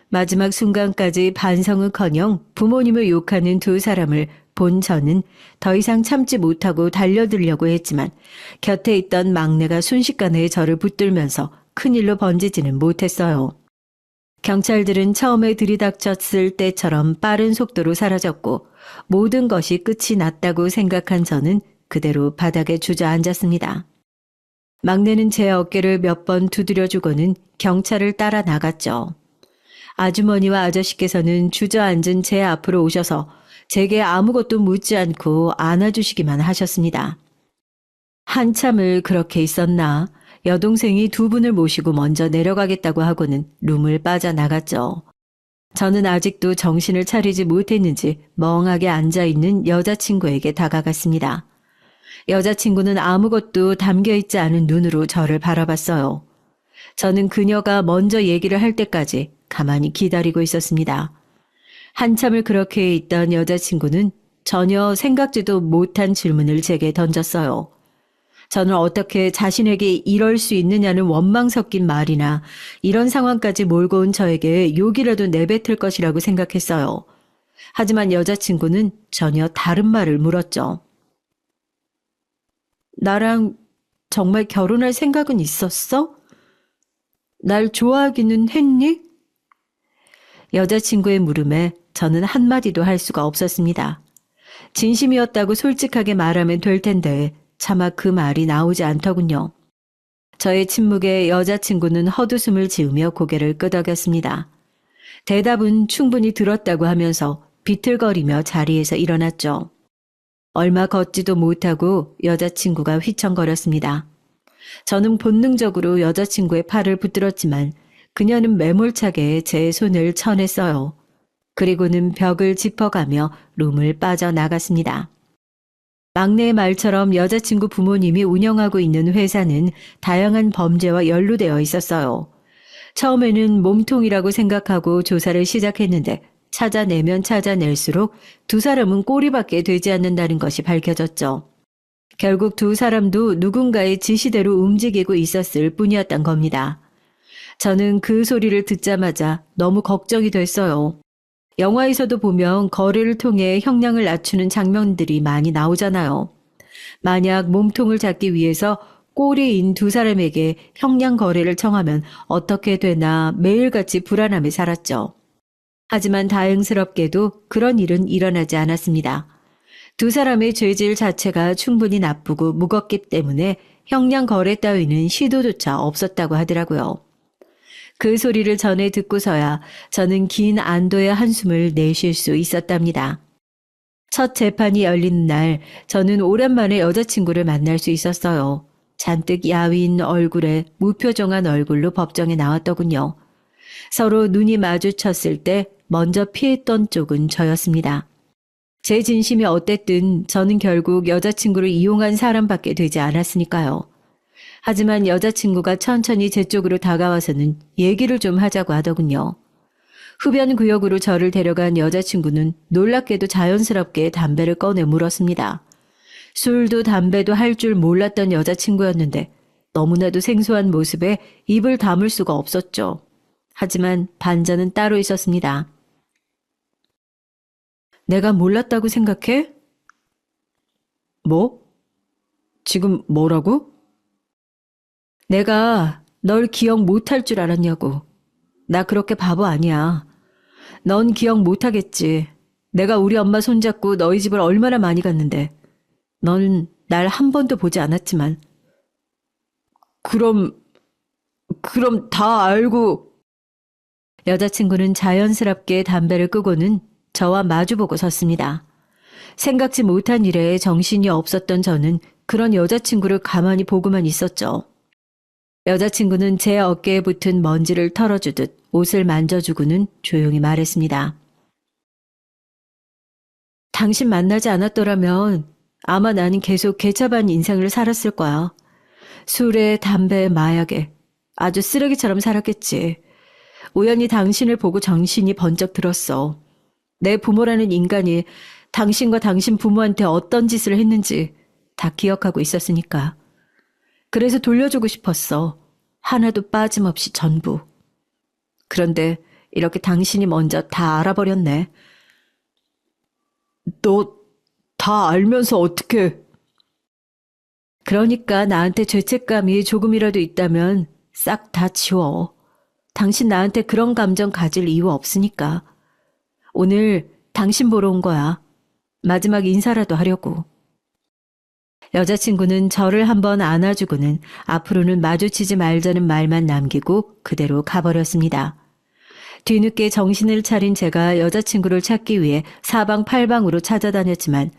마지막 순간까지 반성은커녕 부모님을 욕하는 두 사람을 본 저는 더 이상 참지 못하고 달려들려고 했지만 곁에 있던 막내가 순식간에 저를 붙들면서 큰일로 번지지는 못했어요. 경찰들은 처음에 들이닥쳤을 때처럼 빠른 속도로 사라졌고 모든 것이 끝이 났다고 생각한 저는 그대로 바닥에 주저앉았습니다. 막내는 제 어깨를 몇 번 두드려주고는 경찰을 따라 나갔죠. 아주머니와 아저씨께서는 주저앉은 제 앞으로 오셔서 제게 아무것도 묻지 않고 안아주시기만 하셨습니다. 한참을 그렇게 있었나 여동생이 두 분을 모시고 먼저 내려가겠다고 하고는 룸을 빠져나갔죠. 저는 아직도 정신을 차리지 못했는지 멍하게 앉아있는 여자친구에게 다가갔습니다. 여자친구는 아무것도 담겨있지 않은 눈으로 저를 바라봤어요. 저는 그녀가 먼저 얘기를 할 때까지 가만히 기다리고 있었습니다. 한참을 그렇게 있던 여자친구는 전혀 생각지도 못한 질문을 제게 던졌어요. 저는 어떻게 자신에게 이럴 수 있느냐는 원망 섞인 말이나 이런 상황까지 몰고 온 저에게 욕이라도 내뱉을 것이라고 생각했어요. 하지만 여자친구는 전혀 다른 말을 물었죠. 나랑 정말 결혼할 생각은 있었어? 날 좋아하기는 했니? 여자친구의 물음에 저는 한마디도 할 수가 없었습니다. 진심이었다고 솔직하게 말하면 될 텐데 차마 그 말이 나오지 않더군요. 저의 침묵에 여자친구는 헛웃음을 지으며 고개를 끄덕였습니다. 대답은 충분히 들었다고 하면서 비틀거리며 자리에서 일어났죠. 얼마 걷지도 못하고 여자친구가 휘청거렸습니다. 저는 본능적으로 여자친구의 팔을 붙들었지만 그녀는 매몰차게 제 손을 쳐냈어요. 그리고는 벽을 짚어가며 룸을 빠져나갔습니다. 막내의 말처럼 여자친구 부모님이 운영하고 있는 회사는 다양한 범죄와 연루되어 있었어요. 처음에는 몸통이라고 생각하고 조사를 시작했는데 찾아내면 찾아낼수록 두 사람은 꼬리밖에 되지 않는다는 것이 밝혀졌죠. 결국 두 사람도 누군가의 지시대로 움직이고 있었을 뿐이었던 겁니다. 저는 그 소리를 듣자마자 너무 걱정이 됐어요. 영화에서도 보면 거래를 통해 형량을 낮추는 장면들이 많이 나오잖아요. 만약 몸통을 잡기 위해서 꼬리인 두 사람에게 형량 거래를 청하면 어떻게 되나 매일같이 불안함에 살았죠. 하지만 다행스럽게도 그런 일은 일어나지 않았습니다. 두 사람의 죄질 자체가 충분히 나쁘고 무겁기 때문에 형량 거래 따위는 시도조차 없었다고 하더라고요. 그 소리를 전해 듣고서야 저는 긴 안도의 한숨을 내쉴 수 있었답니다. 첫 재판이 열리는 날 저는 오랜만에 여자친구를 만날 수 있었어요. 잔뜩 야윈 얼굴에 무표정한 얼굴로 법정에 나왔더군요. 서로 눈이 마주쳤을 때 먼저 피했던 쪽은 저였습니다. 제 진심이 어땠든 저는 결국 여자친구를 이용한 사람밖에 되지 않았으니까요. 하지만 여자친구가 천천히 제 쪽으로 다가와서는 얘기를 좀 하자고 하더군요. 흡연 구역으로 저를 데려간 여자친구는 놀랍게도 자연스럽게 담배를 꺼내 물었습니다. 술도 담배도 할 줄 몰랐던 여자친구였는데 너무나도 생소한 모습에 입을 다물 수가 없었죠. 하지만 반전은 따로 있었습니다. 내가 몰랐다고 생각해? 뭐? 지금 뭐라고? 내가 널 기억 못할 줄 알았냐고. 나 그렇게 바보 아니야. 넌 기억 못하겠지. 내가 우리 엄마 손잡고 너희 집을 얼마나 많이 갔는데. 넌 날 한 번도 보지 않았지만. 그럼 다 알고. 여자친구는 자연스럽게 담배를 끄고는 저와 마주보고 섰습니다. 생각지 못한 일에 정신이 없었던 저는 그런 여자친구를 가만히 보고만 있었죠. 여자친구는 제 어깨에 붙은 먼지를 털어주듯 옷을 만져주고는 조용히 말했습니다. 당신 만나지 않았더라면 아마 나는 계속 개차반 인생을 살았을 거야. 술에, 담배에, 마약에 아주 쓰레기처럼 살았겠지. 우연히 당신을 보고 정신이 번쩍 들었어. 내 부모라는 인간이 당신과 당신 부모한테 어떤 짓을 했는지 다 기억하고 있었으니까. 그래서 돌려주고 싶었어. 하나도 빠짐없이 전부. 그런데 이렇게 당신이 먼저 다 알아버렸네. 너 다 알면서 어떻게. 그러니까 나한테 죄책감이 조금이라도 있다면 싹 다 지워. 당신 나한테 그런 감정 가질 이유 없으니까. 오늘 당신 보러 온 거야. 마지막 인사라도 하려고. 여자친구는 저를 한번 안아주고는 앞으로는 마주치지 말자는 말만 남기고 그대로 가버렸습니다. 뒤늦게 정신을 차린 제가 여자친구를 찾기 위해 사방팔방으로 찾아다녔지만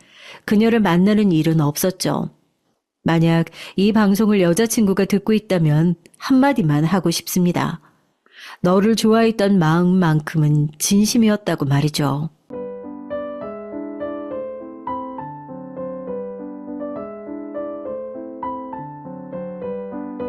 그녀를 만나는 일은 없었죠. 만약 이 방송을 여자친구가 듣고 있다면 한마디만 하고 싶습니다. 너를 좋아했던 마음만큼은 진심이었다고 말이죠.